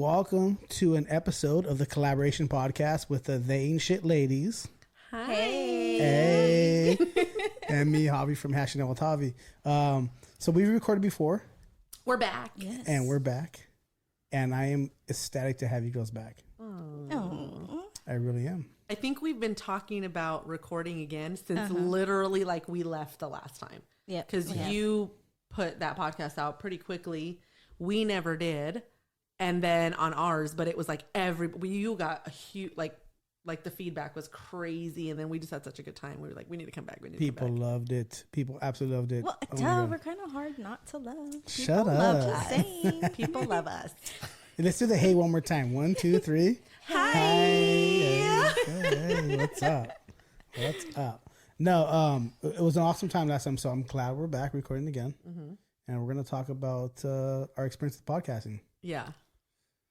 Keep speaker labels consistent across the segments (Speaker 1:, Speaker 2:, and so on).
Speaker 1: welcome to an episode of the Collaboration Podcast with the They Aint Shit ladies.
Speaker 2: Hi.
Speaker 1: Hey. And me, Javi from Hashing Out with Javi. So we recorded before.
Speaker 2: We're back.
Speaker 3: Yes.
Speaker 1: And we're back. And I am ecstatic to have you girls back.
Speaker 3: Oh.
Speaker 1: I really am.
Speaker 2: I think we've been talking about recording again since literally like we left the last time.
Speaker 3: Yeah.
Speaker 2: Because you put that podcast out pretty quickly. We never did. And then on ours, but it was like you got a huge, like the feedback was crazy. And then we just had such a good time. We were like, we need to come back.
Speaker 1: People loved it. People absolutely loved it.
Speaker 3: Well, we're kind of hard not to love.
Speaker 1: Shut
Speaker 3: People
Speaker 1: up.
Speaker 3: love to sing.
Speaker 2: People love us.
Speaker 1: Let's do the hey one more time. 1, 2, 3.
Speaker 3: Hi.
Speaker 1: Hey, what's up? What's up? No, it was an awesome time last time, so I'm glad we're back recording again. And we're going to talk about our experience with podcasting.
Speaker 2: Yeah.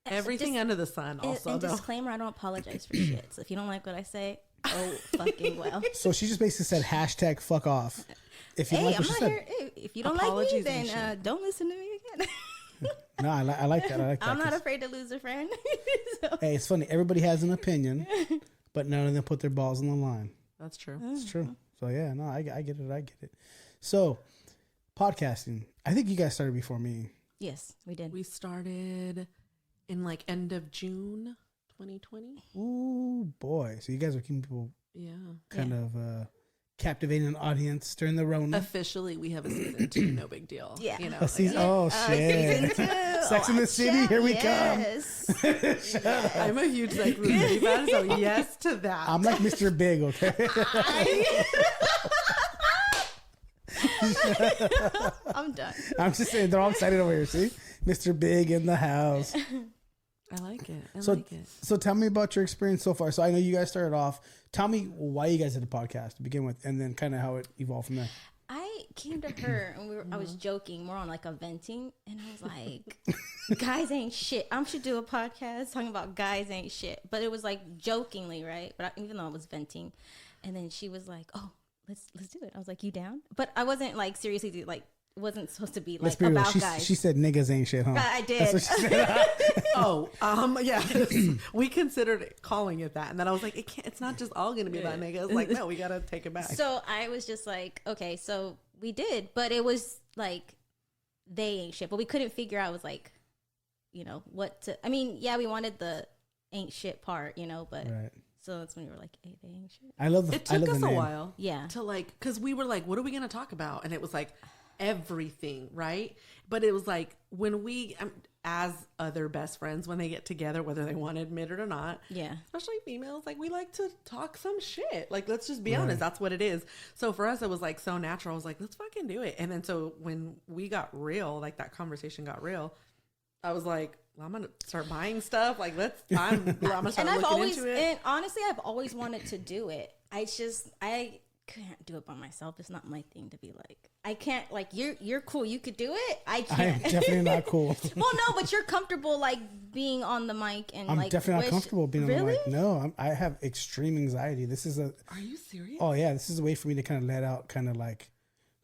Speaker 2: Everything under the sun also.
Speaker 3: And disclaimer, I don't apologize for shit. So if you don't like what I say, oh fucking well.
Speaker 1: So she just basically said hashtag fuck off. If you don't like what she said.
Speaker 3: If you don't like me, then don't listen to me again.
Speaker 1: No, I like that.
Speaker 3: I'm not afraid to lose a friend. So.
Speaker 1: Hey, it's funny. Everybody has an opinion, but none of them put their balls on the line.
Speaker 2: That's true.
Speaker 1: It's true. So yeah, no, I get it. I get it. So podcasting, I think you guys started before me.
Speaker 3: Yes, we did.
Speaker 2: We started in like end of June 2020.
Speaker 1: Ooh, boy. So you guys are keeping people kind of captivating an audience during the Rona.
Speaker 2: Officially, we have a season 2. No big deal.
Speaker 3: Yeah.
Speaker 2: You know,
Speaker 1: Oh, shit.
Speaker 3: Season 2.
Speaker 1: Sex in the City. Here we come.
Speaker 2: I'm a huge like Ruby fan, so yes to that.
Speaker 1: I'm like Mr. Big, okay?
Speaker 3: I'm done.
Speaker 1: I'm just saying, they're all excited over here. See? Mr. Big in the house.
Speaker 2: I like it.
Speaker 1: So tell me about your experience so far. So I know you guys started off. Tell me why you guys did a podcast to begin with, and then kind of how it evolved from there.
Speaker 3: I came to her and I was joking more on like a venting, and I was like, guys ain't shit. I should do a podcast talking about guys ain't shit. But it was like jokingly, right? But even though I was venting, and then she was like, oh, let's do it. I was like, you down? But I wasn't like seriously like, it wasn't supposed to be like be about guys.
Speaker 1: She said niggas ain't shit, huh?
Speaker 3: I did.
Speaker 1: That's what she said.
Speaker 2: Yeah. We considered calling it that, and then I was like, it's not just all going to be about niggas. Like, no, we got to take it back.
Speaker 3: So I was just like, okay, so we did, but it was like they ain't shit, but we couldn't figure out. It was like, you know, what to. I mean, yeah, we wanted the ain't shit part, you know, but.
Speaker 1: Right.
Speaker 3: So that's when we were like, hey, they ain't shit.
Speaker 2: It took us a while.
Speaker 3: Yeah.
Speaker 2: To like, because we were like, what are we going to talk about? And it was like everything, right? But it was like when we, as other best friends, when they get together, whether they want to admit it or not, especially females, like we like to talk some shit. Like, let's just be honest. That's what it is. So for us, it was like so natural. I was like, let's fucking do it. And then so when we got real, like that conversation got real, I was like, well, I'm gonna start buying stuff. Like, I'm gonna start looking into it.
Speaker 3: And honestly, I've always wanted to do it. I can't do it by myself. It's not my thing to be like. I can't like you're cool. You could do it. I can't.
Speaker 1: I am definitely not cool.
Speaker 3: Well, no, but you're comfortable like being on the mic and
Speaker 1: I'm
Speaker 3: like.
Speaker 1: definitely not comfortable being on the mic. No, I have extreme anxiety.
Speaker 2: Are you serious?
Speaker 1: Oh yeah, this is a way for me to kind of let out kind of like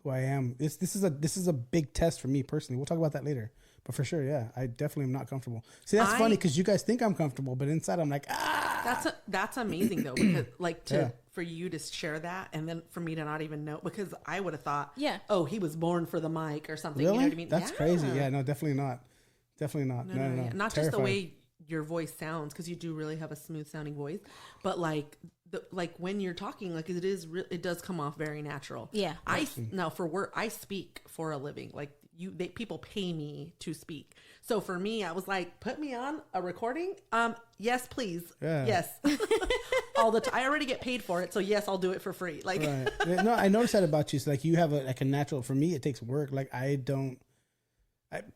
Speaker 1: who I am. This is a big test for me personally. We'll talk about that later. But for sure, yeah, I definitely am not comfortable. See, that's funny because you guys think I'm comfortable, but inside I'm like,
Speaker 2: That's amazing though, because like for you to share that and then for me to not even know, because I would have thought, oh, he was born for the mic or something.
Speaker 1: Really?
Speaker 2: You know what I mean?
Speaker 1: That's crazy. Yeah, no, definitely not. Definitely not. No.
Speaker 2: Not just the way your voice sounds, because you do really have a smooth sounding voice, but like when you're talking, like it does come off very natural.
Speaker 3: Yeah.
Speaker 2: Now for work, I speak for a living. Like people pay me to speak. So for me, I was like, put me on a recording. Yes, please. Yeah. Yes. All the time. I already get paid for it. So yes, I'll do it for free. Like,
Speaker 1: right. No, I noticed that about you. So like you have a natural, for me, it takes work. Like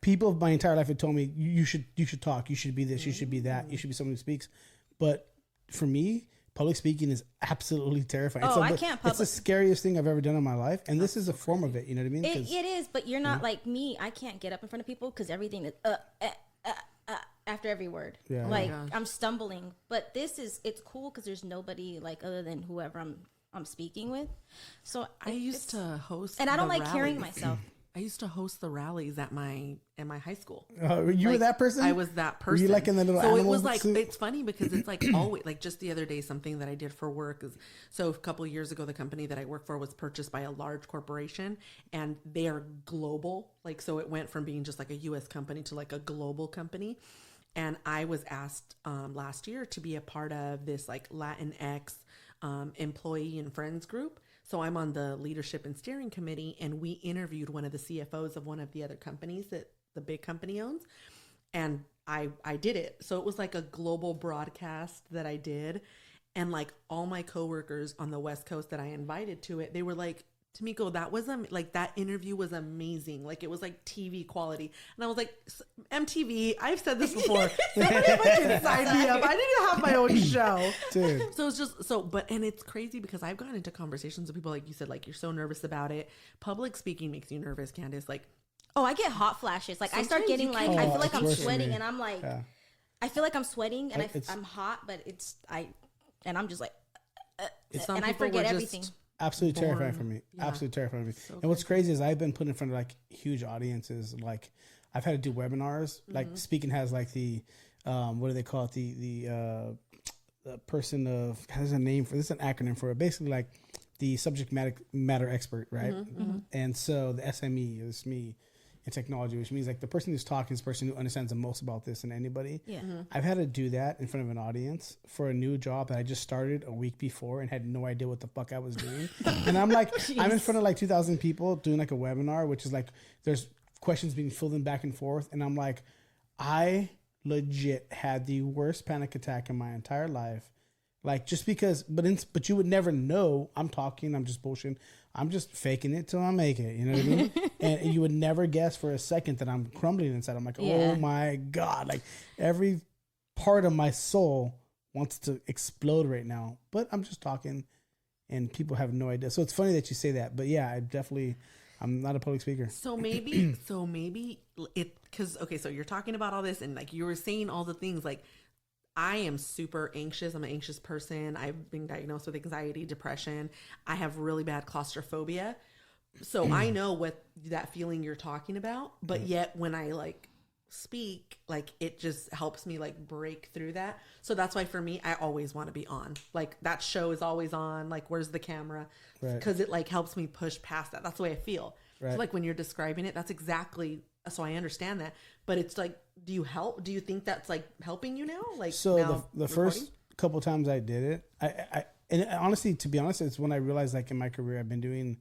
Speaker 1: people of my entire life have told me you should talk. You should be this. You should be that. You should be someone who speaks. But for me, public speaking is absolutely terrifying.
Speaker 3: Oh, I can't
Speaker 1: It's the scariest thing I've ever done in my life. And this is a form of it. You know what I mean?
Speaker 3: It is, but you're not like me. I can't get up in front of people because everything is after every word. Yeah. Like I'm stumbling. But it's cool because there's nobody like other than whoever I'm speaking with. So
Speaker 2: I used to host,
Speaker 3: and I don't like carrying myself.
Speaker 2: I used to host the rallies at my high school.
Speaker 1: You were that person?
Speaker 2: I was that person.
Speaker 1: Were you like in the little
Speaker 2: so
Speaker 1: animal
Speaker 2: it was like
Speaker 1: suit?
Speaker 2: it's funny because it's like always like just the other day something that I did for work is so a couple of years ago the company that I work for was purchased by a large corporation and they are global. Like so it went from being just like a US company to like a global company. And I was asked last year to be a part of this like Latinx employee and friends group. So I'm on the leadership and steering committee, and we interviewed one of the CFOs of one of the other companies that the big company owns. And I did it. So it was like a global broadcast that I did. And like all my coworkers on the West Coast that I invited to it, they were like, Tamiko, that was like that interview was amazing. Like it was like TV quality. And I was like, MTV, I've said this before. Somebody fucking sign me up. I need to have my own show. Dude. So it's just and it's crazy because I've gotten into conversations with people like you said, like you're so nervous about it. Public speaking makes you nervous, Candace. Like,
Speaker 3: oh, I get hot flashes. Like I start getting like, I feel like I'm sweating and I'm like, I feel like I'm sweating and I'm hot, but and I'm just like, and I forget everything.
Speaker 1: Absolutely terrifying for me. Yeah. Absolutely terrifying for me. So and what's crazy is I've been put in front of like huge audiences. Like I've had to do webinars. Like speaking has like the what do they call it? The person of has a name for this is an acronym for it. Basically like the subject matter expert, right? And so the SME is me in technology, which means like the person who's talking is the person who understands the most about this than anybody. Yeah. I've had to do that in front of an audience for a new job that I just started a week before and had no idea what the fuck I was doing. And I'm like, I'm in front of like 2,000 people doing like a webinar, which is like, there's questions being filled in back and forth. And I'm like, I legit had the worst panic attack in my entire life. Like just because, but you would never know. I'm talking, I'm just bullshitting. I'm just faking it till I make it. You know what I mean? And you would never guess for a second that I'm crumbling inside. I'm like, oh my God. Like every part of my soul wants to explode right now. But I'm just talking and people have no idea. So it's funny that you say that. But yeah, I'm not a public speaker.
Speaker 2: So maybe it, cause okay, so you're talking about all this and like you were saying all the things like, I am super anxious. I'm an anxious person. I've been diagnosed with anxiety, depression. I have really bad claustrophobia. So I know what that feeling you're talking about, but yet when I like speak, like it just helps me like break through that. So that's why for me, I always want to be on. Like that show is always on. Like where's the camera? Because it like helps me push past that. That's the way I feel. Right. So like when you're describing it, that's exactly, so I understand that. But it's like, do you think that's like helping you now? Like
Speaker 1: so now the first couple times I did it, I and honestly, to be honest, it's when I realized like in my career, I've been doing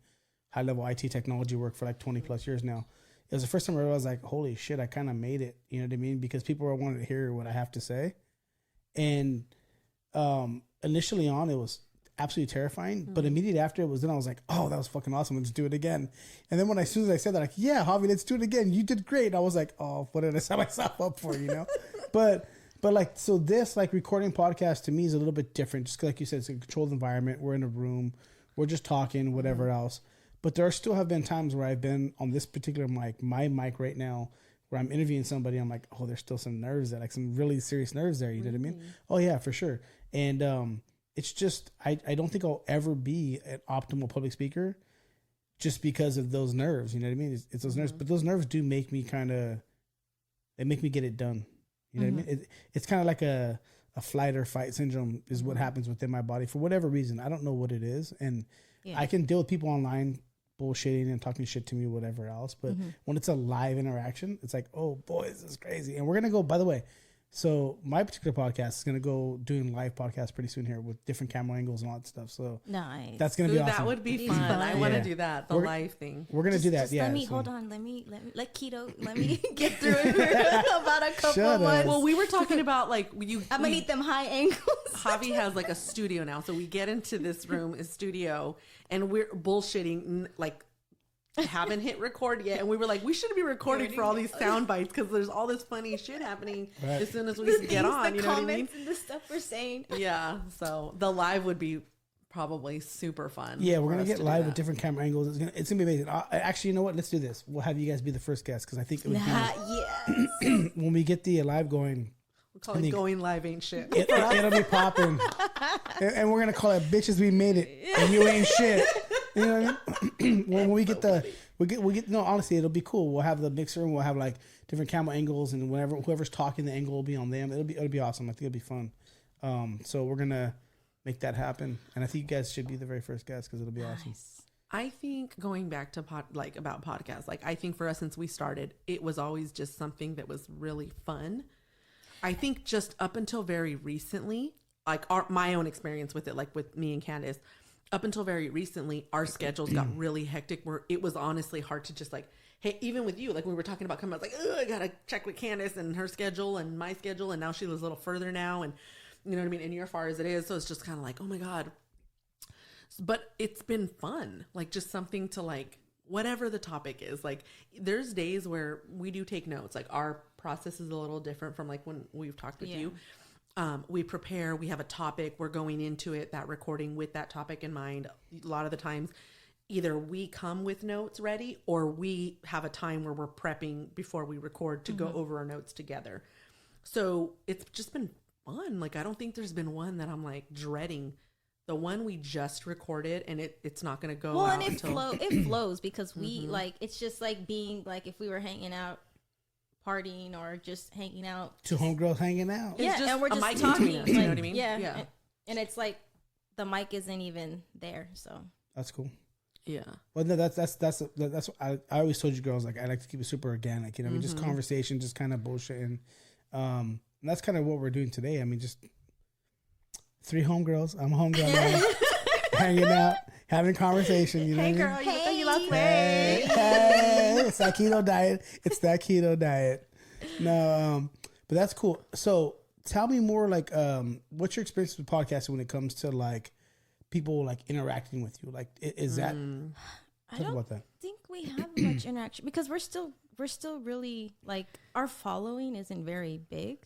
Speaker 1: high level IT technology work for like 20 plus years now. It was the first time I realized like, holy shit, I kind of made it. You know what I mean? Because people were wanting to hear what I have to say. And initially on, it was absolutely terrifying. But immediately after it was done, I was like, oh, that was fucking awesome. Let's do it again. And then as soon as I said that, like, yeah, Javi, let's do it again. You did great. I was like, oh, what did I set myself up for, you know? But like, so this like recording podcast to me is a little bit different. Just like you said, it's a controlled environment. We're in a room. We're just talking, whatever else. But there still have been times where I've been on this particular mic, my mic right now, where I'm interviewing somebody. I'm like, oh, there's still some nerves there, like some really serious nerves there. You know what I mean? Oh yeah, for sure. And it's just, I don't think I'll ever be an optimal public speaker just because of those nerves. You know what I mean? It's those nerves, but those nerves do make me they make me get it done. You know what I mean? It's kind of like a flight or fight syndrome is what happens within my body for whatever reason. I don't know what it is. And I can deal with people online bullshitting and talking shit to me, whatever else. But when it's a live interaction, it's like, oh boy, this is crazy. And we're going to go, by the way, so my particular podcast is going to go doing live podcasts pretty soon here with different camera angles and all that stuff. So
Speaker 3: nice.
Speaker 1: That's going to be awesome.
Speaker 2: That would be fun. I want to do that. The live thing.
Speaker 1: We're going to do that.
Speaker 3: Just let me keto. Let me get through it for about a couple months.
Speaker 2: Well, we were talking about like
Speaker 3: I'm going to need them high angles.
Speaker 2: Javi has like a studio now. So we get into this room, a studio, and we're bullshitting like haven't hit record yet, and we were like, we shouldn't be recording for all these sound bites because there's all this funny shit happening as soon as we get on. You know what I mean?
Speaker 3: And the stuff we're saying.
Speaker 2: Yeah, so the live would be probably super fun.
Speaker 1: Yeah, we're gonna get live with different camera angles. It's gonna be amazing. Actually, you know what? Let's do this. We'll have you guys be the first guest because I think it would be when we get the live going.
Speaker 2: We'll call it Going Live Ain't Shit.
Speaker 1: It'll be popping, and we're gonna call it "Bitches We Made It" and you ain't shit. You know what I mean? When we get no, honestly, it'll be cool. We'll have the mixer and we'll have like different camera angles, and whoever's talking, the angle will be on them. It'll be awesome. I think it'll be fun. So we're gonna make that happen, and I think you guys should be the very first guests because it'll be awesome.
Speaker 2: I think going back to about podcasts, like I think for us, since we started, it was always just something that was really fun. I think just up until very recently, like my own experience with it, like with me and Candace, up until very recently, our schedules got really hectic where it was honestly hard to just like, hey, even with you, like we were talking about coming, I was like, I gotta check with Candace and her schedule and my schedule, and now she lives a little further now, and you know what I mean, and you're far as it is, so it's just kind of like, oh my God. But it's been fun, like just something to like, whatever the topic is. Like there's days where we do take notes. Like our process is a little different from like when we've talked with you. We prepare, we have a topic, we're going into it, that recording with that topic in mind. A lot of the times either we come with notes ready or we have a time where we're prepping before we record to go over our notes together. So it's just been fun. Like I don't think there's been one that I'm like dreading. The one we just recorded, and it's not going to go out
Speaker 3: and it flows because we like, it's just like being like if we were hanging out partying or just hanging out,
Speaker 1: two homegirls hanging out,
Speaker 3: and we're just talking,
Speaker 2: us, you know what I mean?
Speaker 3: And it's like the mic isn't even there, so that's
Speaker 1: cool.
Speaker 2: Yeah.
Speaker 1: Well, no, that's I always told you girls, like I like to keep it super organic, you know, I mean, just conversation, just kind of bullshit, and that's kind of what we're doing today. I mean, just 3 homegirls. I'm a homegirl now, hanging out, having conversation. You know
Speaker 2: hey,
Speaker 1: what
Speaker 2: girl,
Speaker 1: I mean?
Speaker 2: you look like you lost weight.
Speaker 1: Hey, it's that keto diet. It's that keto diet. No, but that's cool. So tell me more, like, what's your experience with podcasting when it comes to like people like interacting with you? Like, is that?
Speaker 3: I don't think we have much interaction because we're still really like our following isn't very big.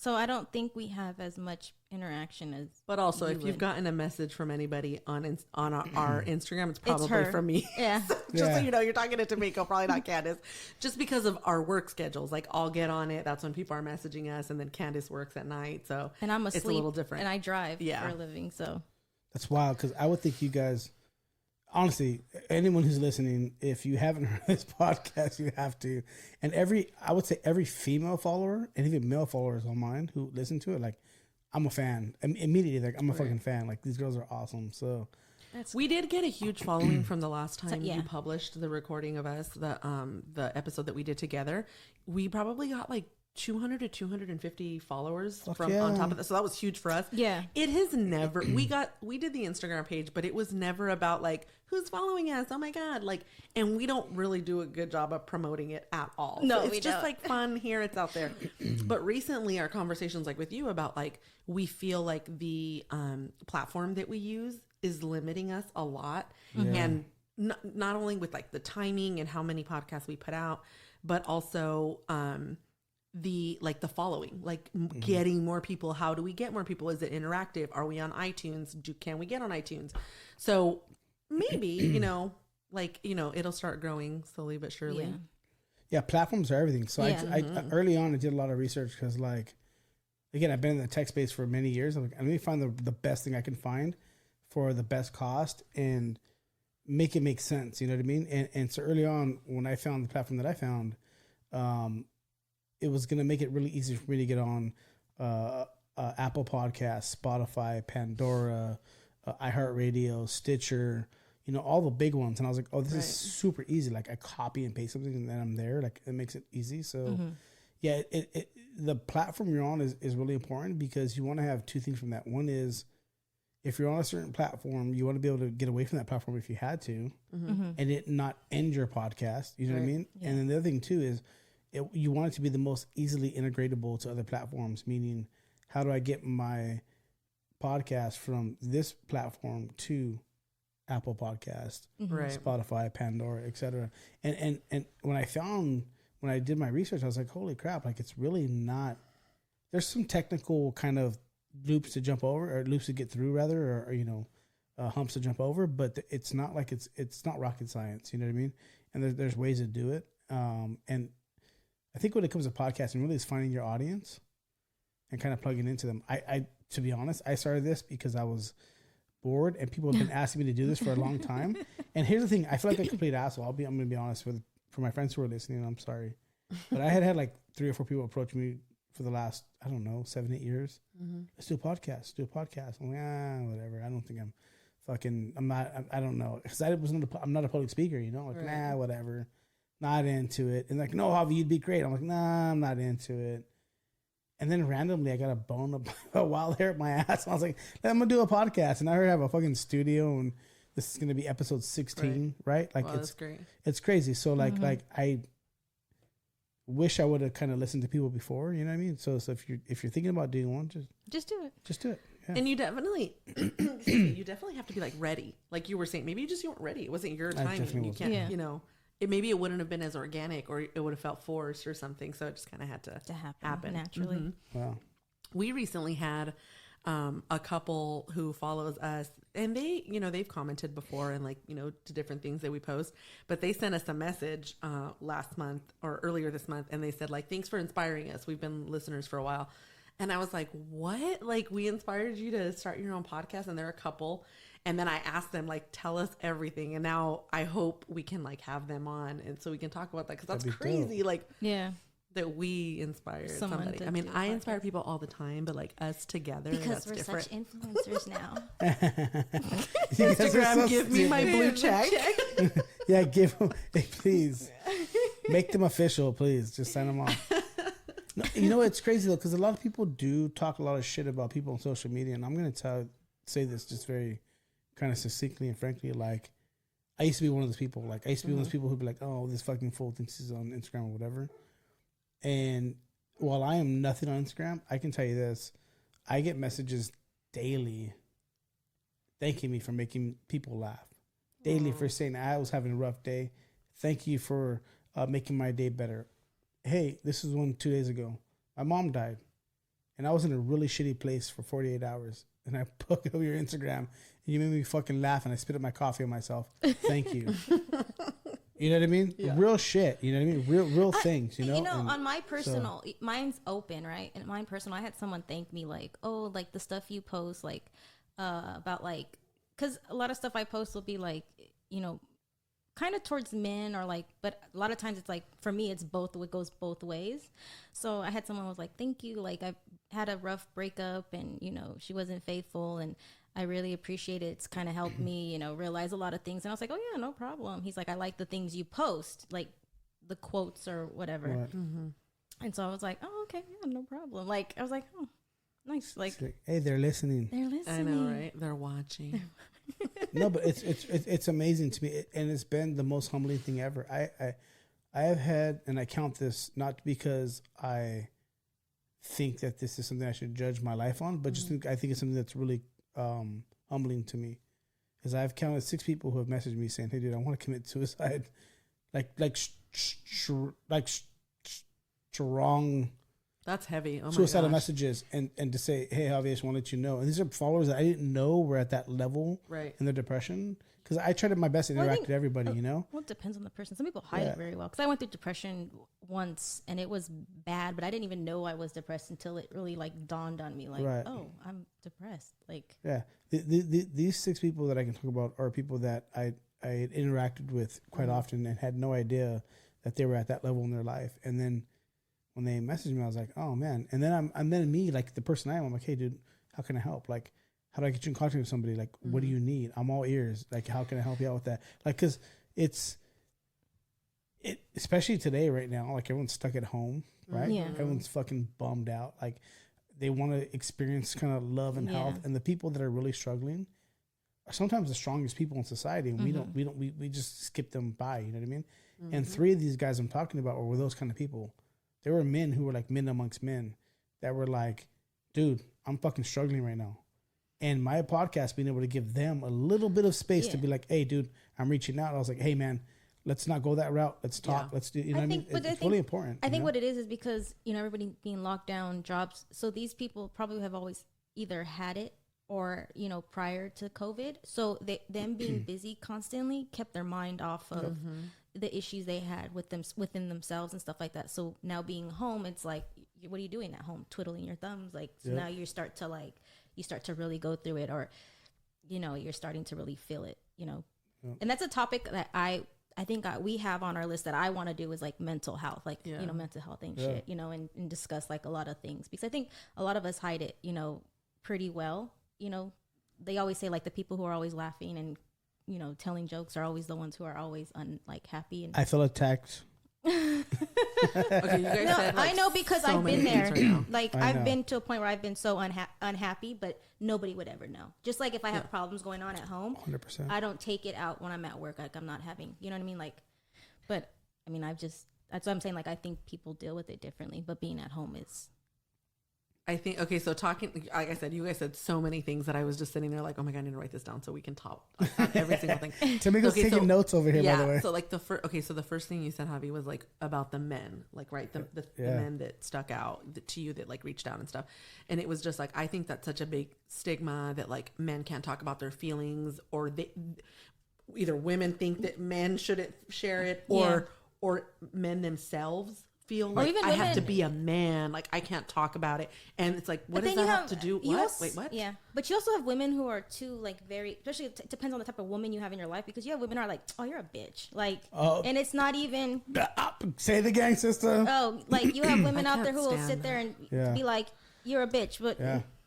Speaker 3: So I don't think we have as much interaction as.
Speaker 2: But also, if you've gotten a message from anybody on our Instagram, it's probably from me.
Speaker 3: Yeah.
Speaker 2: So you know, you're talking to Tamiko, probably not Candace, just because of our work schedules. Like I'll get on it. That's when people are messaging us, and then Candace works at night. So
Speaker 3: and I'm asleep.
Speaker 2: It's a little different,
Speaker 3: and I drive for a living. So
Speaker 1: that's wild because I would think you guys. Honestly, anyone who's listening, if you haven't heard this podcast, you have to. And I would say every female follower and even male followers on mine who listen to it, like, I'm a fan. Immediately, like, I'm a fucking fan. Like, these girls are awesome. So
Speaker 2: we did get a huge following from the last time you published the recording of us, the episode that we did together. We probably got like 200 to 250 followers on top of that. So that was huge for us.
Speaker 3: Yeah.
Speaker 2: It has never, we did the Instagram page, but it was never about like, who's following us? Oh my God. Like, and we don't really do a good job of promoting it at all.
Speaker 3: No,
Speaker 2: so it's just like fun here. It's out there. But recently our conversations like with you about like, we feel like the platform that we use is limiting us a lot. And not only with like the timing and how many podcasts we put out, but also, the following, like getting more people. How do we get more people? Is it interactive? Are we on iTunes? Can we get on iTunes? So maybe, it'll start growing slowly but surely.
Speaker 1: Yeah, platforms are everything. So I early on I did a lot of research because, like, again, I've been in the tech space for many years. I'm like, let me find the best thing I can find for the best cost and make it make sense. You know what I mean? And so early on, when I found the platform that I found, it was going to make it really easy for me to get on Apple Podcasts, Spotify, Pandora, iHeartRadio, Stitcher, you know, all the big ones. And I was like, oh, this is super easy. Like I copy and paste something and then I'm there. Like it makes it easy. So yeah, the platform you're on is really important because you want to have two things from that. One is if you're on a certain platform, you want to be able to get away from that platform if you had to and it not end your podcast. You know what I mean? Yeah. And then the other thing too is, you want it to be the most easily integratable to other platforms, meaning how do I get my podcast from this platform to Apple Podcast, Spotify, Pandora, etc. And when I did my research, I was like, holy crap, like it's really not, there's some technical kind of loops to jump over or loops to get through rather, or you know, humps to jump over, but it's not like it's not rocket science, you know what I mean? And there's ways to do it. And I think when it comes to podcasting, really is finding your audience and kind of plugging into them. I to be honest, I started this because I was bored, and people have been asking me to do this for a long time. And here's the thing: I feel like a complete asshole. I'm going to be honest for my friends who are listening. I'm sorry, but I had like 3 or 4 people approach me for the last 7-8 years. Let's do a podcast. I'm like, whatever. I don't think I'm fucking. I'm not. I don't know, because I'm not a public speaker. Like whatever. Not into it. And like, no, Javi, you'd be great. I'm like, nah, I'm not into it. And then randomly, I got a bone up a wild hair at my ass. And I was like, I'm going to do a podcast. And I heard I have a fucking studio, and this is going to be episode 16, right? Like,
Speaker 2: that's great.
Speaker 1: It's crazy. So like I wish I would have kind of listened to people before, you know what I mean? So if you're thinking about doing one, just do it. Just do it. Yeah.
Speaker 2: And you definitely, you definitely have to be like ready. Like you were saying, maybe you just weren't ready. It wasn't your timing. You can't, maybe it wouldn't have been as organic, or it would have felt forced or something. So it just kind of had to happen
Speaker 3: naturally.
Speaker 1: Wow.
Speaker 2: We recently had a couple who follows us, and they, they've commented before and to different things that we post, but they sent us a message last month or earlier this month, and they said thanks for inspiring us. We've been listeners for a while. And I was like, what? We inspired you to start your own podcast? And they're a couple. And then I asked them, tell us everything. And now I hope we can have them on, and so we can talk about that, because that's crazy.
Speaker 3: Dope.
Speaker 2: That we inspired somebody. I mean, I inspire people all the time, but us together,
Speaker 3: because we're
Speaker 2: different.
Speaker 3: Such influencers now.
Speaker 2: Instagram, give me my blue check.
Speaker 1: Yeah, give them. Hey, please make them official. Please just sign them off. No, it's crazy though, because a lot of people do talk a lot of shit about people on social media, and I'm gonna say this just very kind of succinctly and frankly. I used to be one of those people. I used to be one of those people who'd be like, "Oh, this fucking fool thinks he's on Instagram or whatever." And while I am nothing on Instagram, I can tell you this: I get messages daily thanking me for making people laugh. Daily for saying I was having a rough day. Thank you for making my day better. Hey, this was 2 days ago. My mom died, and I was in a really shitty place for 48 hours. And I put up your Instagram, and you made me fucking laugh, and I spit up my coffee on myself. Thank you. You know what I mean? Yeah. Real shit. You know what I mean? Real things. And
Speaker 3: on my personal, mine's open, right? And mine personal, I had someone thank me the stuff you post, about because a lot of stuff I post will be kind of towards men, or but a lot of times it's for me, it's both. It goes both ways. So I had someone who was like, thank you. I've had a rough breakup, and she wasn't faithful, and I really appreciate it. It's kind of helped me, realize a lot of things. And I was like, oh yeah, no problem. He's like, I like the things you post, the quotes or whatever. Right. Mm-hmm. And so I was like, oh, okay, yeah, no problem. I was like, oh, nice.
Speaker 1: Hey, they're listening.
Speaker 2: I know, right? They're watching.
Speaker 1: No, but it's amazing to me, and it's been the most humbling thing ever. I have had, and I count this not because I think that this is something I should judge my life on, but I think it's something that's really humbling to me, because I've counted 6 people who have messaged me saying, "Hey, dude, I want to commit suicide," strong.
Speaker 2: That's heavy. Oh
Speaker 1: suicidal messages, and to say, hey, Javier, I just want to let you know. And these are followers that I didn't know were at that level in their depression. Because I tried my best to interact with everybody, Well,
Speaker 3: it depends on the person. Some people hide it very well. Because I went through depression once, and it was bad, but I didn't even know I was depressed until it really dawned on me. Oh, I'm depressed.
Speaker 1: These 6 people that I can talk about are people that I had interacted with quite often, and had no idea that they were at that level in their life. And then when they messaged me, I was like, oh man. And then I'm me, the person I am. I'm like, hey dude, how can I help? How do I get you in contact with somebody? What do you need? I'm all ears. How can I help you out with that? Cause especially today right now, everyone's stuck at home, right? Yeah. Everyone's fucking bummed out. They want to experience kind of love and health. And the people that are really struggling are sometimes the strongest people in society. And we just skip them by, you know what I mean? Mm-hmm. And 3 of these guys I'm talking about were those kind of people. There were men who were men amongst men that were dude, I'm fucking struggling right now. And my podcast being able to give them a little bit of space to be hey, dude, I'm reaching out. I was like, hey, man, let's not go that route. Let's talk. Yeah. Let's do, you know what I mean? It's really important.
Speaker 3: I think what it is because, everybody being locked down, jobs. So these people probably have always either had it or, prior to COVID. So them being busy constantly kept their mind off of the issues they had within themselves and stuff like that. So now being home, it's what are you doing at home? Twiddling your thumbs. So now you start to really go through it, or you know, you're starting to really feel it, you know. Yep. And that's a topic that I think we have on our list that I want to do is like mental health, like, you know, mental health and shit, you know, and discuss like a lot of things, because I think a lot of us hide it, you know, pretty well. You know, they always say like the people who are always laughing and, you know, telling jokes are always the ones who are always happy. And
Speaker 1: I feel attacked.
Speaker 2: Okay, you guys said, like,
Speaker 3: I know, because
Speaker 2: so
Speaker 3: I've been there.
Speaker 2: Right
Speaker 3: like I've been to a point where I've been so unhappy, but nobody would ever know. Just like if I have problems going on at home, 100%. I don't take it out when I'm at work. Like I'm not having, you know what I mean? Like, but I mean, that's what I'm saying. Like I think people deal with it differently, but being at home is.
Speaker 2: I think, okay, so talking, like I said, you guys said so many things that I was just sitting there like, oh my God, I need to write this down so we can talk on every single thing.
Speaker 1: Tamika's taking notes over here, by the way.
Speaker 2: So like so the first thing you said, Javi, was like about the men, like, right, the men that stuck out to you, that like reached out and stuff. And it was just like, I think that's such a big stigma that like men can't talk about their feelings, or either women think that men shouldn't share it, or men themselves feel like I have to be a man, like I can't talk about it. And it's like, what does that have to do? Wait, what?
Speaker 3: Yeah, but you also have women who are too like very, especially it depends on the type of woman you have in your life, because you have women who are like, oh, you're a bitch, like, and it's not even
Speaker 1: say it again, sister.
Speaker 3: Oh, like you have women out there who will sit there and be like, you're a bitch, but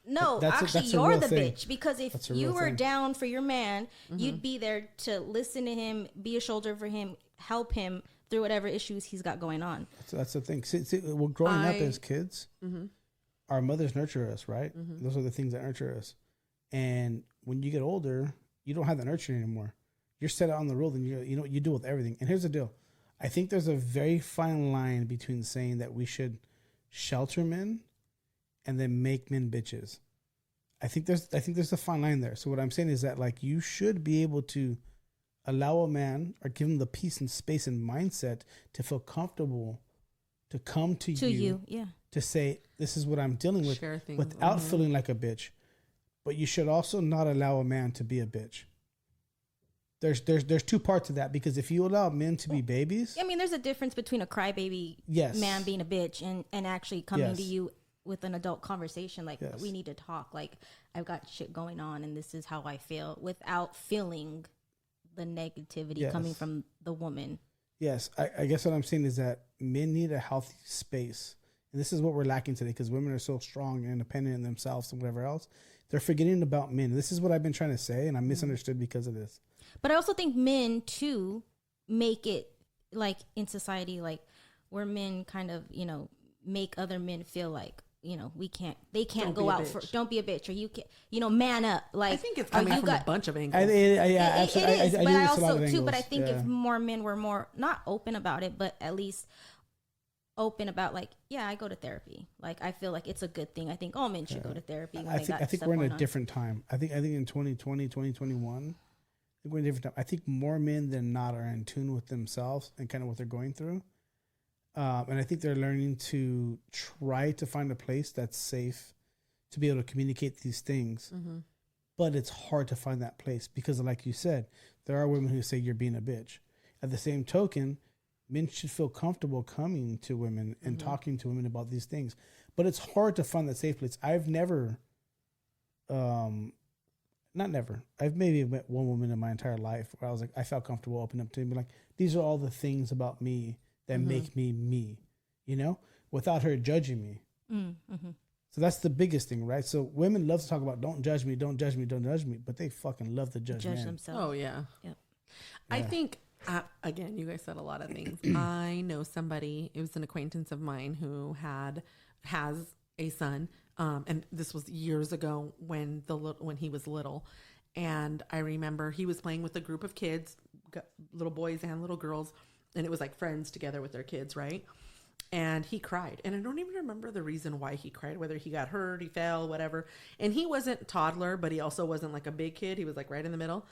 Speaker 3: no, actually you're the bitch, because if you were down for your man, you'd be there to listen to him, be a shoulder for him, help him through whatever issues he's got going on.
Speaker 1: That's the thing. See, well, growing up as kids, our mothers nurture us, right? Those are the things that nurture us. And when you get older, you don't have that nurture anymore. You're set out on the road, and you deal with everything. And here's the deal: I think there's a very fine line between saying that we should shelter men and then make men bitches. I think there's a fine line there. So what I'm saying is that like you should be able to allow a man, or give him the peace and space and mindset to feel comfortable to come to you to say, this is what I'm dealing with, without feeling like a bitch. But you should also not allow a man to be a bitch. There's two parts of that, because if you allow men to be babies,
Speaker 3: I mean, there's a difference between a crybaby man being a bitch and actually coming to you with an adult conversation, like we need to talk, like I've got shit going on and this is how I feel, without feeling the negativity coming from the woman.
Speaker 1: Yes, I guess what I'm saying is that men need a healthy space, and this is what we're lacking today, because women are so strong and independent in themselves and whatever else. They're forgetting about men. This is what I've been trying to say, and I'm misunderstood because of this.
Speaker 3: But I also think men too make it like in society, like where men kind of, you know, make other men feel like, you know, they can't go out for, don't be a bitch, or you can't, you know, man up. Like,
Speaker 2: I think it's coming from a bunch of angles.
Speaker 3: It is, but I also too, but I think if more men were more, not open about it, but at least open about like, I go to therapy. Like, I feel like it's a good thing. I think all men should go to therapy.
Speaker 1: I think we're in a different time. I think in 2020, 2021, we're in a different time. I think more men than not are in tune with themselves and kind of what they're going through. And I think they're learning to try to find a place that's safe to be able to communicate these things. But it's hard to find that place because, like you said, there are women who say you're being a bitch. At the same token, men should feel comfortable coming to women and talking to women about these things. But it's hard to find that safe place. I've never, I've maybe met one woman in my entire life where I was like, I felt comfortable opening up to me, like, these are all the things about me that make me me, you know, without her judging me. So that's the biggest thing, right? So women love to talk about don't judge me, don't judge me, don't judge me, but they fucking love to judge
Speaker 3: themselves.
Speaker 2: Oh yeah. Yep. I think again, you guys said a lot of things. I know somebody. It was an acquaintance of mine who has a son, and this was years ago when he was little, and I remember he was playing with a group of kids, little boys and little girls. And it was like friends together with their kids, right? And he cried. And I don't even remember the reason why he cried, whether he got hurt, he fell, whatever. And he wasn't toddler, but he also wasn't like a big kid. He was like right in the middle.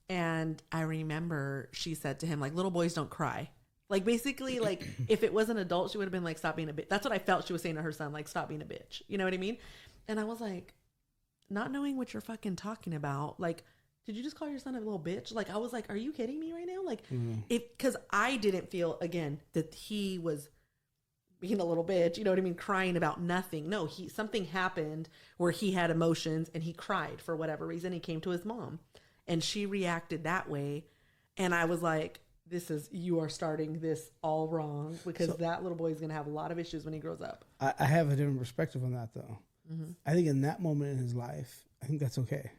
Speaker 2: And I remember she said to him, like, little boys don't cry. Like, basically, like, if it was an adult, she would have been like, stop being a bitch. That's what I felt she was saying to her son, like, stop being a bitch. You know what I mean? And I was like, not knowing what you're fucking talking about, like, did you just call your son a little bitch? Like, I was like, are you kidding me right now? Like, because I didn't feel, again, that he was being a little bitch, you know what I mean? Crying about nothing. No, something happened where he had emotions and he cried for whatever reason. He came to his mom and she reacted that way. And I was like, you are starting this all wrong, because that little boy is going to have a lot of issues when he grows up.
Speaker 1: I have a different perspective on that though. Mm-hmm. I think in that moment in his life, I think that's okay.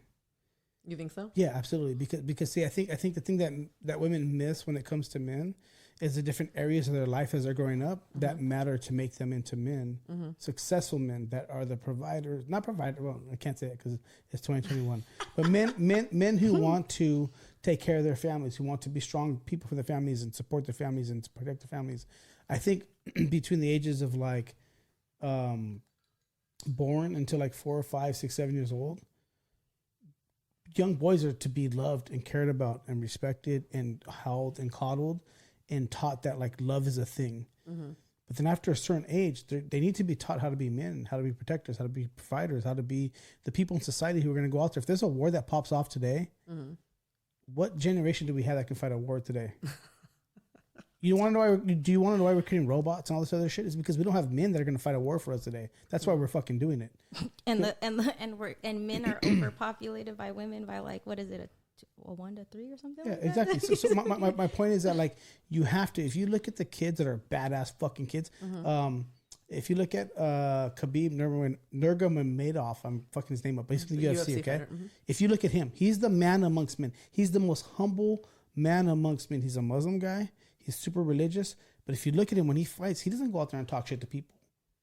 Speaker 2: You think so?
Speaker 1: Yeah, absolutely. Because see, I think the thing that women miss when it comes to men is the different areas of their life as they're growing up that matter to make them into men, successful men that are the providers, not provider. Well, I can't say it because it's 2021, but men who want to take care of their families, who want to be strong people for their families and support their families and protect their families. I think between the ages of like, born until like 4 or 5, 6, 7 years old, young boys are to be loved and cared about and respected and held and coddled and taught that like love is a thing. Mm-hmm. But then after a certain age, they need to be taught how to be men, how to be protectors, how to be providers, how to be the people in society who are going to go out there. If there's a war that pops off today, what generation do we have that can fight a war today? You want to know why? Do you want to know why we're creating robots and all this other shit? It's because we don't have men that are going to fight a war for us today. That's why we're fucking doing it.
Speaker 3: And men are overpopulated by women by like, what is it, a 1 to 3 or something?
Speaker 1: Yeah,
Speaker 3: like
Speaker 1: exactly. So my point is that like you have to, if you look at the kids that are badass fucking kids, if you look at Khabib Nurmagomedov, I'm fucking his name up, but he's from the UFC, okay? Fighter. Mm-hmm. If you look at him, he's the man amongst men. He's the most humble man amongst men. He's a Muslim guy. He's super religious, but if you look at him when he fights, he doesn't go out there and talk shit to people.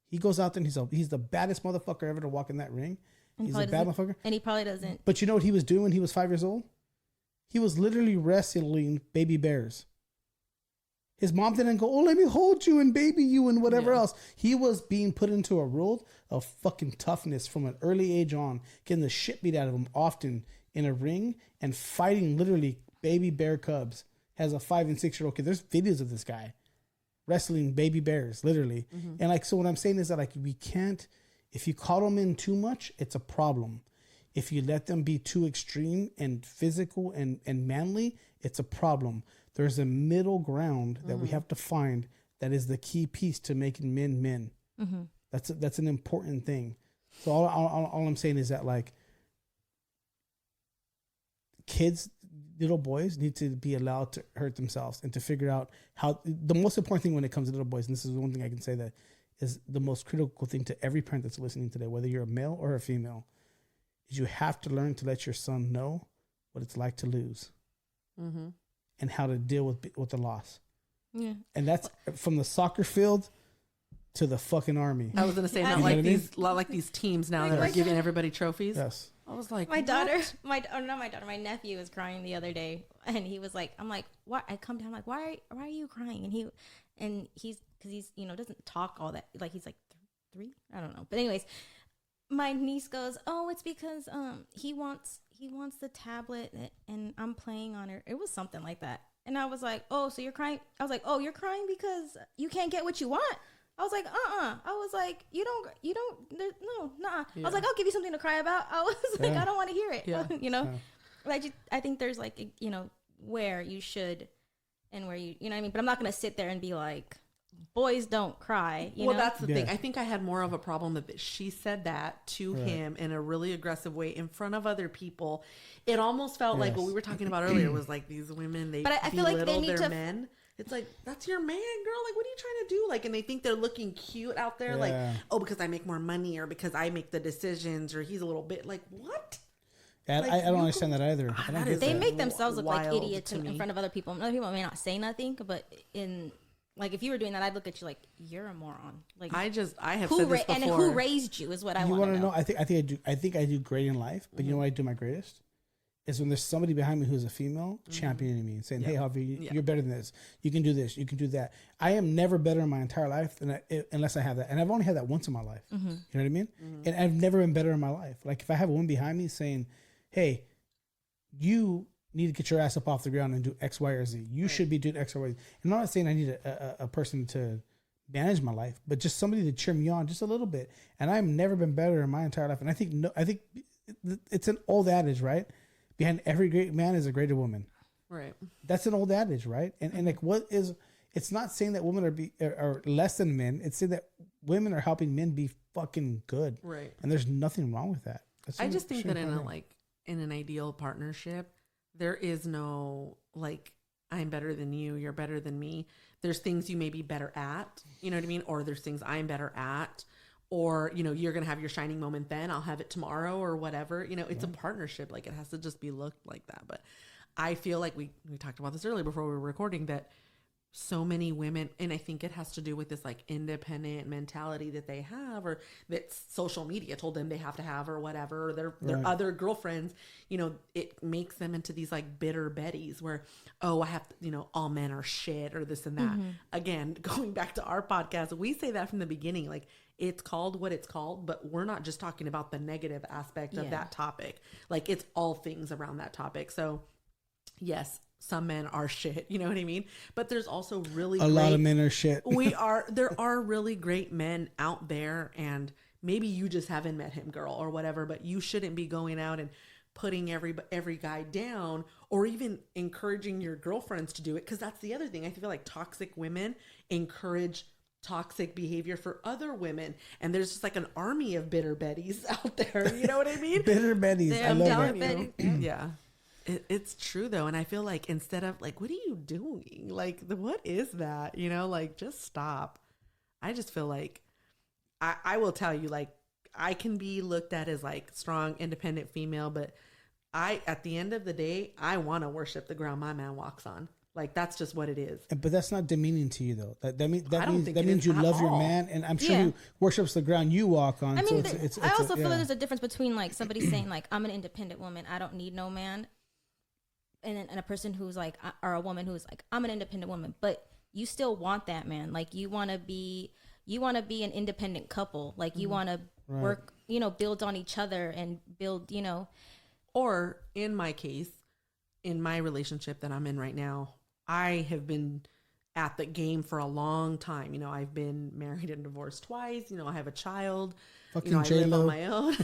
Speaker 1: He goes out there and he's the baddest motherfucker ever to walk in that ring. He's a bad motherfucker.
Speaker 3: And he probably doesn't.
Speaker 1: But you know what he was doing when he was 5 years old? He was literally wrestling baby bears. His mom didn't go, oh, let me hold you and baby you and whatever else. He was being put into a world of fucking toughness from an early age on, getting the shit beat out of him often in a ring and fighting literally baby bear cubs. Has a 5 and 6 year old kid. There's videos of this guy wrestling baby bears, literally. Mm-hmm. And like, so what I'm saying is that like, we can't, if you coddle them in too much, it's a problem. If you let them be too extreme and physical and manly, it's a problem. There's a middle ground that we have to find that is the key piece to making men men. Mm-hmm. That's an important thing. So all I'm saying is that like kids, little boys need to be allowed to hurt themselves and to figure out how. The most important thing when it comes to little boys, and this is one thing I can say that is the most critical thing to every parent that's listening today, whether you're a male or a female, is you have to learn to let your son know what it's like to lose and how to deal with the loss. Yeah. And that's from the soccer field to the fucking army.
Speaker 2: I was going to say, not like these teams now that are giving everybody trophies.
Speaker 1: Yes.
Speaker 2: I was like,
Speaker 3: my nephew was crying the other day, and he was like, I'm like, what? I come down, I'm like, why are you crying? And he's because he's doesn't talk all that, like he's like 3, I don't know, but anyways, my niece goes, oh, it's because he wants the tablet and I'm playing on it. It was something like that, and I was like, oh, so you're crying? I was like, oh, you're crying because you can't get what you want? I was like, I was like, you don't, no, nah. Yeah. I was like, I'll give you something to cry about. I was like, I don't want to hear it, Like, I think there's like, where you should and where you know what I mean? But I'm not going to sit there and be like, boys don't cry, you know?
Speaker 2: That's the thing. I think I had more of a problem that she said that to him in a really aggressive way in front of other people. It almost felt like what we were talking about earlier was like these women, they I feel like they need their men. It's like, that's your man, girl. Like, what are you trying to do? Like, and they think they're looking cute out there. Yeah. Like, oh, because I make more money or because I make the decisions or he's a little bit like, what?
Speaker 1: Yeah, like, I don't understand that either.
Speaker 3: They make themselves look like idiots in front of other people. Other people may not say nothing, but like, if you were doing that, I'd look at you like, you're a moron. Like, I have
Speaker 2: said this before. And
Speaker 3: who raised you is what I want to know.
Speaker 1: I think I do great in life, but you know what I do my greatest? Is when there's somebody behind me who's a female championing me and saying, hey, Harvey, you're better than this. You can do this. You can do that. I am never better in my entire life unless I have that. And I've only had that once in my life. Mm-hmm. You know what I mean? Mm-hmm. And I've never been better in my life. Like, if I have a woman behind me saying, hey, you need to get your ass up off the ground and do X, Y, or Z. You should be doing X, Y, or Z. And I'm not saying I need a person to manage my life, but just somebody to cheer me on just a little bit. And I've never been better in my entire life. And I think it's an old adage, right? Behind every great man is a greater woman.
Speaker 2: Right.
Speaker 1: That's an old adage, right? And like, what is it's not saying that women are less than men. It's saying that women are helping men be fucking good.
Speaker 2: Right.
Speaker 1: And there's nothing wrong with that.
Speaker 2: I just think that in an ideal partnership, there is no like, I'm better than you, you're better than me. There's things you may be better at, you know what I mean? Or there's things I'm better at, or, you know, you're going to have your shining moment then, I'll have it tomorrow or whatever. You know, it's a partnership. Like, it has to just be looked like that. But I feel like we talked about this earlier before we were recording, that so many women, and I think it has to do with this like independent mentality that they have, or that social media told them they have to have, or whatever, or their other girlfriends, you know, it makes them into these like bitter Bettys where, oh, I have to, you know, all men are shit, or this and that. Mm-hmm. Again, going back to our podcast, we say that from the beginning, like, it's called what it's called, but we're not just talking about the negative aspect of that topic. Like, it's all things around that topic. So yes, some men are shit, you know what I mean? But there's also really
Speaker 1: a lot of men are shit.
Speaker 2: There are really great men out there, and maybe you just haven't met him, girl, or whatever, but you shouldn't be going out and putting every guy down, or even encouraging your girlfriends to do it. Because that's the other thing. I feel like toxic women encourage toxic behavior for other women, and there's just like an army of bitter Bettys out there, you know what I mean?
Speaker 1: Bitter Bettys. I love that.
Speaker 2: Yeah. It's true though. And I feel like, instead of like, what are you doing? Like, what is that? You know, like, just stop. I just feel like I will tell you, like, I can be looked at as like strong, independent female, but at the end of the day, I want to worship the ground my man walks on. Like, that's just what it is.
Speaker 1: But that's not demeaning to you, though. That means you love your man, and I'm sure he worships the ground you walk on.
Speaker 3: I mean, I also feel like there's a difference between like somebody saying like, I'm an independent woman, I don't need no man, and a person who's like, or a woman who's like, I'm an independent woman, but you still want that man. Like, you want to be an independent couple. Like, you want to work, you know, build on each other and build, you know.
Speaker 2: Or in my case, in my relationship that I'm in right now, I have been at the game for a long time. You know, I've been married and divorced twice. You know, I have a child.
Speaker 1: Fucking
Speaker 2: you know, I
Speaker 1: J-Lo.
Speaker 2: live on my own.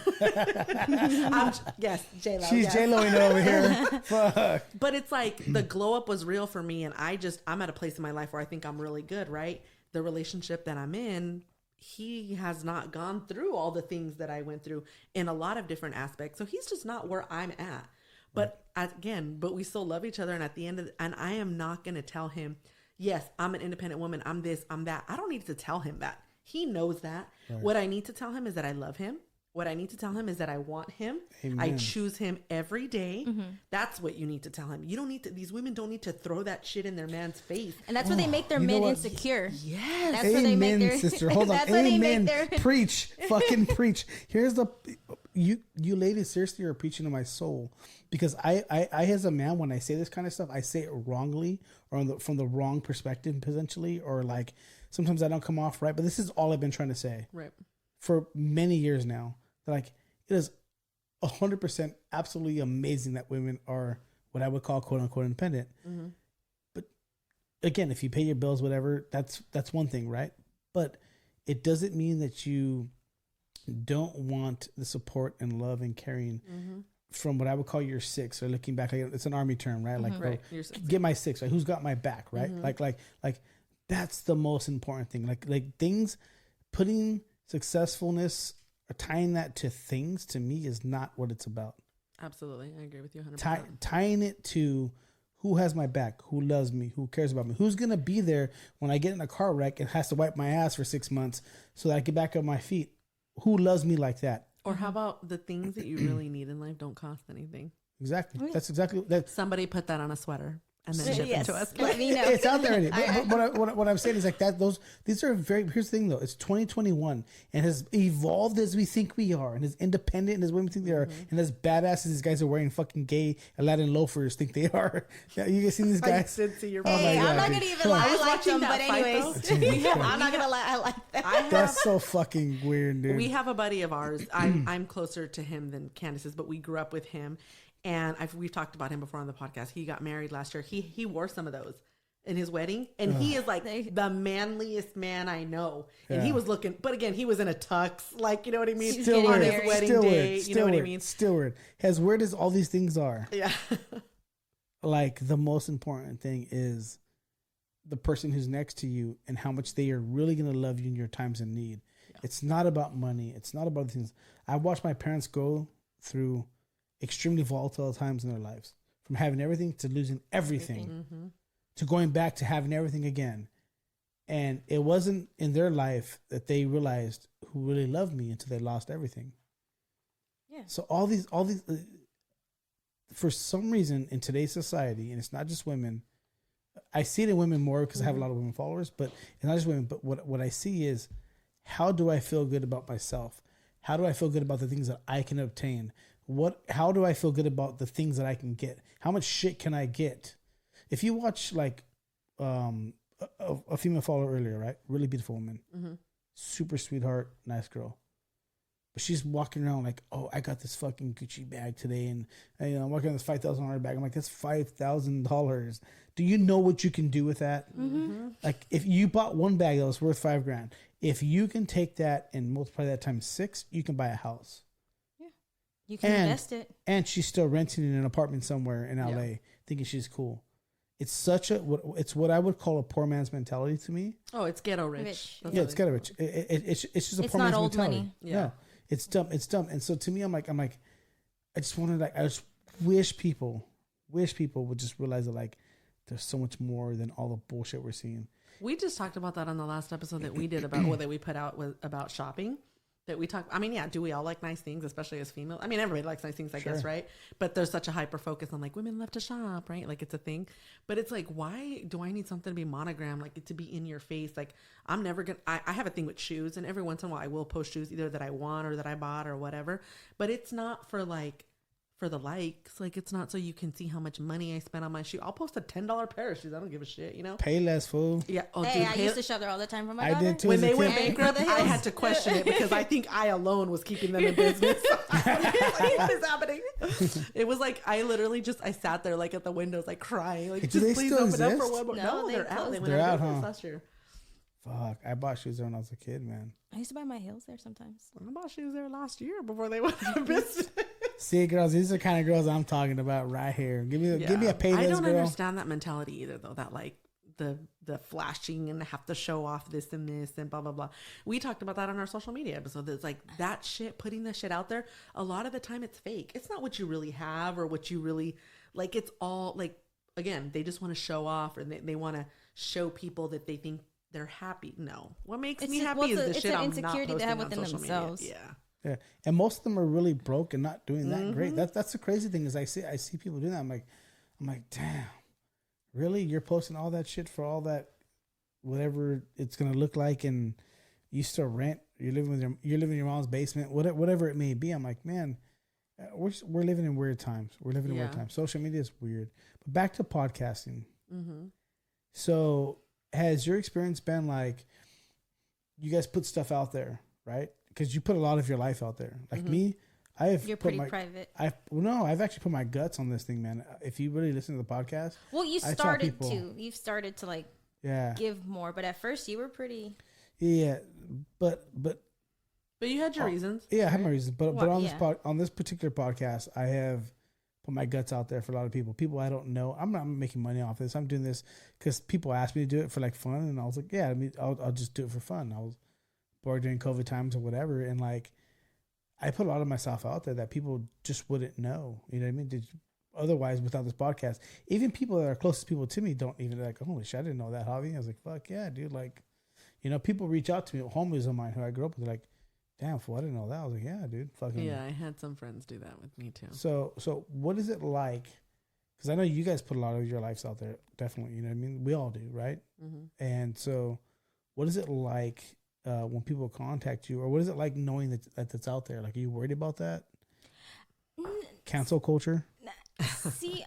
Speaker 2: Yes, J-Lo.
Speaker 1: She's
Speaker 2: yes.
Speaker 1: J-Loing over here. Fuck.
Speaker 2: But it's like, the glow up was real for me, and I'm at a place in my life where I think I'm really good, right? The relationship that I'm in, he has not gone through all the things that I went through in a lot of different aspects. So he's just not where I'm at. But but we still love each other. And at the end and I am not going to tell him, yes, I'm an independent woman, I'm this, I'm that. I don't need to tell him that. He knows that. Right. What I need to tell him is that I love him. What I need to tell him is that I want him. Amen. I choose him every day. Mm-hmm. That's what you need to tell him. You don't need to, these women don't need to throw that shit in their man's face.
Speaker 3: And that's where they make their men insecure.
Speaker 2: Yes.
Speaker 3: That's where they make their
Speaker 1: sister. Hold on. Amen. Preach. Fucking preach. Here's you ladies seriously are preaching to my soul, because I as a man, when I say this kind of stuff, I say it wrongly, or from the wrong perspective potentially, or like sometimes I don't come off right. But this is all I've been trying to say for many years now. Like, it is 100% absolutely amazing that women are what I would call quote unquote independent. Mm-hmm. But again, if you pay your bills, whatever, that's one thing, right? But it doesn't mean that you don't want the support and love and caring from what I would call your six, or looking back, like, it's an army term, right? Like, get my six, right? Who's got my back, right? Like that's the most important thing. Like things, putting successfulness or tying that to things, to me, is not what it's about.
Speaker 2: Absolutely. I agree with you 100%.
Speaker 1: Tying it to who has my back, who loves me, who cares about me, who's going to be there when I get in a car wreck and has to wipe my ass for 6 months so that I get back on my feet. Who loves me like that?
Speaker 2: Or how about the things that you really need in life don't cost anything?
Speaker 1: Exactly. That's exactly that.
Speaker 2: Somebody put that on a sweater and then ship it to us.
Speaker 3: Let me know.
Speaker 1: It's out there already. But what I'm saying is like that. These are very. Here's the thing though. It's 2021 and has evolved as we think we are, and as independent and as women think they are, and as badass as these guys are wearing fucking gay Aladdin loafers think they are. Yeah, you guys seen these guys?
Speaker 2: I did see your.
Speaker 3: Hey, I'm not gonna even lie. I like them, but anyways, I'm not gonna lie. I like that.
Speaker 1: That's so fucking weird, dude.
Speaker 2: We have a buddy of ours. I'm closer to him than Candace is, but we grew up with him. And we've talked about him before on the podcast. He got married last year. He wore some of those in his wedding. And he is like the manliest man I know. And he was looking, but again, he was in a tux. Like, you know what I mean?
Speaker 1: Still
Speaker 2: on
Speaker 1: weird.
Speaker 2: his wedding day. You know what I mean?
Speaker 1: Still weird. As weird as all these things are.
Speaker 2: Yeah.
Speaker 1: Like, the most important thing is the person who's next to you and how much they are really going to love you in your times in need. Yeah. It's not about money. It's not about things. I watched my parents go through extremely volatile times in their lives, from having everything to losing everything, to going back to having everything again. And it wasn't in their life that they realized who really loved me until they lost everything. Yeah. So all these, for some reason in today's society, and it's not just women, I see it in women more because I have a lot of women followers, but it's not just women. But what I see is, how do I feel good about myself? How do I feel good about the things that I can obtain? How do I feel good about the things that I can get? How much shit can I get? If you watch like a female follower earlier, right? Really beautiful woman, super sweetheart, nice girl. But she's walking around like, oh, I got this fucking Gucci bag today, and I'm walking around this $5,000 bag. I'm like, that's $5,000. Do you know what you can do with that? Like, if you bought one bag that was worth $5,000, if you can take that and multiply that times 6, you can buy a house.
Speaker 3: Yeah, you can invest it.
Speaker 1: And she's still renting in an apartment somewhere in LA, thinking she's cool. It's it's what I would call a poor man's mentality to me.
Speaker 2: Oh, it's ghetto rich.
Speaker 1: Yeah, it's ghetto rich. It's just a poor man's mentality. It's not old money. Yeah. No, it's dumb. It's dumb. And so to me, I'm like, I just wish people would just realize that, like, there's so much more than all the bullshit we're seeing.
Speaker 2: We just talked about that on the last episode that we did about that we put out about shopping. That we talk. I mean, yeah, do we all like nice things, especially as females? I mean, everybody likes nice things, I guess, right? But there's such a hyper focus on like women love to shop, right? Like it's a thing. But it's like, why do I need something to be monogrammed, like to be in your face? Like I'm never gonna. I have a thing with shoes, and every once in a while I will post shoes either that I want or that I bought or whatever. But it's not for like. For the likes, like it's not so you can see how much money I spent on my shoe. I'll post a $10 pair of shoes. I don't give a shit, you know.
Speaker 1: Pay less, fool.
Speaker 2: Yeah.
Speaker 3: Oh, hey, I used to shop there all the time for my daughter.
Speaker 1: I did too.
Speaker 2: When they went bankrupt, I had to question it because I think I alone was keeping them in business. What is happening? It was like I literally I sat there like at the windows, like crying, like just please open up for one more. No, they're out. They went out of business last year.
Speaker 1: Fuck, I bought shoes there when I was a kid, man.
Speaker 3: I used to buy my heels there sometimes.
Speaker 2: I bought shoes there last year before they went out of business.
Speaker 1: See, girls, these are the kind of girls I'm talking about right here. Give me a Payless girl.
Speaker 2: I don't understand that mentality either, though. That like the flashing and have to show off this and this and blah blah blah. We talked about that on our social media episode. It's like that shit, putting that shit out there. A lot of the time, it's fake. It's not what you really have or what you really like. It's all like, again, they just want to show off, or they want to show people that they think they're happy. No, what makes me happy is the shit I'm not posting they have within on social themselves. Media.
Speaker 1: Yeah, and most of them are really broke and not doing that great. That's the crazy thing is I see people doing that. I'm like, damn, really? You're posting all that shit for all that, whatever it's gonna look like, and you still rent. You're living in your mom's basement, whatever it may be. I'm like, man, we're living in weird times. We're living in weird times. Social media is weird. But back to podcasting. So has your experience been like, you guys put stuff out there, right? Because you put a lot of your life out there. Like me,
Speaker 3: You're pretty private.
Speaker 1: I've actually put my guts on this thing, man. If you really listen to the podcast,
Speaker 3: well, you've started to like give more, but at first you were pretty.
Speaker 1: Yeah, but
Speaker 2: you had your reasons.
Speaker 1: Yeah, I had my reasons. But on this particular podcast, I have put my guts out there for a lot of people. People I don't know. I'm not making money off this. I'm doing this because people asked me to do it for like fun, and I was like, yeah, I'll just do it for fun. I was bored during COVID times or whatever, and like I put a lot of myself out there that people just wouldn't know. You know what I mean? Otherwise, without this podcast, even people that are closest people to me don't even like, holy shit, I didn't know that, Javi. I was like, fuck yeah, dude. Like, you know, people reach out to me, homies of mine who I grew up with, like, damn, fool, I didn't know that. I was like, yeah, dude. Fucking
Speaker 2: yeah, I had some friends do that with me too.
Speaker 1: So what is it like? Because I know you guys put a lot of your lives out there, definitely. You know what I mean? We all do, right? And so what is it like when people contact you, or what is it like knowing that that's out there? Like, are you worried about that? Cancel culture?
Speaker 3: See,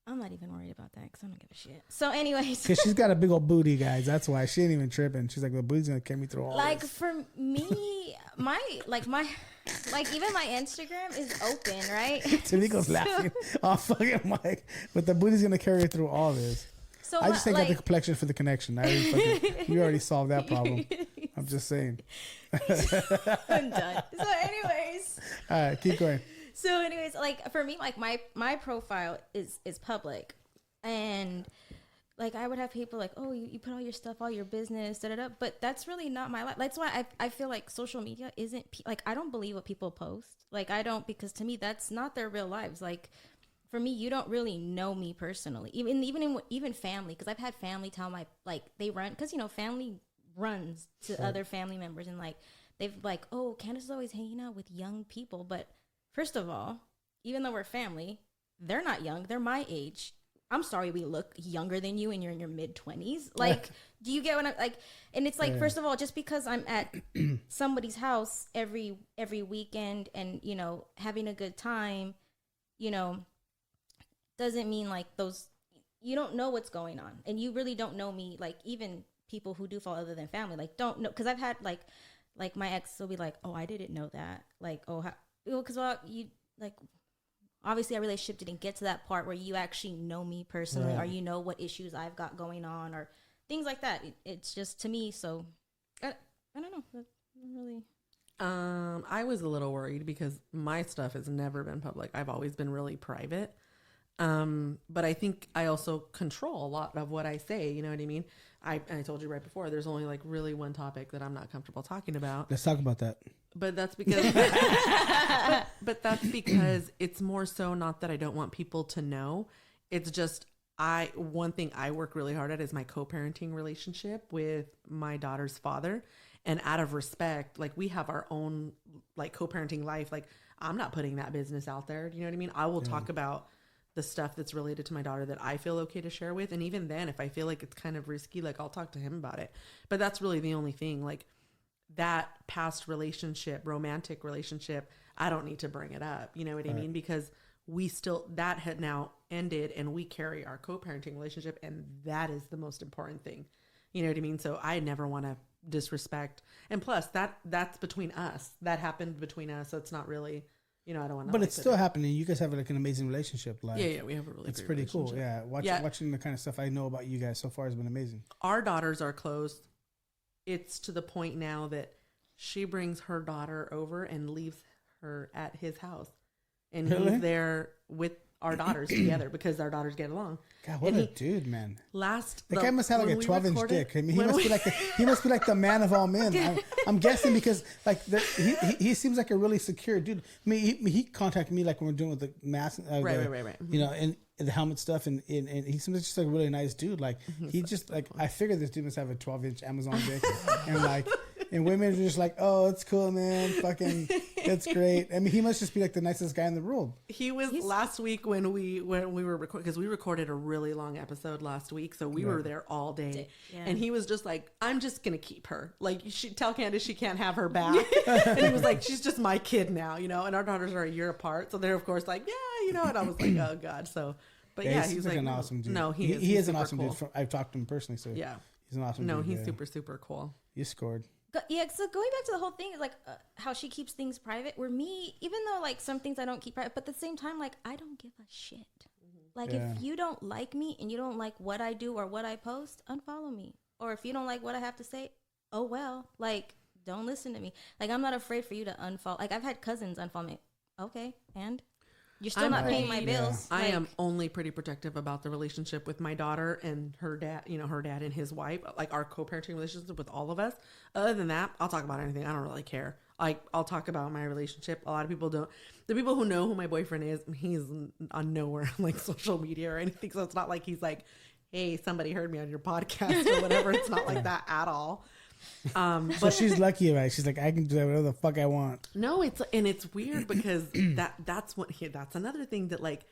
Speaker 3: I'm not even worried about that because I don't give a shit. So anyways.
Speaker 1: Because she's got a big old booty, guys. That's why. She ain't even tripping. She's like, the booty's going to carry me through all
Speaker 3: like,
Speaker 1: this.
Speaker 3: For me, even my Instagram is open, right?
Speaker 1: Tanico's laughing off fucking mic. But the booty's going to carry her through all this. So I just think got the complexion for the connection. We already solved that problem. I'm just saying.
Speaker 3: I'm done. So anyways.
Speaker 1: All right, keep going.
Speaker 3: So anyways, like for me, like my profile is public, and like I would have people like, oh, you put all your stuff, all your business, da da da. But that's really not my life. That's why I feel like social media isn't like, I don't believe what people post. Like I don't, because to me that's not their real lives. Like for me, you don't really know me personally. Even family, because I've had family tell my, like they run, because you know family runs to other family members, and like they've like, oh, Candace is always hanging out with young people. But first of all, even though we're family, they're not young. They're my age. I'm sorry, we look younger than you and you're in your mid-20s. Like, do you get what I'm like? And it's like, first of all, just because I'm at somebody's house every weekend and, you know, having a good time, you know, doesn't mean like you don't know what's going on. And you really don't know me. Like, even people who do fall other than family, like, don't know. Because I've had, like my ex will be like, oh, I didn't know that. Like, oh, because, well, you, like, obviously our relationship didn't get to that part where you actually know me personally, or you know what issues I've got going on or things like that. It's just, to me, so I don't know. Really.
Speaker 2: I was a little worried because my stuff has never been public. I've always been really private. But I think I also control a lot of what I say. You know what I mean? I told you right before, there's only like really one topic that I'm not comfortable talking about.
Speaker 1: Let's talk about that.
Speaker 2: But that's because, but that's because it's more so not that I don't want people to know. It's just, one thing I work really hard at is my co-parenting relationship with my daughter's father. And out of respect, like we have our own like co-parenting life. Like I'm not putting that business out there. You know what I mean? I will talk about the stuff that's related to my daughter that I feel okay to share with. And even then, if I feel like it's kind of risky, like I'll talk to him about it. But that's really the only thing. Like that past relationship, romantic relationship, I don't need to bring it up. You know what I mean? Because that had now ended and we carry our co-parenting relationship, and that is the most important thing. You know what I mean? So I never want to disrespect. And plus that's between us. That happened between us. So it's not really, you know, I don't want to.
Speaker 1: But it's still happening. You guys have like an amazing relationship. Like,
Speaker 2: yeah, we have a really.
Speaker 1: It's pretty cool. Yeah, watching the kind of stuff I know about you guys so far has been amazing.
Speaker 2: Our daughters are close. It's to the point now that she brings her daughter over and leaves her at his house, and he's there with our daughters together because our daughters get along.
Speaker 1: God, what a dude, man!
Speaker 2: The
Speaker 1: guy must have like a 12-inch dick. I mean, he must be like the man of all men. I'm guessing because like he seems like a really secure dude. I mean, he contacted me like when we're doing with the mask, right. Mm-hmm. You know, and the helmet stuff, and he seems just like a really nice dude. Like he just like, I figured this dude must have a 12-inch Amazon dick, and like. And women are just like, oh, it's cool, man. Fucking, it's great. I mean, he must just be like the nicest guy in the world.
Speaker 2: He's last week when we were recording, because we recorded a really long episode last week, so we were there all day. Yeah. And he was just like, I'm just gonna keep her. Like, tell Candace she can't have her back. And he was like, she's just my kid now, you know. And our daughters are a year apart, so they're of course like, yeah, you know. And I was like, oh god. So, but yeah, he's like an awesome dude. No, he is an awesome dude. I've talked to him personally, so yeah, he's an awesome dude. No, he's super cool.
Speaker 1: You scored.
Speaker 3: Yeah, so going back to the whole thing, like how she keeps things private, where me, even though like some things I don't keep private, but at the same time, like I don't give a shit. Like if you don't like me and you don't like what I do or what I post, unfollow me. Or if you don't like what I have to say, oh well, like don't listen to me. Like I'm not afraid for you to unfollow. Like I've had cousins unfollow me. Okay, and you're still not paying my bills.
Speaker 2: I am only pretty protective about the relationship with my daughter and her dad, you know, her dad and his wife, like our co-parenting relationship with all of us. Other than that, I'll talk about anything. I don't really care. Like I'll talk about my relationship. A lot of people don't. The people who know who my boyfriend is, he's on nowhere on like social media or anything. So it's not like he's like, hey, somebody heard me on your podcast or whatever. It's not like that at all.
Speaker 1: So she's lucky, right? She's like, I can do whatever the fuck I want.
Speaker 2: No, it's weird because that's another thing that like,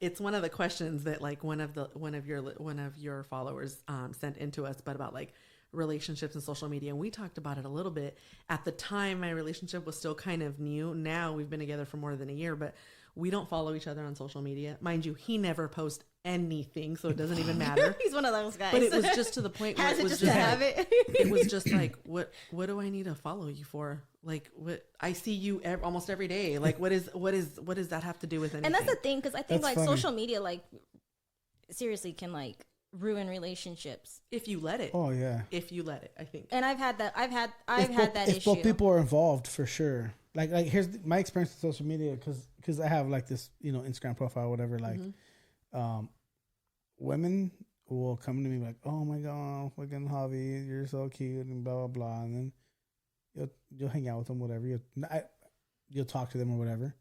Speaker 2: it's one of the questions that like one of your followers sent into us, but about like relationships and social media, and we talked about it a little bit. At the time, my relationship was still kind of new. Now we've been together for more than a year, but we don't follow each other on social media. Mind you, he never posts anything, so it doesn't even matter.
Speaker 3: He's one of those guys.
Speaker 2: But it was just to the point where it was just have it. It was just like, what do I need to follow you for? Like, what I see you almost every day. Like, what does that have to do with anything?
Speaker 3: And that's the thing, because I think that's like funny. Social media, like, seriously can like ruin relationships
Speaker 2: if you let it.
Speaker 1: Oh yeah,
Speaker 2: if you let it, I think.
Speaker 3: And I've had that. I've had that issue.
Speaker 1: If both people are involved, for sure. Like here's my experience with social media, because I have like this, you know, Instagram profile, whatever. Like, women will come to me like, "Oh my god, fucking Javi, you're so cute," and blah blah blah, and then you'll hang out with them, whatever. You'll talk to them or whatever,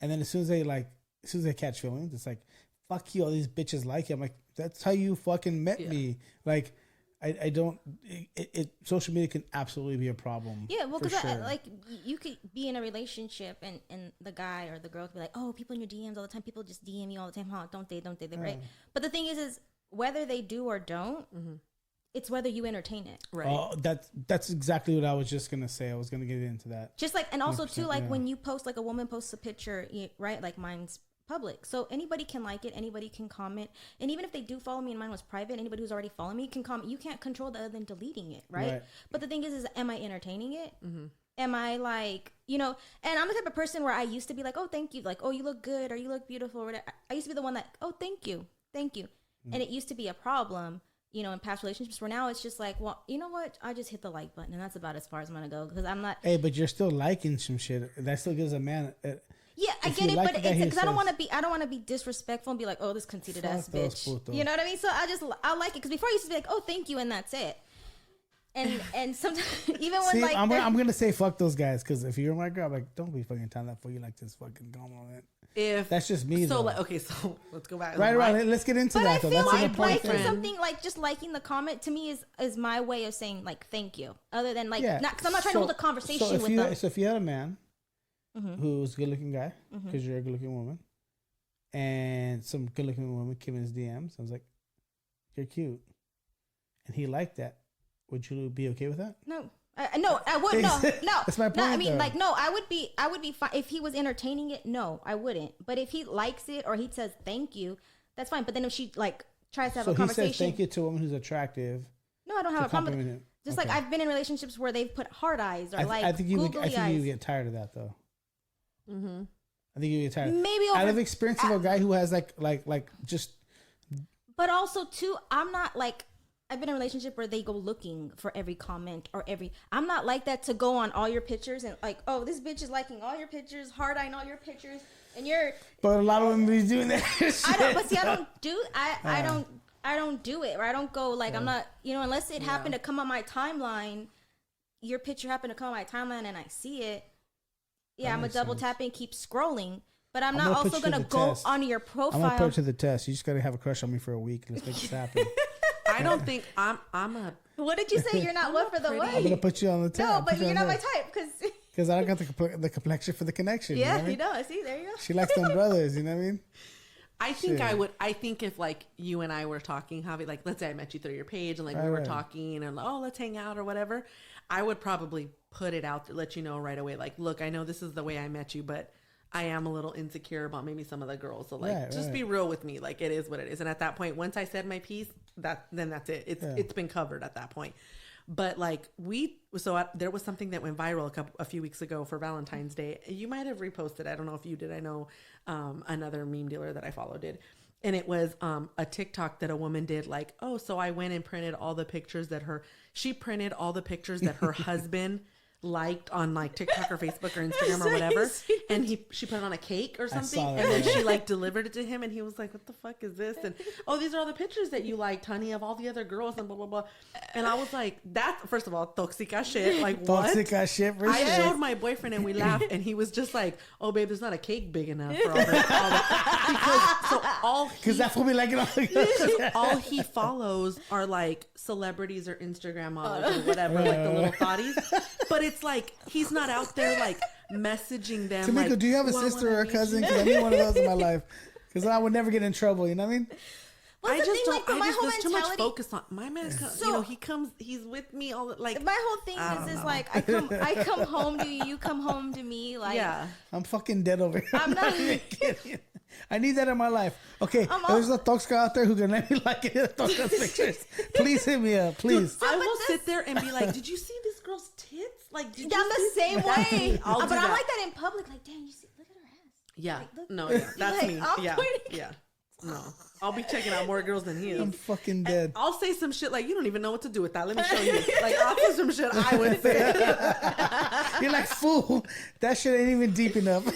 Speaker 1: and then as soon as they catch feelings, it's like, "Fuck you, all these bitches like you." I'm like, "That's how you fucking met me." Like, I don't. Social media can absolutely be a problem.
Speaker 3: Yeah, well, because
Speaker 1: sure.
Speaker 3: like you could be in a relationship and the guy or the girl could be like, "Oh, people in your DMs all the time. People just DM you all the time. Huh? Don't they? Right?" But the thing is whether they do or don't, it's whether you entertain it.
Speaker 2: Right.
Speaker 1: Oh, that's exactly what I was just gonna say. I was gonna get into that.
Speaker 3: Just like, and also too, like when you post, like a woman posts a picture, right? Like mine's public, so anybody can like it, anybody can comment, and even if they do follow me and mine was private, anybody who's already following me can comment. You can't control that other than deleting it, right? But the thing is am I entertaining it? Am I like, and I'm the type of person where I used to be like, "Oh, thank you," like, "Oh, you look good," or "You look beautiful," or whatever. I used to be the one that, "Oh, thank you," and it used to be a problem, in past relationships, where now it's just like, well, you know what? I just hit the like button, and that's about as far as I'm gonna go, because I'm not.
Speaker 1: Hey, but you're still liking some shit. That still gives a man.
Speaker 3: Yeah, I get it, but it's because I don't want to be disrespectful and be like, "Oh, this conceited ass bitch." You know what I mean? So I like it, because before I used to be like, "Oh, thank you," and that's it. And sometimes even when like
Speaker 1: I'm gonna say fuck those guys, because if you're my girl, I'm like, don't be fucking telling that for you like this fucking compliment. If that's just me,
Speaker 2: so
Speaker 1: though.
Speaker 2: like, okay, so let's go back.
Speaker 1: Right. Let's get into that.
Speaker 3: But
Speaker 1: though.
Speaker 3: I feel
Speaker 1: That's
Speaker 3: like liking something, like just liking the comment, to me is my way of saying like thank you. Other than like, not because I'm not trying to hold a conversation with them.
Speaker 1: So if you had a man who's a good-looking guy, because you're a good-looking woman, and some good-looking woman came in his DMs, I was like, "You're cute," and he liked that. Would you be okay with that?
Speaker 3: No. No, I would. No.
Speaker 1: That's my point.
Speaker 3: No, I mean, like, no, I would be fine if he was entertaining it. No, I wouldn't. But if he likes it or he says thank you, that's fine. But then if she like tries to have a conversation,
Speaker 1: he says thank you to a woman who's attractive.
Speaker 3: No, I don't have a problem with it. Just like I've been in relationships where they've put heart eyes or
Speaker 1: I think you would get tired of that though. I think you get tired.
Speaker 3: Maybe
Speaker 1: out of experience of a guy who has like just.
Speaker 3: But also too, I'm not like. I've been in a relationship where they go looking for every comment or I'm not like that, to go on all your pictures and like, "Oh, this bitch is liking all your pictures, hard eyeing all your pictures," and you're.
Speaker 1: But a lot of women be doing that.
Speaker 3: I don't. But see, I don't do it, or I don't go like I'm not. Unless it happened to come on my timeline, your picture happened to come on my timeline and I see it. Yeah, I'm a double tap and keep scrolling. But I'm not also gonna go on your profile.
Speaker 1: I'm gonna put it to the test. You just gotta have a crush on me for a week. Let's make this happen.
Speaker 2: I don't think I'm a.
Speaker 3: What did you say? You're not one for the way.
Speaker 1: I'm gonna put you on the test.
Speaker 3: No, but you're not my type,
Speaker 1: because I don't got the complexion for the connection.
Speaker 3: Yeah, you know. See, there you go.
Speaker 1: She likes them brothers. You know what I mean?
Speaker 2: I think I would. I think if like you and I were talking, Javi, like let's say I met you through your page and like we were talking and let's hang out or whatever, I would probably put it out to let you know right away. Like, look, I know this is the way I met you, but I am a little insecure about maybe some of the girls. So like, just be real with me. Like, it is what it is. And at that point, once I said my piece, then that's it. It's been covered at that point. But like there was something that went viral a few weeks ago for Valentine's Day. You might have reposted. I don't know if you did. I know another meme dealer that I follow did. And it was a TikTok that a woman did, like, "Oh, so I went and printed all the pictures that her husband liked on like TikTok or Facebook or Instagram or whatever," and she put it on a cake or something, and then she like delivered it to him, and he was like, "What the fuck is this?" And, "Oh, these are all the pictures that you liked, honey, of all the other girls," and blah blah blah. And I was like, "That, first of all, toxica shit. Like, what?
Speaker 1: Toxica shit."
Speaker 2: I showed my boyfriend and we laughed, and he was just like, "Oh, babe, there's not a cake big enough for all that." Because
Speaker 1: that's what we like it
Speaker 2: all he follows are like celebrities or Instagram models or whatever, like the little thotties. But it's like he's not out there like messaging them.
Speaker 1: Tamiko,
Speaker 2: like,
Speaker 1: do you have a sister or a cousin? Because I need one of those in my life. Because I would never get in trouble. You know what I mean?
Speaker 3: Well,
Speaker 2: there's too much focus on my man. He's with me all the, like.
Speaker 3: My whole thing is like I come home to you, you come home to me. Like,
Speaker 1: yeah, I'm fucking dead over here.
Speaker 3: I'm not.
Speaker 1: I need that in my life. Okay, there's a toxica out there who can let me like it. Pictures. Please hit me up, please.
Speaker 2: Dude, I will sit there and be like, "Did you see this girl's tits? Like,
Speaker 3: I'm the same way." But I like that in public. Like, damn, you see? Look at her ass.
Speaker 2: Yeah.
Speaker 3: Like,
Speaker 2: That's me. Yeah. No, I'll be checking out more girls than he is.
Speaker 1: I'm fucking dead.
Speaker 2: And I'll say some shit like, "You don't even know what to do with that. Let me show you." Like, I'll put some shit I would say.
Speaker 1: You're like, "Fool, that shit ain't even deep enough."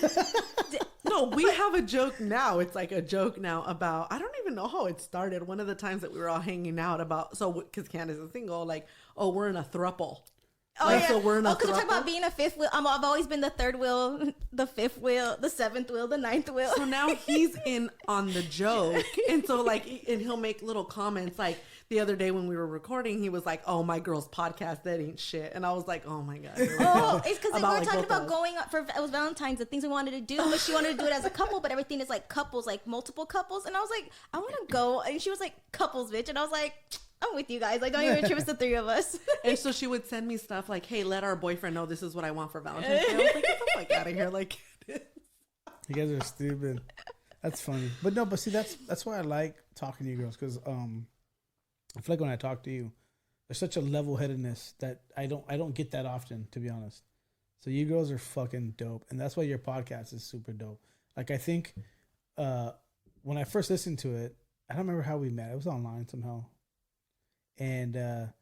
Speaker 2: No, No, we have a joke now. It's like a joke now about, I don't even know how it started. One of the times that we were all hanging out about, so because Candace is single, like, oh, we're in a throuple.
Speaker 3: Oh, like, yeah.
Speaker 2: So we're in a
Speaker 3: because we're talking about being a fifth wheel. I've always been the third wheel, the fifth wheel, the seventh wheel, the ninth wheel.
Speaker 2: So now he's in on the joke. And so like, and he'll make little comments. Like the other day when we were recording, he was like, oh, my girl's podcast, that ain't shit. And I was like, oh my God.
Speaker 3: Oh, it's because we were talking about going up for, it was Valentine's, the things we wanted to do, but she wanted to do it as a couple, but everything is like couples, like multiple couples. And I was like, I want to go. And she was like, couples, bitch. And I was like, I'm with you guys. Like, don't even trip, it's the three of us.
Speaker 2: And so she would send me stuff like, hey, let our boyfriend know this is what I want for Valentine's Day. I was like, get the fuck out of here. Like,
Speaker 1: you guys are stupid. That's funny. But no, but see, that's why I like talking to you girls. Because I feel like when I talk to you, there's such a level-headedness that I don't get that often, to be honest. So you girls are fucking dope. And that's why your podcast is super dope. Like, I think when I first listened to it, I don't remember how we met. It was online somehow. And the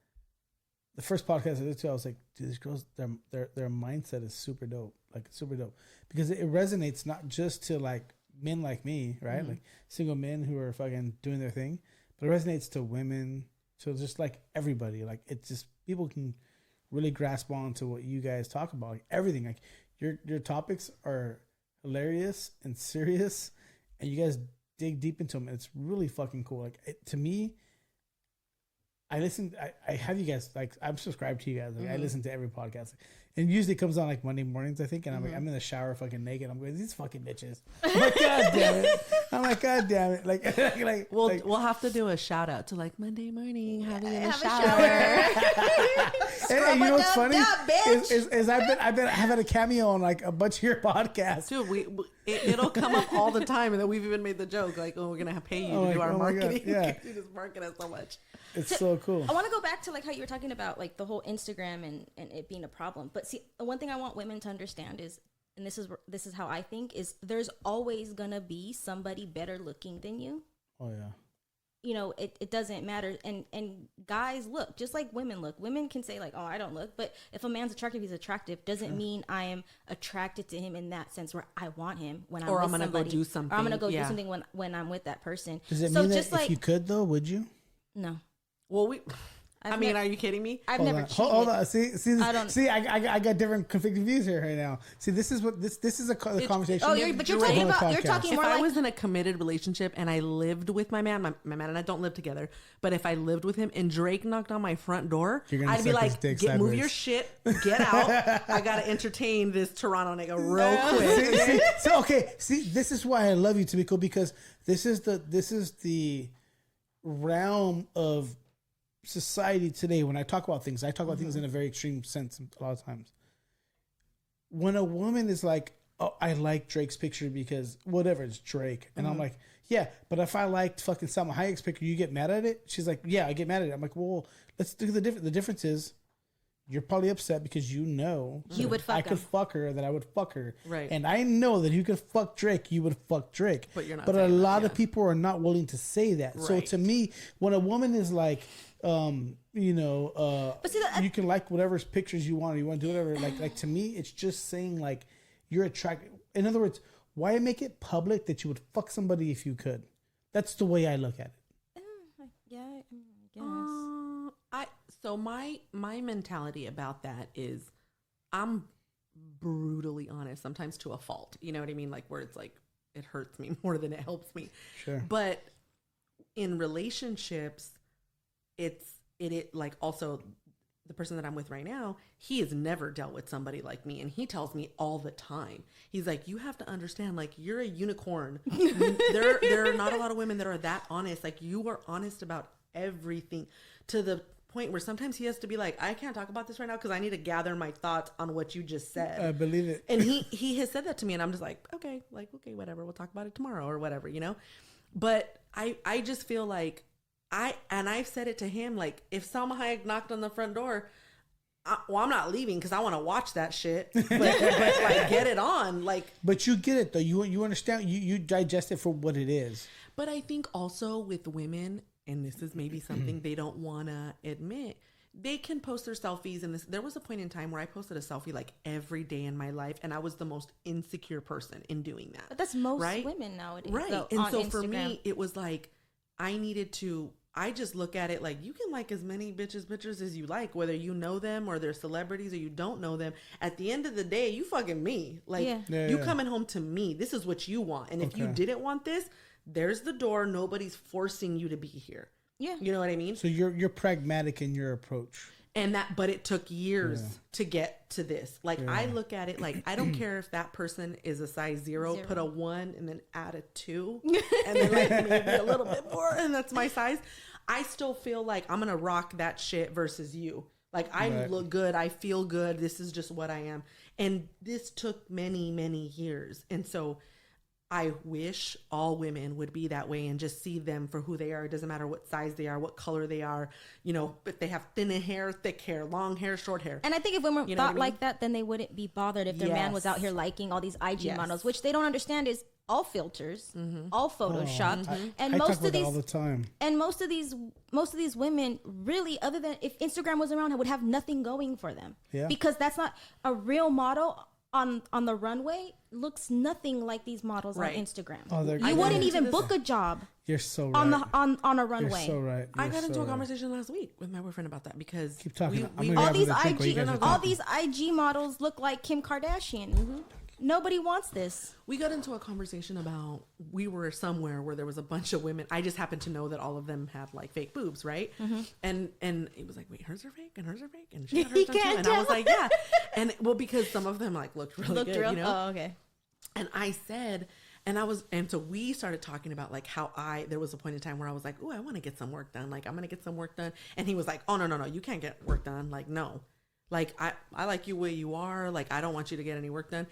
Speaker 1: first podcast I listened to, I was like, dude, these girls, their mindset is super dope. Like, super dope. Because it resonates not just to, like, men like me, right? Mm-hmm. Like, single men who are fucking doing their thing. But it resonates to women, to just, like, everybody. Like, it's just, people can really grasp on to what you guys talk about. Like, everything. Like, your topics are hilarious and serious. And you guys dig deep into them. And it's really fucking cool. Like, to me, I have you guys, like, I'm subscribed to you guys. Like, I listen to every podcast. And usually it comes on like Monday mornings, I think. And I'm like, I'm in the shower fucking naked. I'm going, these fucking bitches. I'm like, God damn it. Like,
Speaker 2: we'll have to do a shout out to like Monday morning, having in the shower.
Speaker 1: And you know what's funny? Is I've had a cameo on like a bunch of your podcasts.
Speaker 2: Dude, it'll come up all the time. And then we've even made the joke like, oh, we're going to pay you to do our marketing.
Speaker 1: Yeah.
Speaker 2: You just market us so much.
Speaker 1: It's so cool.
Speaker 3: I want to go back to like how you were talking about like the whole Instagram and it being a problem. But see, one thing I want women to understand is, and this is how I think, is there's always gonna be somebody better looking than you.
Speaker 1: Oh yeah.
Speaker 3: You know, it doesn't matter. And guys look just like women look. Women can say like, oh, I don't look, but if a man's attractive, he's attractive. Doesn't mean I am attracted to him in that sense where I want him when I'm with somebody.
Speaker 2: Or I'm gonna go do something.
Speaker 3: Or I'm gonna go do something when I'm with that person.
Speaker 1: Does it mean that if you could though, would you?
Speaker 3: No.
Speaker 2: Well, are you kidding me?
Speaker 3: I've never cheated.
Speaker 1: Hold on. I got different conflicting views here right now. See, this is what this is a conversation.
Speaker 3: Oh, you're talking
Speaker 2: if
Speaker 3: more
Speaker 2: I
Speaker 3: like,
Speaker 2: was in a committed relationship and I lived with my man, my man and I don't live together, but if I lived with him and Drake knocked on my front door, I'd be like, move your shit, get out. I gotta entertain this Toronto nigga real quick.
Speaker 1: See, this is why I love you, Tamiko, because this is the realm of society today. When I talk about things, I talk about things in a very extreme sense a lot of times. When a woman is like, oh, I like Drake's picture because whatever, it's Drake. And I'm like, yeah, but if I liked fucking Salma Hayek's picture, you get mad at it? She's like, yeah, I get mad at it. I'm like, well, let's do the difference. The difference is you're probably upset because you know
Speaker 3: you would fuck
Speaker 1: I could fuck her, that I would fuck her.
Speaker 2: Right.
Speaker 1: And I know that you could fuck Drake, you would fuck Drake.
Speaker 2: But you're not.
Speaker 1: But a lot of people are not willing to say that. Right. So to me, when a woman is like, you can like whatever pictures you want, or you want to do whatever. Like to me, it's just saying like you're attracted. In other words, why make it public that you would fuck somebody if you could? That's the way I look at it.
Speaker 3: Yeah, I guess.
Speaker 2: So my mentality about that is, I'm brutally honest, sometimes to a fault. You know what I mean? Like where it's like it hurts me more than it helps me.
Speaker 1: Sure.
Speaker 2: But in relationships, it like also the person that I'm with right now, he has never dealt with somebody like me. And he tells me all the time, he's like, you have to understand, like, you're a unicorn. there are not a lot of women that are that honest. Like, you are honest about everything, to the point where sometimes he has to be like, I can't talk about this right now because I need to gather my thoughts on what you just said.
Speaker 1: I believe it.
Speaker 2: And he has said that to me, and I'm just like, okay, whatever, we'll talk about it tomorrow or whatever, you know? But I just feel like I've said it to him, like, if Salma Hayek knocked on the front door, I'm not leaving because I want to watch that shit. But like, get it on, like.
Speaker 1: But you get it though. You understand. You digest it for what it is.
Speaker 2: But I think also with women, and this is maybe something they don't want to admit, they can post their selfies. And there was a point in time where I posted a selfie like every day in my life. And I was the most insecure person in doing that.
Speaker 3: But that's most women nowadays.
Speaker 2: Right.
Speaker 3: Though,
Speaker 2: and so
Speaker 3: Instagram.
Speaker 2: For me, it was like, I just look at it like you can like as many pictures as you like, whether you know them or they're celebrities or you don't know them. At the end of the day, you fucking me. Like you coming home to me. This is what you want. And if you didn't want this, there's the door. Nobody's forcing you to be here. Yeah. You know what I mean?
Speaker 1: So you're pragmatic in your approach.
Speaker 2: But it took years to get to this. Like I look at it like, I don't care if that person is a size 0, put a 1 and then add a 2 and then like maybe a little bit more. And that's my size. I still feel like I'm going to rock that shit versus you. Like I look good. I feel good. This is just what I am. And this took many, many years. And so I wish all women would be that way and just see them for who they are. It doesn't matter what size they are, what color they are, you know, if they have thin hair, thick hair, long hair, short hair.
Speaker 3: And I think if women thought like that, then they wouldn't be bothered if their man was out here liking all these IG models, which they don't understand is all filters, all photoshopped.
Speaker 1: I most of these all the time.
Speaker 3: And most of these women really, other than if Instagram was around, would have nothing going for them. Yeah. Because that's not a real model on the runway looks nothing like these models on Instagram. Oh, you wouldn't even book a job.
Speaker 1: You're so right.
Speaker 3: On a runway.
Speaker 1: You're so right.
Speaker 2: I got into a conversation last week with my boyfriend about that because
Speaker 1: keep talking.
Speaker 3: All these IG models look like Kim Kardashian. Nobody wants this.
Speaker 2: We got into a conversation about we were somewhere where there was a bunch of women. I just happened to know that all of them have like fake boobs, right? And it was like, wait, hers are fake and hers are fake and she got hers done too. And I was like, yeah. And well, because some of them like looked really good, you know?
Speaker 3: Oh, okay.
Speaker 2: And I said, and so we started talking about like how there was a point in time where I was like, oh, I want to get some work done. Like I'm going to get some work done. And he was like, oh, no, you can't get work done. Like, no, like I like you where you are. Like, I don't want you to get any work done.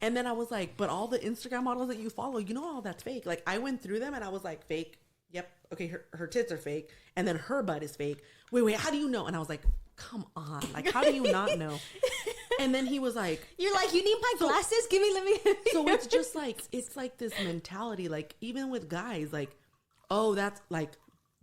Speaker 2: And then I was like, but all the Instagram models that you follow, you know, all that's fake. Like I went through them and I was like, fake. Yep. Okay. Her tits are fake. And then her butt is fake. Wait, how do you know? And I was like, come on. Like, how do you not know? And then he was like,
Speaker 3: you're like, you need my glasses? Let me.
Speaker 2: So it's just like, it's like this mentality, like even with guys, like, oh, that's like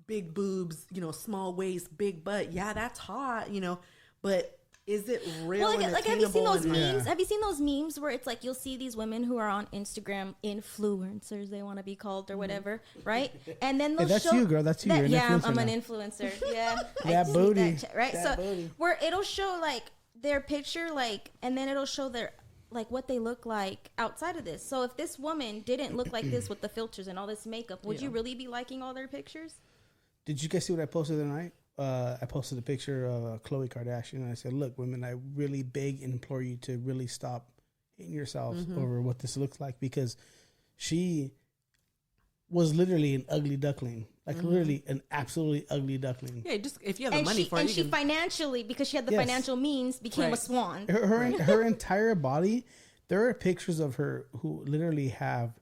Speaker 2: big boobs, you know, small waist, big butt. Yeah, that's hot, you know, but is it real? Well, like
Speaker 3: have you seen those memes? Have you seen those memes where it's like you'll see these women who are on Instagram, influencers, they want to be called or whatever, right? And then they'll
Speaker 1: that's you, girl. That's you.
Speaker 3: I'm an influencer. Yeah,
Speaker 1: that booty,
Speaker 3: right? That booty. Where it'll show like their picture, like, and then it'll show their like what they look like outside of this. So if this woman didn't look like this with the filters and all this makeup, would you really be liking all their pictures?
Speaker 1: Did you guys see what I posted tonight? I posted a picture of Khloe Kardashian and I said, look, women, I really beg and implore you to really stop hating yourselves over what this looks like, because she was literally an ugly duckling, like literally an absolutely ugly duckling.
Speaker 2: Yeah, just if you have the money for it.
Speaker 3: And she financially, because she had the financial means, became a swan.
Speaker 1: Her entire body, there are pictures of her who literally have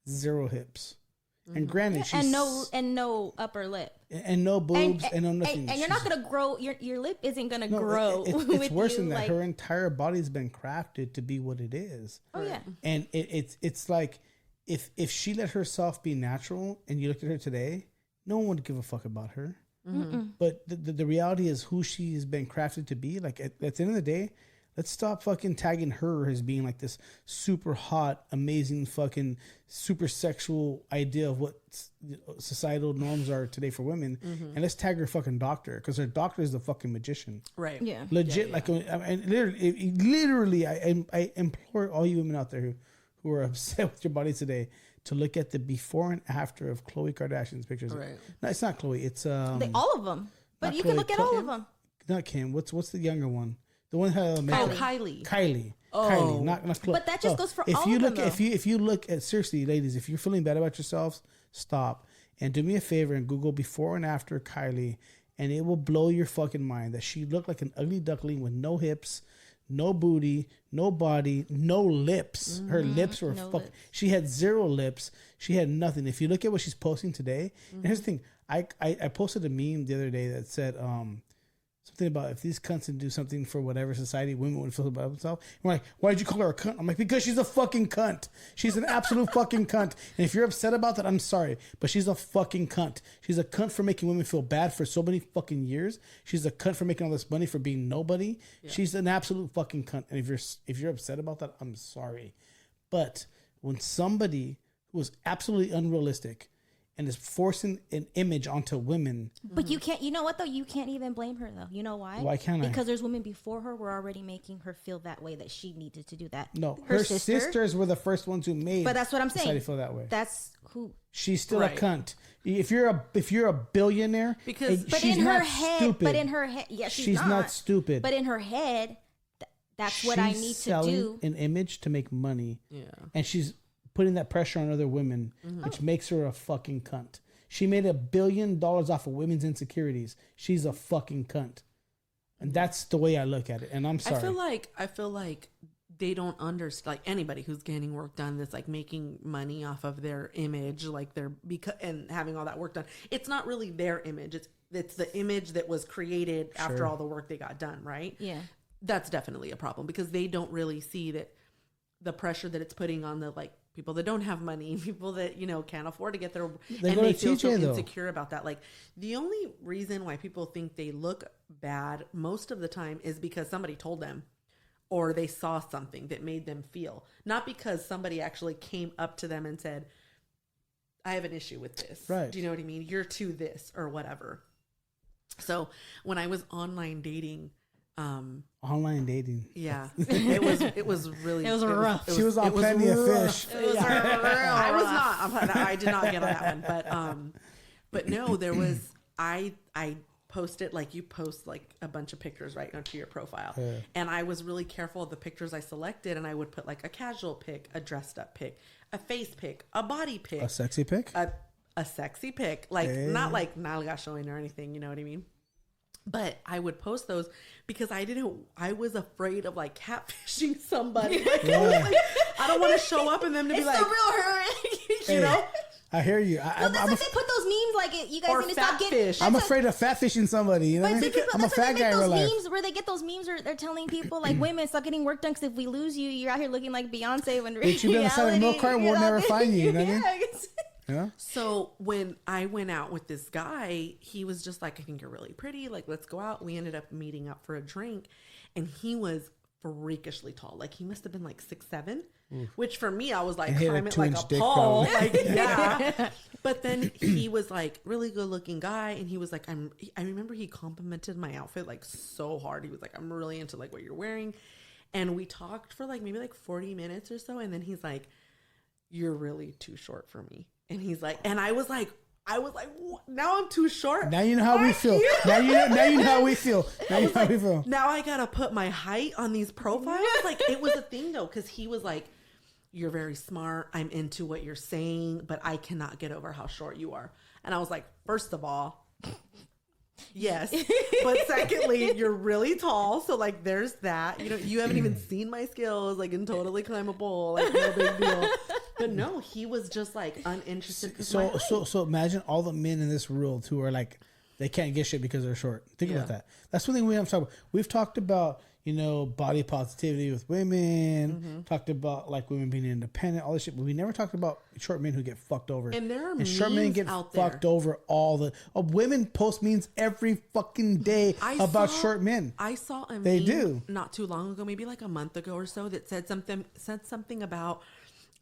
Speaker 1: 0 hips. And granted, she's
Speaker 3: and no upper lip,
Speaker 1: and no boobs, and no nothing.
Speaker 3: And you're not gonna grow. Your lip isn't gonna grow.
Speaker 1: It's worse than that. Like, her entire body's been crafted to be what it is.
Speaker 3: Oh yeah.
Speaker 1: And it's like if she let herself be natural, and you looked at her today, no one would give a fuck about her. But the reality is who she's been crafted to be. Like at the end of the day, let's stop fucking tagging her as being like this super hot, amazing, fucking super sexual idea of what societal norms are today for women. And let's tag her fucking doctor, because her doctor is the fucking magician.
Speaker 2: Right.
Speaker 3: Yeah.
Speaker 1: Legit.
Speaker 2: Yeah.
Speaker 1: Like, and literally, I implore all you women out there who are upset with your body today to look at the before and after of Khloe Kardashian's pictures.
Speaker 2: Right.
Speaker 1: No, it's not Khloe. It's
Speaker 3: all of them. But you can look at all of them.
Speaker 1: Not Kim. What's the younger one? The one who
Speaker 2: Kylie.
Speaker 1: Kylie.
Speaker 2: Oh.
Speaker 1: Kylie, not Khloe.
Speaker 3: But that just goes for all
Speaker 1: of them.
Speaker 3: Though.
Speaker 1: If you look at, seriously, ladies, if you're feeling bad about yourselves, stop and do me a favor and Google before and after Kylie, and it will blow your fucking mind that she looked like an ugly duckling with no hips, no booty, no body, no lips. Her lips were she had 0 lips. She had nothing. If you look at what she's posting today, and here's the thing, I posted a meme the other day that said, something about if these cunts didn't do something for whatever society, women would feel about themselves. We're like, why did you call her a cunt? I'm like, because she's a fucking cunt. She's an absolute fucking cunt. And if you're upset about that, I'm sorry, but she's a fucking cunt. She's a cunt for making women feel bad for so many fucking years. She's a cunt for making all this money for being nobody. Yeah. She's an absolute fucking cunt. And if you're upset about that, I'm sorry. But when somebody who was absolutely unrealistic and is forcing an image onto women.
Speaker 3: But you can't, you know what though? You can't even blame her though. You know why?
Speaker 1: Why can't I?
Speaker 3: Because there's women before her were already making her feel that way, that she needed to do that.
Speaker 1: No, her sisters were the first ones who made.
Speaker 3: But that's what I'm saying.
Speaker 1: Society feel that way.
Speaker 3: That's who.
Speaker 1: She's still a cunt. If you're a billionaire,
Speaker 2: because
Speaker 3: but
Speaker 1: she's
Speaker 3: in her
Speaker 1: not
Speaker 3: head,
Speaker 1: stupid.
Speaker 3: but in her head, yeah, she's
Speaker 1: not stupid.
Speaker 3: But in her head, that's what I need to do.
Speaker 1: An image to make money.
Speaker 2: Yeah,
Speaker 1: and she's putting that pressure on other women, which makes her a fucking cunt. She made $1 billion off of women's insecurities. She's a fucking cunt. And that's the way I look at it. And I'm sorry.
Speaker 2: I feel like they don't understand, like anybody who's getting work done that's like making money off of their image, like and having all that work done. It's not really their image. It's the image that was created after all the work they got done, right?
Speaker 3: Yeah.
Speaker 2: That's definitely a problem because they don't really see that the pressure that it's putting on the like people that don't have money, people that, you know, can't afford to get their, and they feel so insecure about that. Like the only reason why people think they look bad most of the time is because somebody told them or they saw something that made them feel, not because somebody actually came up to them and said, I have an issue with this.
Speaker 1: Right.
Speaker 2: Do you know what I mean? You're to this or whatever. So when I was online dating, yeah, it was really
Speaker 3: rough.
Speaker 1: She was on Plenty of Fish.
Speaker 2: I was not. I did not get on that one, but no, there was. I posted, like you post like a bunch of pictures right onto your profile, and I was really careful of the pictures I selected, and I would put like a casual pic, a dressed up pic, a face pic, a body pic,
Speaker 1: a sexy pic,
Speaker 2: a sexy pic, like not like nalga showing or anything. You know what I mean? But I would post those because I was afraid of like catfishing somebody. Like, I don't want to show up and them to be like,
Speaker 3: it's the real her.
Speaker 2: You know?
Speaker 1: I hear you.
Speaker 3: That's why they put those memes like you guys need to stop getting.
Speaker 1: I'm afraid of fatfishing somebody. You know what I mean? I'm a fat guy in real life.
Speaker 3: Memes where they get those memes where they're telling people like, women, stop getting work done because if we lose you, you're out here looking like Beyonce. When
Speaker 1: bitch, you been inside a milk cart, we'll never find you. You know what I mean?
Speaker 2: Yeah. So when I went out with this guy, he was just like, I think you're really pretty. Like, let's go out. We ended up meeting up for a drink, and he was freakishly tall. Like, he must have been like 6'7", which for me, I was like, climbing like a pole. Like, yeah. But then he was like really good looking guy, and he was like, I remember he complimented my outfit like so hard. He was like, I'm really into like what you're wearing, and we talked for like maybe like 40 minutes or so, and then he's like, you're really too short for me. And he's like, and I was like, what? Now I'm too short.
Speaker 1: Now you know how we feel. Now you know how we feel.
Speaker 2: Now I gotta put my height on these profiles. Like it was a thing though, because he was like, you're very smart. I'm into what you're saying, but I cannot get over how short you are. And I was like, first of all, yes, but secondly, you're really tall, so like there's that. You know, you haven't even seen my skills, like in totally climb a pole, like no big deal. But no, he was just like uninterested.
Speaker 1: So imagine all the men in this world who are like, they can't get shit because they're short. Think about that. That's one thing we have to talk about. We've talked about, you know, body positivity with women, talked about like women being independent, all this shit, but we never talked about short men who get fucked over.
Speaker 2: And there are
Speaker 1: short men get fucked over all the women post memes every fucking day about short men.
Speaker 2: I saw a
Speaker 1: they
Speaker 2: meme
Speaker 1: do
Speaker 2: not too long ago, maybe like a month ago or so, that said something about,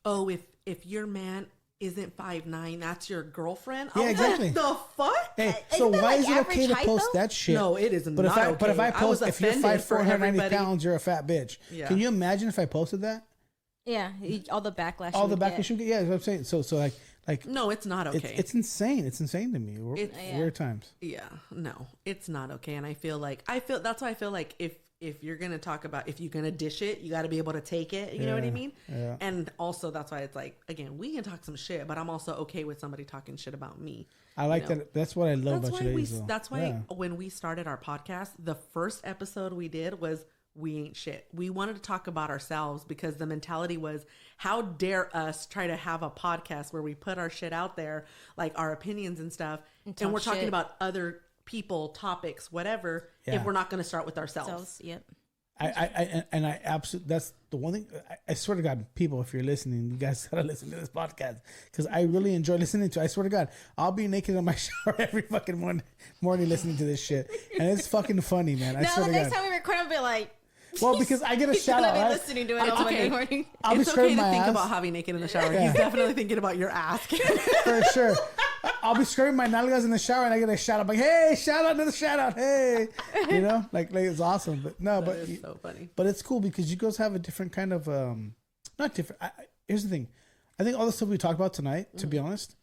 Speaker 2: oh, if your man isn't 5'9", that's your girlfriend.
Speaker 1: Yeah, exactly.
Speaker 2: What the fuck?
Speaker 1: Hey, so why is it okay to post that shit?
Speaker 2: No, it is not
Speaker 1: okay.
Speaker 2: But
Speaker 1: if I post, if you're 5'4", 190 pounds, you're a fat bitch.
Speaker 2: Yeah.
Speaker 1: Can you imagine if I posted that?
Speaker 3: Yeah, all the backlash.
Speaker 1: All the backlash you get. Yeah, that's what I'm saying. So like.
Speaker 2: No, it's not okay.
Speaker 1: It's insane. It's insane to me. Weird times.
Speaker 2: Yeah, no, it's not okay. And that's why I feel like if you're going to talk about, if you're going to dish it, you got to be able to take it. You know what I mean?
Speaker 1: Yeah.
Speaker 2: And also that's why it's like, again, we can talk some shit, but I'm also okay with somebody talking shit about me.
Speaker 1: I like that. That's what I love about you ladies.
Speaker 2: That's why when we started our podcast, the first episode we did was We Ain't Shit. We wanted to talk about ourselves because the mentality was, how dare us try to have a podcast where we put our shit out there, like our opinions and stuff. And we're talking about other people, topics, whatever, if we're not going to start with ourselves.
Speaker 3: Yep.
Speaker 1: I absolutely, that's the one thing. I swear to God, people, if you're listening, you guys gotta listen to this podcast because I really enjoy listening to it. I swear to God, I'll be naked in my shower every fucking morning listening to this shit, and it's fucking funny, man. I swear to God.
Speaker 3: The next time we record, I'll be like,
Speaker 1: well, because I get a shout out.
Speaker 3: I'll be listening to it on Monday morning.
Speaker 2: It's okay to think about having naked in the shower. He's definitely thinking about your ass.
Speaker 1: For sure. I'll be scrubbing my nalgas in the shower and I get a shout out like, hey, shout out to the shout out. Hey, you know, like it's awesome. But no, but
Speaker 2: it's so funny.
Speaker 1: But it's cool because you girls have a different kind of, not different. Here's the thing. I think all the stuff we talked about tonight, to be honest,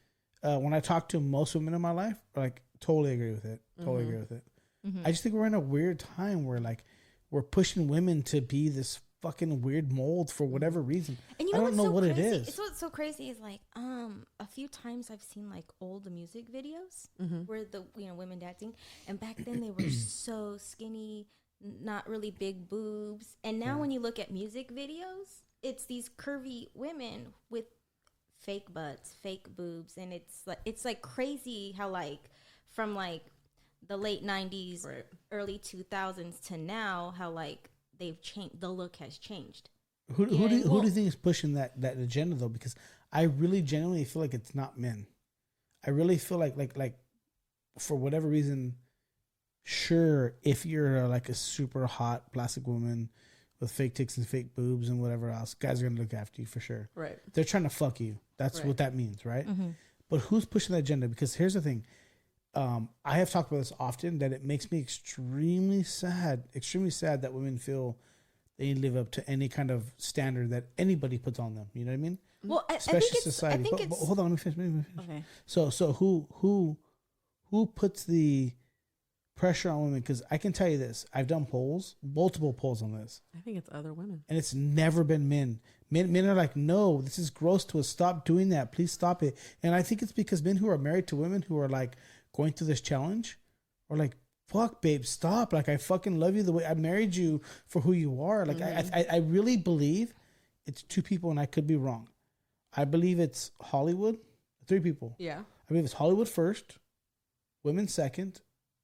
Speaker 1: when I talk to most women in my life, like totally agree with it. Totally agree with it. I just think we're in a weird time where like we're pushing women to be this fucking weird mold for whatever reason.
Speaker 3: And you know, I don't know what
Speaker 1: it is.
Speaker 3: It's what's so crazy is like a few times I've seen like old music videos where the women dancing, and back then they were so skinny, not really big boobs, and now when you look at music videos, it's these curvy women with fake butts, fake boobs, and it's like crazy how like from like the late 90s, early 2000s to now, how like they've changed. The look has changed.
Speaker 1: Who do you think is pushing that agenda though? Because I really genuinely feel like it's not men. I really feel like for whatever reason, sure, if you're like a super hot plastic woman with fake tits and fake boobs and whatever else, guys are gonna look after you for sure. Right. They're trying to fuck you. That's what that means, right? But who's pushing that agenda? Because here's the thing. I have talked about this often, that it makes me extremely sad that women feel they live up to any kind of standard that anybody puts on them. You know what I mean?
Speaker 3: Well,
Speaker 1: especially society. But hold on, let me finish. Okay. So who puts the pressure on women? Because I can tell you this: I've done multiple polls on this.
Speaker 2: I think it's other women,
Speaker 1: and it's never been men. Men are like, no, this is gross to us. Stop doing that. Please stop it. And I think it's because men who are married to women who are like going through this challenge are like, fuck, babe, stop. Like, I fucking love you the way I married you for who you are. Like, I really believe it's two people, and I could be wrong. I believe it's Hollywood, 3 people. Yeah. I believe it's Hollywood first, women second,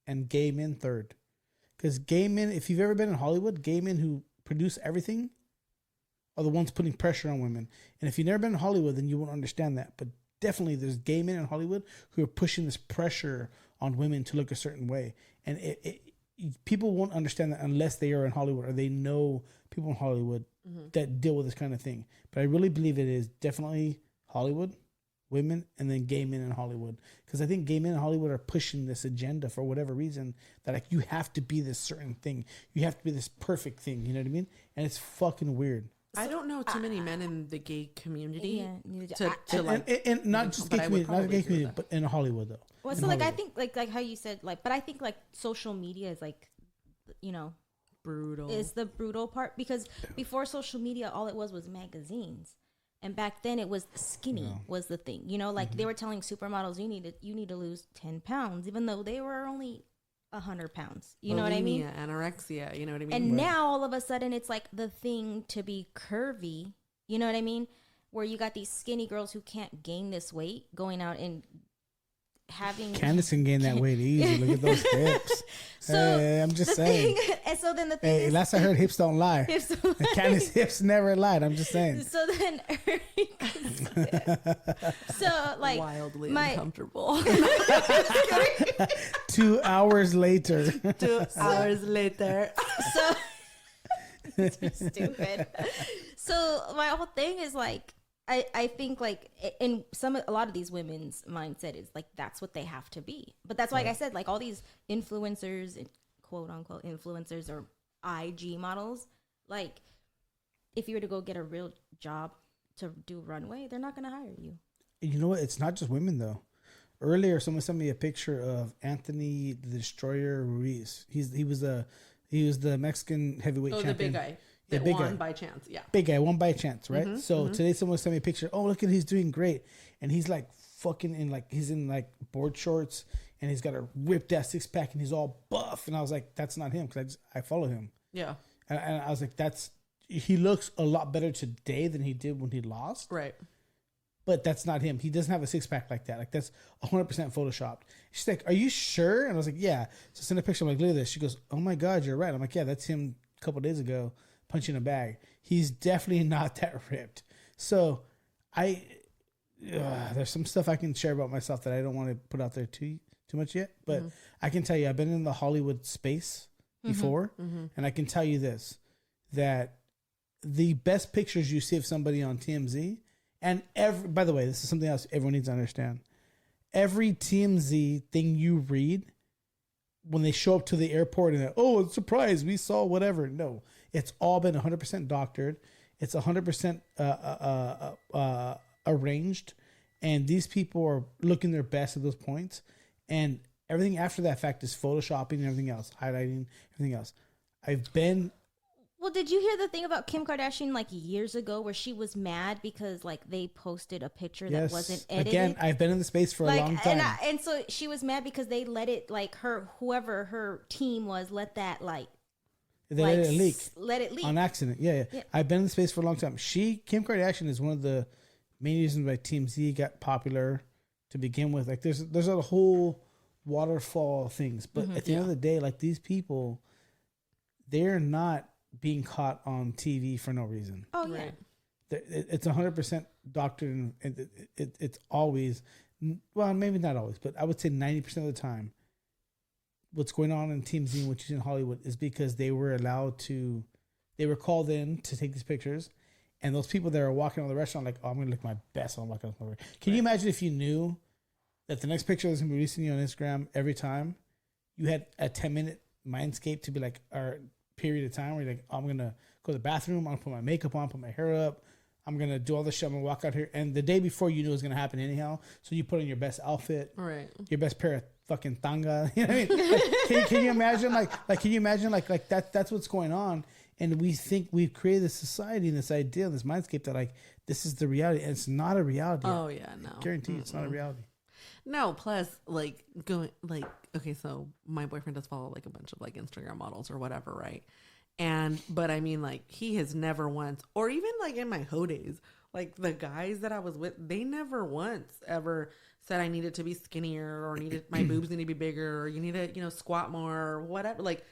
Speaker 1: and gay men third. Because gay men, if you've ever been in Hollywood, gay men who produce everything are the ones putting pressure on women. And if you've never been in Hollywood, then you won't understand that. But definitely there's gay men in Hollywood who are pushing this pressure on women to look a certain way. And people won't understand that unless they are in Hollywood or they know people in Hollywood that deal with this kind of thing. But I really believe it is definitely Hollywood, women, and then gay men in Hollywood. Because I think gay men in Hollywood are pushing this agenda for whatever reason that like you have to be this certain thing. You have to be this perfect thing. You know what I mean? And it's fucking weird.
Speaker 2: I don't know too many men in the gay community
Speaker 1: and not just gay community, not gay community, but in Hollywood though.
Speaker 3: Well, so like I think like how you said like, but I think like social media is like, brutal. Is the brutal part, because before social media, all it was magazines, and back then it was skinny was the thing. Like they were telling supermodels you need to lose 10 pounds, even though they were only 100 pounds. You know what I mean?
Speaker 2: Anorexia, you know what I mean?
Speaker 3: And now all of a sudden it's like the thing to be curvy. You know what I mean? Where you got these skinny girls who can't gain this weight going out and having...
Speaker 1: Candace can gain that weight easy. Look at those hips. Hey, I'm just saying.
Speaker 3: And so then the thing is...
Speaker 1: last I heard, hips don't lie. Candace's hips never lied. I'm just saying.
Speaker 3: So then... so like...
Speaker 2: Wildly uncomfortable.
Speaker 1: 2 hours later.
Speaker 2: 2 hours later.
Speaker 3: So... stupid. So my whole thing is like... I think like in a lot of these women's mindset is like that's what they have to be. But that's why, like I said, like all these influencers, quote unquote influencers or IG models, like if you were to go get a real job to do runway, they're not going to hire you.
Speaker 1: You know what? It's not just women though. Earlier, someone sent me a picture of Anthony the Destroyer Ruiz. He was the Mexican heavyweight champion.
Speaker 2: The big guy. That won by chance,
Speaker 1: Big guy won by chance, right? Today someone sent me a picture. Oh, look at he's doing great, and he's like fucking he's in like board shorts, and he's got a ripped ass 6-pack, and he's all buff. And I was like, that's not him, because I follow him. Yeah, and I was like, he looks a lot better today than he did when he lost. Right. but that's not him. He doesn't have a 6-pack like that. Like that's 100% photoshopped. She's like, are you sure? And I was like, yeah. So I sent a picture. I'm like, look at this. She goes, oh my God, you're right. I'm like, yeah, that's him a couple days ago punching a bag. He's definitely not that ripped. So there's some stuff I can share about myself that I don't want to put out there too much yet. But I can tell you, I've been in the Hollywood space before. And I can tell you this, that the best pictures you see of somebody on TMZ, and by the way, this is something else everyone needs to understand. Every TMZ thing you read, when they show up to the airport and oh, surprise, we saw whatever. No, it's all been 100% doctored. It's 100% arranged. And these people are looking their best at those points. And everything after that fact is photoshopping and everything else, highlighting, everything else.
Speaker 3: Well, did you hear the thing about Kim Kardashian like years ago where she was mad because like they posted a picture that wasn't edited? Again,
Speaker 1: I've been in the space for a long time.
Speaker 3: And so she was mad because they let it like whoever her team was, let that like
Speaker 1: let it leak.
Speaker 3: Let it leak.
Speaker 1: On accident. Yeah. I've been in the space for a long time. Kim Kardashian is one of the main reasons why TMZ got popular to begin with. Like there's a whole waterfall of things. But at the end of the day, like these people, they're not being caught on TV for no reason.
Speaker 3: Oh yeah,
Speaker 1: it's 100% doctored, and it's always, well, maybe not always, but I would say 90% of the time, what's going on in TMZ and what you see in Hollywood is because they were called in to take these pictures, and those people that are walking on the restaurant like, oh, I'm gonna look my best on walking on the restaurant. Can you imagine if you knew that the next picture that's gonna be releasing you on Instagram every time you had a 10-minute mindscape to be like, or period of time where you're like, oh, I'm gonna go to the bathroom, I'm gonna put my makeup on, put my hair up, I'm gonna do all this shit, I'm gonna walk out here, and the day before you knew it was gonna happen anyhow, so you put on your best outfit,
Speaker 2: right,
Speaker 1: your best pair of fucking tanga, you know what I mean? Like, can you imagine can you imagine like that's what's going on, and we think we've created this society and this idea, this mindscape that like this is the reality, and it's not a reality.
Speaker 2: Oh yeah, no,
Speaker 1: I guarantee it's not a reality.
Speaker 2: No, plus like going like, okay, so my boyfriend does follow like a bunch of like Instagram models or whatever, right? But I mean, like, he has never once, or even like in my hoe days, like the guys that I was with, they never once ever said I needed to be skinnier or needed my boobs need to be bigger or you need to, squat more or whatever. Like,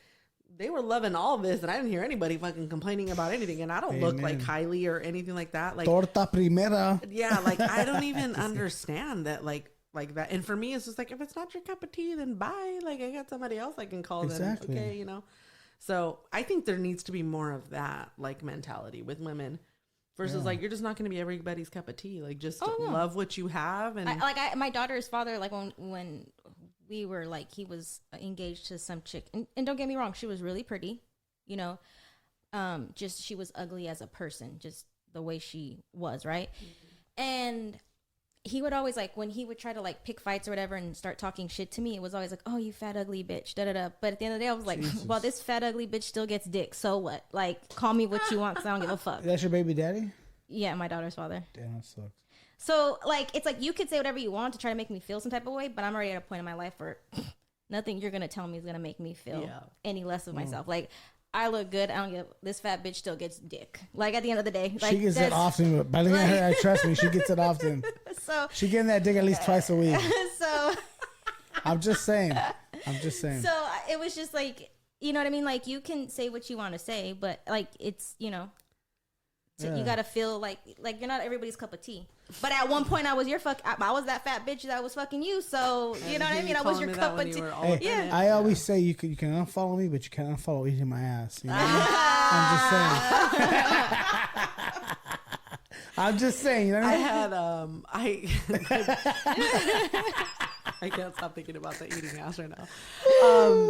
Speaker 2: they were loving all of this, and I didn't hear anybody fucking complaining about anything. And I don't look like Kylie or anything like that. Like
Speaker 1: torta primera.
Speaker 2: Yeah, like I don't even understand that. Like that. And for me, it's just like, if it's not your cup of tea, then bye. Like, I got somebody else I can call.
Speaker 1: Exactly.
Speaker 2: Then okay, So I think there needs to be more of that like mentality with women versus like, you're just not going to be everybody's cup of tea. Like, just love what you have. And
Speaker 3: my daughter's father, like when we were like, he was engaged to some chick, and don't get me wrong, she was really pretty, just she was ugly as a person, just the way she was, right? Mm-hmm. And he would always, like, when he would try to like pick fights or whatever and start talking shit to me, it was always like, oh, you fat ugly bitch, da da da. But at the end of the day, I was like, Jesus. Well, this fat ugly bitch still gets dick, so what? Like, call me what you want, because I don't give a fuck.
Speaker 1: That's your baby daddy?
Speaker 3: Yeah, my daughter's father.
Speaker 1: Damn, that sucks.
Speaker 3: So, like, it's like you could say whatever you want to try to make me feel some type of way, but I'm already at a point in my life where nothing you're going to tell me is going to make me feel any less of myself. Like, I look good. I don't get, this fat bitch still gets dick. Like, at the end of the day. Like,
Speaker 1: she gets it often. But by looking at her, trust me, she gets it often.
Speaker 3: So
Speaker 1: she getting that dick at least twice a week.
Speaker 3: So
Speaker 1: I'm just saying.
Speaker 3: So it was just like, you know what I mean? Like, you can say what you want to say, but like, it's, so you gotta feel like you're not everybody's cup of tea. But at one point, I was I was that fat bitch that was fucking you. So you know what I mean? I was your cup of tea.
Speaker 1: Hey, yeah. I always say you can unfollow me, but you can't unfollow eating my ass. You know? I'm just saying. I'm just saying. You know what I mean?
Speaker 2: I can't stop thinking about the eating ass right now.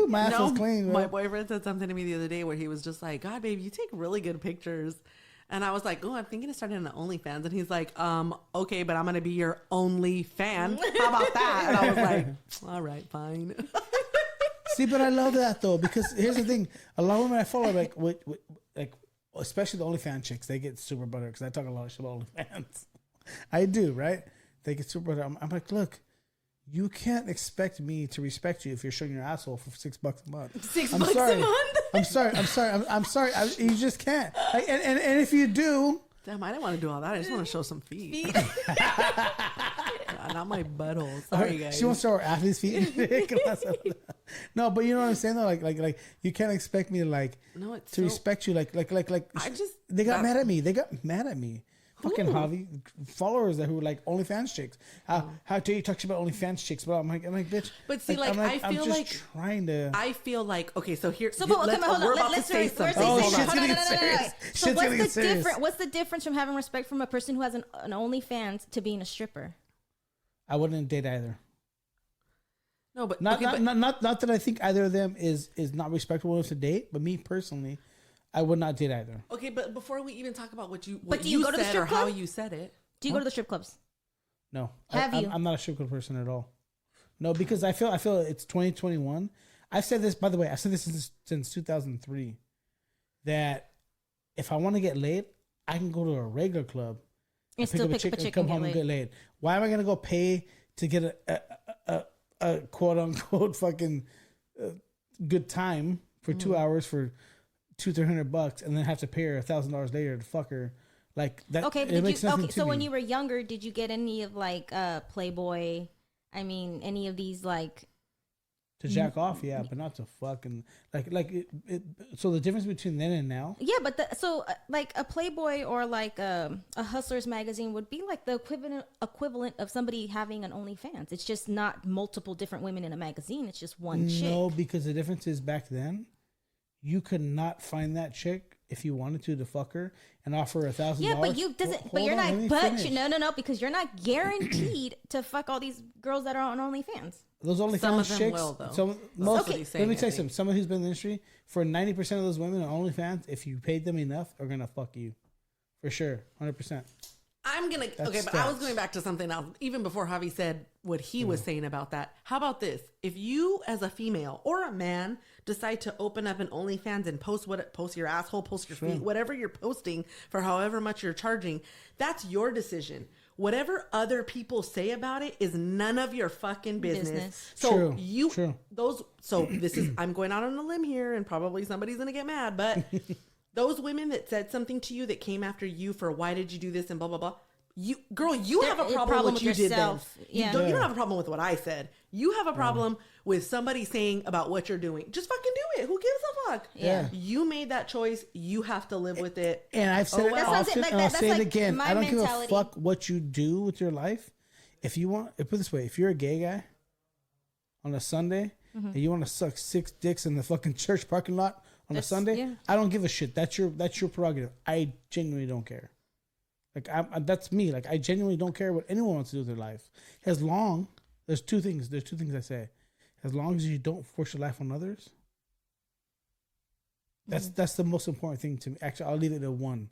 Speaker 1: My ass was clean. Bro.
Speaker 2: My boyfriend said something to me the other day where he was just like, God, babe, you take really good pictures. And I was like, oh, I'm thinking of starting an OnlyFans. And he's like, okay, but I'm going to be your only fan. How about that? And I was like, all right, fine.
Speaker 1: See, but I love that, though, because here's the thing. A lot of women I follow, like especially the OnlyFans chicks, they get super butter because I talk a lot of shit about OnlyFans. I do, right? They get super butter. I'm like, look, you can't expect me to respect you if you're showing your asshole for $6 a month.
Speaker 3: $6 a month?
Speaker 1: I'm sorry. You just can't. And if you do,
Speaker 2: Damn, I didn't want to do all that. I just want to show some feet. Not my butthole. Sorry, guys.
Speaker 1: She wants to show her athlete's feet. No, but you know what I'm saying though. Like you can't expect me to respect you. Like they got mad at me. Fucking Javi followers that who were like OnlyFans chicks. How dare you talk about OnlyFans chicks? But I'm like, bitch.
Speaker 2: But see, I feel like okay. So here,
Speaker 3: hold on. Let's say something.
Speaker 1: Oh, shit's gonna get serious.
Speaker 3: So what's the difference? What's the difference from having respect from a person who has an OnlyFans to being a stripper?
Speaker 1: I wouldn't date either.
Speaker 2: No, but
Speaker 1: not that I think either of them is not respectable enough to date. But me personally, I would not date either.
Speaker 2: Okay, but before we even talk about what you
Speaker 3: go to the strip club?
Speaker 2: How you said it,
Speaker 3: do you go to the strip clubs?
Speaker 1: No,
Speaker 3: have you?
Speaker 1: I'm not a strip club person at all. No, because I feel it's 2021. I've said this, by the way. I've said this since 2003. That if I want to get laid, I can go to a regular club and pick up a chick and come home and get laid. Why am I gonna go pay to get a quote unquote fucking good time for 2 hours for $200-300 and then have to pay her $1,000 later to fuck her like that?
Speaker 3: Okay, so when you were younger, did you get any of like Playboy? I mean, any of these like
Speaker 1: to jack off? Yeah, but not to fucking like it. So the difference between then and now?
Speaker 3: Yeah, but like a Playboy or like a Hustlers magazine would be like the equivalent of somebody having an OnlyFans. It's just not multiple different women in a magazine. It's just one chick. No, because the difference is back then, you could not find that chick if you wanted to fuck her and offer her $1,000. Yeah, but no, because you're not guaranteed to fuck all these girls that are on OnlyFans.
Speaker 1: Those OnlyFans chicks, let me tell you something. Someone who's been in the industry, for 90% of those women on OnlyFans, if you paid them enough, are gonna fuck you, for sure, 100%.
Speaker 2: I was going back to something else. Even before Javi said what he was saying about that. How about this? If you, as a female or a man, decide to open up an OnlyFans and post your asshole, post your feet, whatever you're posting for however much you're charging, that's your decision. Whatever other people say about it is none of your fucking business. So I'm going out on a limb here and probably somebody's going to get mad, but those women that said something to you that came after you for why did you do this and blah, blah, blah. You have a problem with what you did then. Yeah. You don't have a problem with what I said. You have a problem with somebody saying about what you're doing. Just fucking do it. Who gives a fuck?
Speaker 3: Yeah.
Speaker 2: You made that choice. You have to live with it.
Speaker 1: And I've said it often, and I'll say it again. I don't give a fuck what you do with your life. If you want, put it this way, if you're a gay guy on a Sunday and you want to suck 6 dicks in the fucking church parking lot on a Sunday, I don't give a shit. That's your prerogative. I genuinely don't care. Like that's me. Like I genuinely don't care what anyone wants to do with their life. As long there's two things I say. As long as you don't force your life on others. That's the most important thing to me. Actually, I'll leave it at one.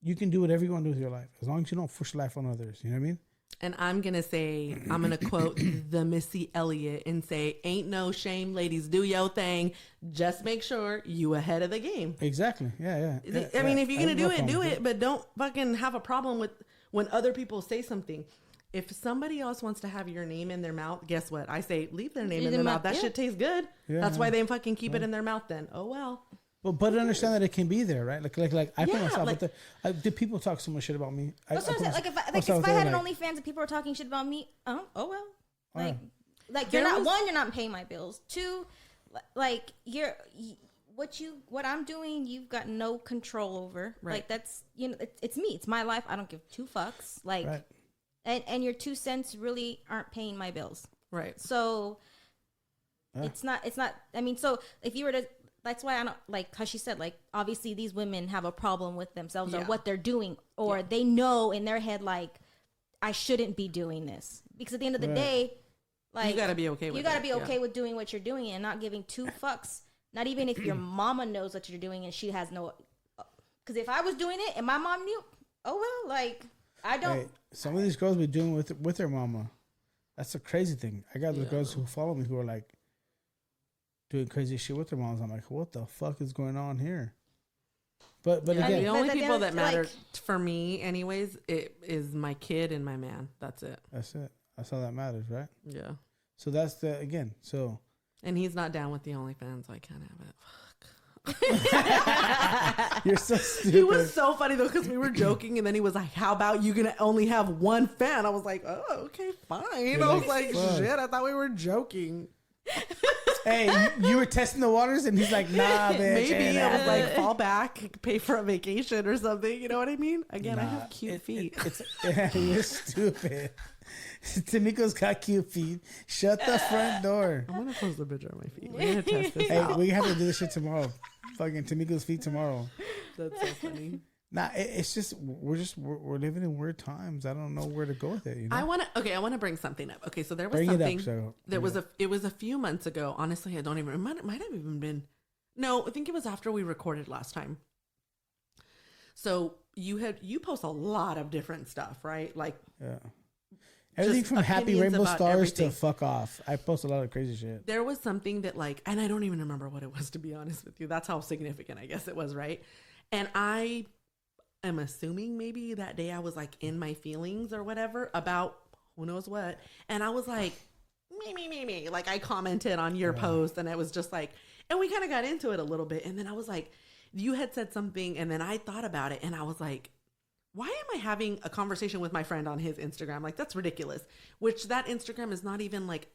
Speaker 1: You can do whatever you want to do with your life as long as you don't force your life on others. You know what I mean?
Speaker 2: And I'm going to quote the Missy Elliott and say, ain't no shame, ladies, do your thing. Just make sure you ahead of the game.
Speaker 1: Exactly. Yeah.
Speaker 2: I mean, if you're going to do it, do it. But don't fucking have a problem with when other people say something. If somebody else wants to have your name in their mouth, guess what? I say, leave their name in their mouth. That shit tastes good. Yeah, that's why they fucking keep it in their mouth then. Oh, well.
Speaker 1: But understand that it can be there, right? Like I put myself out there. Did people talk so much shit about me?
Speaker 3: That's what I'm saying. If I had an OnlyFans and people were talking shit about me, oh well. Like you're not paying my bills. 2, like what I'm doing, you've got no control over. Right. Like that's it's me. It's my life. I don't give 2 fucks. Like, and your 2 cents really aren't paying my bills.
Speaker 2: Right.
Speaker 3: So it's not. I mean, so if you were to. That's why I don't like how she said, like, obviously these women have a problem with themselves or what they're doing, or they know in their head, like, I shouldn't be doing this. Because at the end of the day, like,
Speaker 2: you got to be okay with it.
Speaker 3: You got to be okay with doing what you're doing and not giving 2 fucks. Not even if your mama knows what you're doing and she has no. Because if I was doing it and my mom knew, oh, well, like, I don't.
Speaker 1: Hey, some of these girls be doing with their mama. That's a crazy thing. I got the girls who follow me who are like, doing crazy shit with their moms. I'm like, what the fuck is going on here? But again,
Speaker 2: the only people that matter for me, anyways, it is my kid and my man. That's it.
Speaker 1: That's all that matters, right?
Speaker 2: Yeah.
Speaker 1: So that's and
Speaker 2: he's not down with the OnlyFans, so I can't have it.
Speaker 1: You're so stupid.
Speaker 2: He was so funny though, because we were joking, and then he was like, "How about you gonna only have one fan?" I was like, "Oh, okay, fine."
Speaker 1: You're
Speaker 2: I was
Speaker 1: like,
Speaker 2: like, "Shit, I thought we were joking."
Speaker 1: Hey, you were testing the waters, and he's like, "Nah, bitch."
Speaker 2: Maybe I was like, "Fall back, pay for a vacation or something." You know what I mean? Again, I have cute feet.
Speaker 1: You're stupid. Tamiko's got cute feet. Shut the front door.
Speaker 2: I'm gonna close the bitch on my feet. We're gonna test this
Speaker 1: Hey,
Speaker 2: out.
Speaker 1: we have to do this shit tomorrow. Fucking Tamiko's feet tomorrow.
Speaker 2: That's so funny.
Speaker 1: Nah, it's just we're living in weird times. I don't know where to go with it. You know?
Speaker 2: I want to bring something up. Okay, so there was
Speaker 1: Bring it up,
Speaker 2: something.
Speaker 1: so-
Speaker 2: It was a few months ago. Honestly, I don't even. It might have even been. No, I think it was after we recorded last time. So you post a lot of different stuff, right? Like
Speaker 1: everything
Speaker 2: just
Speaker 1: from happy
Speaker 2: opinions
Speaker 1: rainbow
Speaker 2: about
Speaker 1: stars
Speaker 2: everything.
Speaker 1: to fuck off. I post a lot of crazy shit.
Speaker 2: There was something that like, and I don't even remember what it was, to be honest with you. That's how significant I guess it was, right? And I am assuming maybe that day I was like in my feelings or whatever about who knows what. And I was like, me. Like I commented on your post, and it was just like, and we kind of got into it a little bit. And then I was like, you had said something, and then I thought about it, and I was like, why am I having a conversation with my friend on his Instagram? Like, that's ridiculous. Which that Instagram is not even like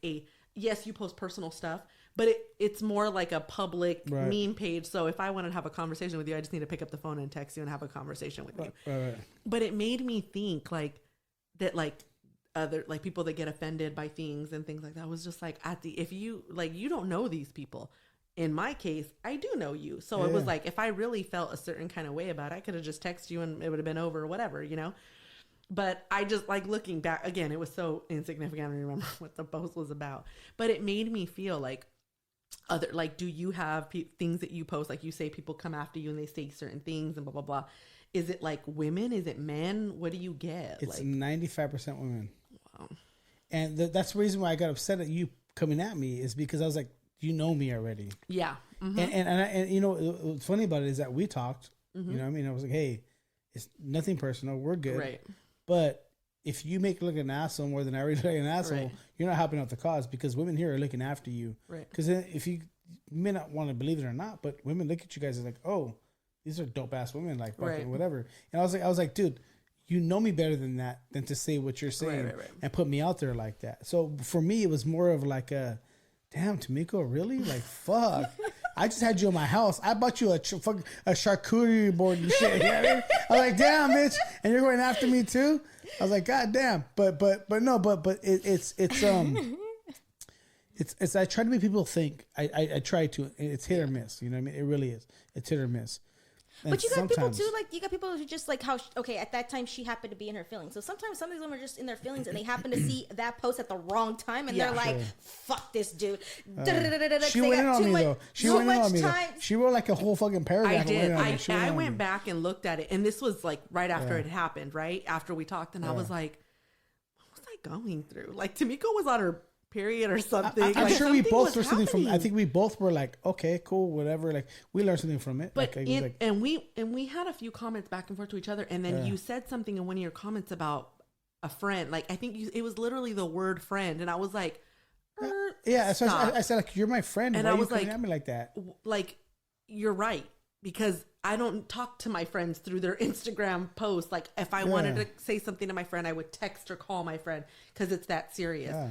Speaker 2: yes, you post personal stuff, but it's more like a public meme page. So if I wanted to have a conversation with you, I just need to pick up the phone and text you and have a conversation with you.
Speaker 1: Right.
Speaker 2: But it made me think like that, like other, like people that get offended by things and things like that was just like if you like, you don't know these people. In my case, I do know you. So it was like, if I really felt a certain kind of way about it, I could have just texted you and it would have been over or whatever, you know? But I just like looking back again, it was so insignificant. I don't remember what the post was about, but it made me feel like do you have things that you post? Like you say people come after you and they say certain things and blah, blah, blah. Is it like women? Is it men? What do you get?
Speaker 1: It's
Speaker 2: like
Speaker 1: 95% women.
Speaker 2: Wow.
Speaker 1: And that's the reason why I got upset at you coming at me is because I was like, you know me already.
Speaker 2: Yeah. Mm-hmm.
Speaker 1: And you know, what's funny about it is that we talked, you know what I mean? I was like, hey, it's nothing personal. We're good.
Speaker 2: Right.
Speaker 1: But if you make look an asshole more than I really look an asshole, you're not helping out the cause because women here are looking after you.
Speaker 2: Right.
Speaker 1: Because if you may not want to believe it or not, but women look at you guys as like, oh, these are dope ass women, like fucking whatever. And I was like, dude, you know me better than that, than to say what you're saying and put me out there like that. So for me, it was more of like a, damn, Tamiko, really? Like, fuck. I just had you in my house. I bought you a charcuterie board and shit. You know what I mean? I was like, damn, bitch. And you're going after me too? I was like, God damn. But it's I try to make people think. I try to. It's hit or miss. You know what I mean? It really is. It's hit or miss. And
Speaker 3: but you got people too, like you got people who just like how at that time she happened to be in her feelings. So sometimes some of these women are just in their feelings and they happen to see that post at the wrong time and they're like, "Fuck this dude."
Speaker 1: She went in on me though. She went in on me. She wrote like a whole fucking paragraph.
Speaker 2: I did. I went back and looked at it, and this was like right after it happened, right after we talked, and I was like, "What was I going through?" Like Tamiko was on her period or something.
Speaker 1: I'm
Speaker 2: like,
Speaker 1: sure we both learned something
Speaker 2: happening.
Speaker 1: from. I think we both were like, okay, cool, whatever. Like we learned something from it.
Speaker 2: But
Speaker 1: like,
Speaker 2: and we had a few comments back and forth to each other, and then you said something in one of your comments about a friend. Like I think it was literally the word friend, and I was like,
Speaker 1: yeah. So I said like, you're my friend,
Speaker 2: and
Speaker 1: why
Speaker 2: I
Speaker 1: are
Speaker 2: was
Speaker 1: you coming
Speaker 2: like,
Speaker 1: at me like that?
Speaker 2: Like you're right, because I don't talk to my friends through their Instagram posts. Like if I wanted to say something to my friend, I would text or call my friend because it's that serious.
Speaker 1: Yeah.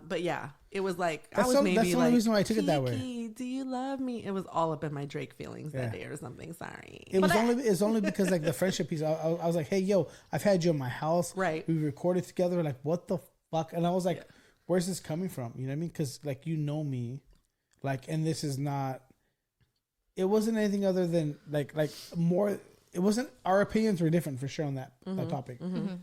Speaker 2: But yeah, it was like
Speaker 1: that's
Speaker 2: I was maybe
Speaker 1: that's the only
Speaker 2: like,
Speaker 1: reason why I took it that way.
Speaker 2: Do you love me? It was all up in my Drake feelings that day or something. Sorry.
Speaker 1: It's only because like the friendship piece. I was like, hey, yo, I've had you in my house.
Speaker 2: Right.
Speaker 1: We recorded together. Like, what the fuck? And I was like, where's this coming from? You know what I mean? Because like you know me, like, and this is not. It wasn't anything other than like more. It wasn't. Our opinions were different for sure on that topic,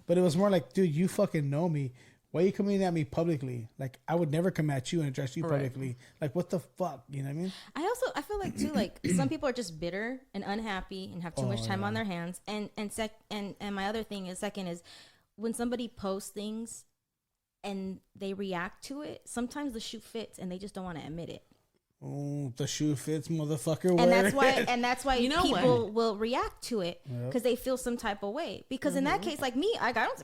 Speaker 1: but it was more like, dude, you fucking know me. Why are you coming at me publicly? Like, I would never come at you and address you publicly. Like, what the fuck? You know what I mean?
Speaker 3: I feel like too, like some people are just bitter and unhappy and have too much time on their hands. And my other thing is second is when somebody posts things and they react to it, sometimes the shoe fits and they just don't want to admit it.
Speaker 1: Oh, the shoe fits, motherfucker.
Speaker 3: And that's why
Speaker 2: you know
Speaker 3: people will react to it because they feel some type of way. Because in that case, like me, I don't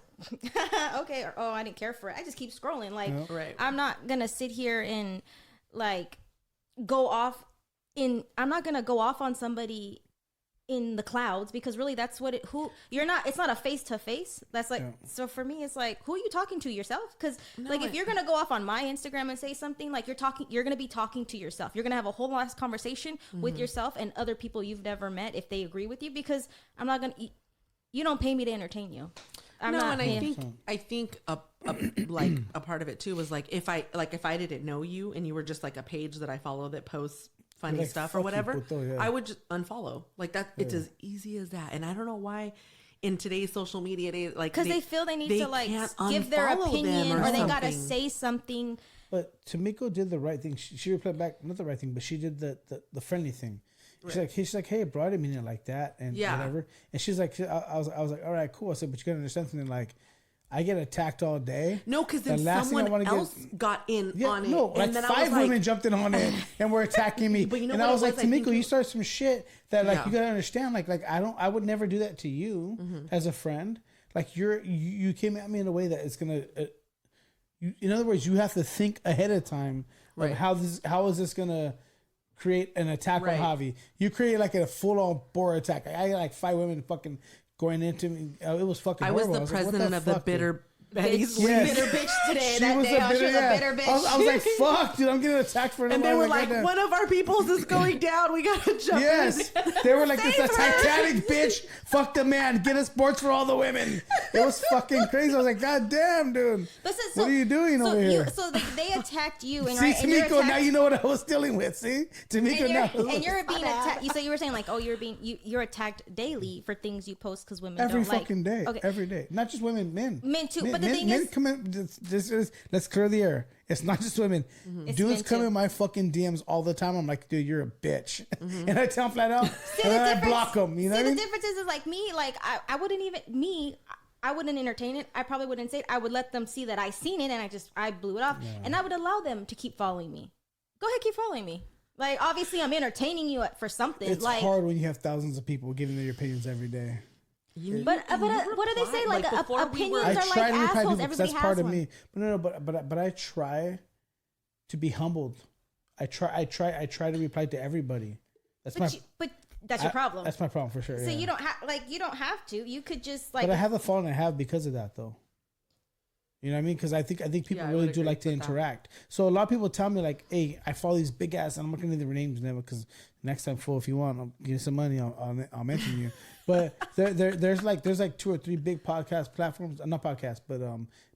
Speaker 3: okay, or I didn't care for it. I just keep scrolling. Like I'm not gonna sit here and like go off I'm not gonna go off on somebody in the clouds, because really that's what it's not a face to face. That's like, so for me, it's like, who are you talking to, yourself? Because if you're gonna go off on my Instagram and say something, like you're gonna be talking to yourself. You're gonna have a whole last conversation with yourself and other people you've never met, if they agree with you, because I'm not gonna, you don't pay me to entertain you.
Speaker 2: I think a part of it too was like, if I didn't know you and you were just like a page that I follow that posts funny stuff or whatever, I would just unfollow. Like that, it's as easy as that. And I don't know why in today's social media,
Speaker 3: because they feel they need to like give their opinion, or they gotta say something.
Speaker 1: But Tamiko did the right thing. She replied back, not the right thing, but she did the friendly thing. She's like, hey, bro, I didn't mean it like that, and whatever. And she's like, I was like, all right, cool. I said, but you gotta understand something, like, I get attacked all day.
Speaker 2: No, because then someone else got in on it.
Speaker 1: No, like and then 5 women jumped in on it and were attacking me.
Speaker 2: But you know
Speaker 1: and
Speaker 2: what
Speaker 1: I was like, Tamiko, you
Speaker 3: so.
Speaker 1: started some shit that like you gotta understand. Like I would never do that to you as a friend. Like you came at me in a way that it's gonna. In other words, you have to think ahead of time of how is this gonna create an attack on Javi. You create like a full on boar attack. I had like 5 women fucking going into me. It was fucking horrible.
Speaker 2: I was the president of the bitter Betty's
Speaker 3: bitter bitch today. That day, she was a bitter bitch.
Speaker 1: I was like, fuck, dude, I'm getting attacked for it.
Speaker 2: And they were like, one of our peoples is going down. We gotta jump in.
Speaker 1: They were like, this is a Titanic, bitch. Fuck the man. Get us sports for all the women. It was fucking crazy. I was like, God damn, dude. What are you doing over here?
Speaker 3: So they attacked you. And,
Speaker 1: see, Tamiko, now you know what I was dealing with. See? Tamiko, now.
Speaker 3: And you're being attacked. So you were saying like, oh, you're attacked daily for things you post because women
Speaker 1: every
Speaker 3: don't like.
Speaker 1: Fucking day. Okay. Every day. Not just women, men.
Speaker 3: Men too. But the thing is,
Speaker 1: come in, let's clear the air. It's not just women. Dudes come in my fucking DMs all the time. I'm like, dude, you're a bitch. And I tell them flat out, and then I block them. You know what I mean?
Speaker 3: The difference is like me, like I wouldn't even, I wouldn't entertain it. I probably wouldn't say it. I would let them see that I seen it and I blew it off. Yeah. And I would allow them to keep following me. Go ahead, keep following me. Like, obviously I'm entertaining you for something.
Speaker 1: It's like, hard when you have thousands of people giving their opinions every day.
Speaker 3: But what do they say? Like opinions are like assholes. Everybody
Speaker 1: that's
Speaker 3: has
Speaker 1: part
Speaker 3: one.
Speaker 1: of me. But I try to be humbled. I try to reply to everybody.
Speaker 3: But that's your problem.
Speaker 1: That's my problem for sure.
Speaker 3: So you don't have to. You could just like.
Speaker 1: But I have the following I have because of that, though. You know what I mean? Because I think people really do like to interact. So a lot of people tell me like, "Hey, I follow these big ass," and I'm not gonna name their names now because next time, fool, if you want, I'll give you some money. I'll mention you. But there's like 2 or 3 big podcast platforms, not podcasts, but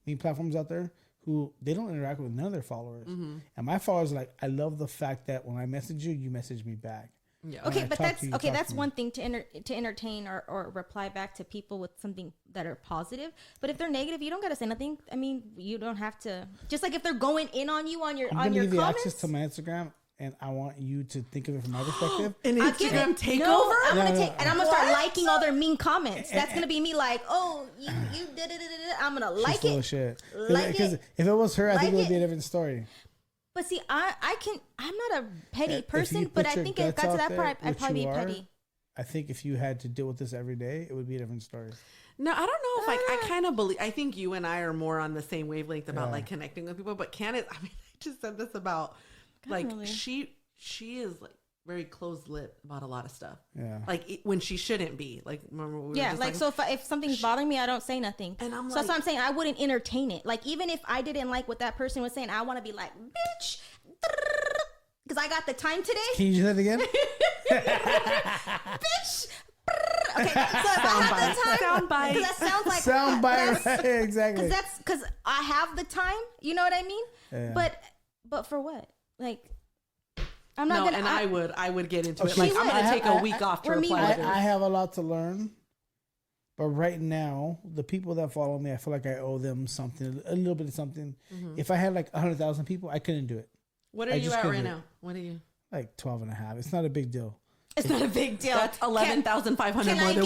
Speaker 1: main platforms out there who they don't interact with none of their followers. And my followers are like, I love the fact that when I message you, you message me back.
Speaker 3: Yeah. Okay, but that's one thing to entertain or reply back to people with something that are positive. But if they're negative, you don't gotta say nothing. I mean, you don't have to. Just like if they're going in on you on your
Speaker 1: I'm gonna give you access to my Instagram, and I want you to think of it from my perspective.
Speaker 2: An Instagram takeover?
Speaker 3: No, I'm gonna start liking all their mean comments. That's gonna be me like, oh, you did it. I'm gonna like it.
Speaker 1: Shit. Because if it was her, I think it would be a different story.
Speaker 3: But see, I'm not a petty person, but I think it got to that part, I'd probably be petty.
Speaker 1: I think if you had to deal with this every day, it would be a different story.
Speaker 2: No, I don't know if I kind of believe. I think you and I are more on the same wavelength about like connecting with people. But Candace, I mean, I just said this about she is like very closed-lipped about a lot of stuff. Yeah, like when she shouldn't be. Like remember we were just
Speaker 3: like so if something's bothering me, I don't say nothing. And I'm so I'm saying I wouldn't entertain it. Like even if I didn't like what that person was saying, I want to be like, bitch, because I got the time today.
Speaker 1: Can you do that again?
Speaker 3: Bitch. Okay, so if I have the time, because that sounds like
Speaker 1: soundbite, right? Exactly.
Speaker 3: Because I have the time. You know what I mean? Yeah. But for what? Like. I'm not gonna. And
Speaker 2: I would get into it. Like I'm gonna take a week off to reply.
Speaker 1: I have a lot to learn, but right now the people that follow me, I feel like I owe them something, a little bit of something. If I had like 100,000 people, I couldn't do it.
Speaker 2: What are you at right now? What are you?
Speaker 1: Like 12 and a half. It's not a big deal.
Speaker 3: It's not a big deal.
Speaker 2: That's 11,500 more than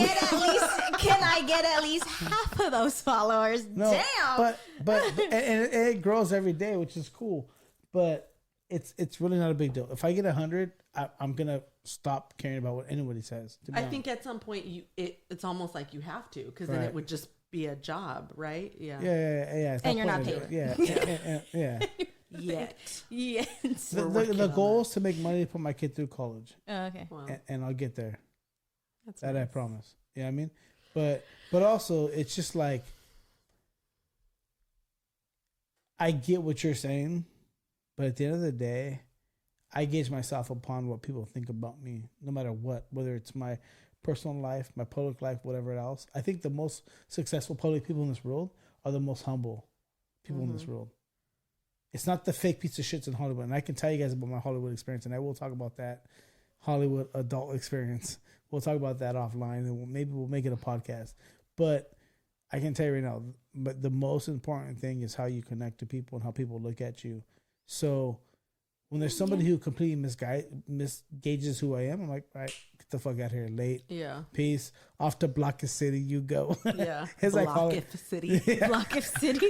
Speaker 3: Can I get at least half of those followers? No, damn.
Speaker 1: But and it grows every day, which is cool. But it's really not a big deal. If I get 100, I'm gonna stop caring about what anybody says.
Speaker 2: I think at some point it's almost like you have to, because then it would just be a job, right? Yeah.
Speaker 1: Yeah.
Speaker 3: And you're not paid.
Speaker 1: Yeah.
Speaker 2: Yet.
Speaker 3: Yes.
Speaker 1: The goal is to make money to put my kid through college.
Speaker 3: Oh, okay.
Speaker 2: Wow.
Speaker 1: And I'll get there.
Speaker 2: That's
Speaker 1: that
Speaker 2: nice.
Speaker 1: I promise. You know what I mean? But also, it's just like, I get what you're saying, but at the end of the day, I gauge myself upon what people think about me, no matter what, whether it's my personal life, my public life, whatever else. I think the most successful public people in this world are the most humble people in this world. It's not the fake piece of shits in Hollywood. And I can tell you guys about my Hollywood experience, and I will talk about that Hollywood adult experience. We'll talk about that offline, and maybe we'll make it a podcast. But I can tell you right now, but the most important thing is how you connect to people and how people look at you. So when there's somebody who completely misgauges who I am, I'm like, all right, get the fuck out here, late.
Speaker 2: Yeah.
Speaker 1: Peace. Off to Blockif City you go.
Speaker 2: Yeah.
Speaker 1: As I call it.
Speaker 2: City.
Speaker 1: Yeah.
Speaker 3: Blockif City.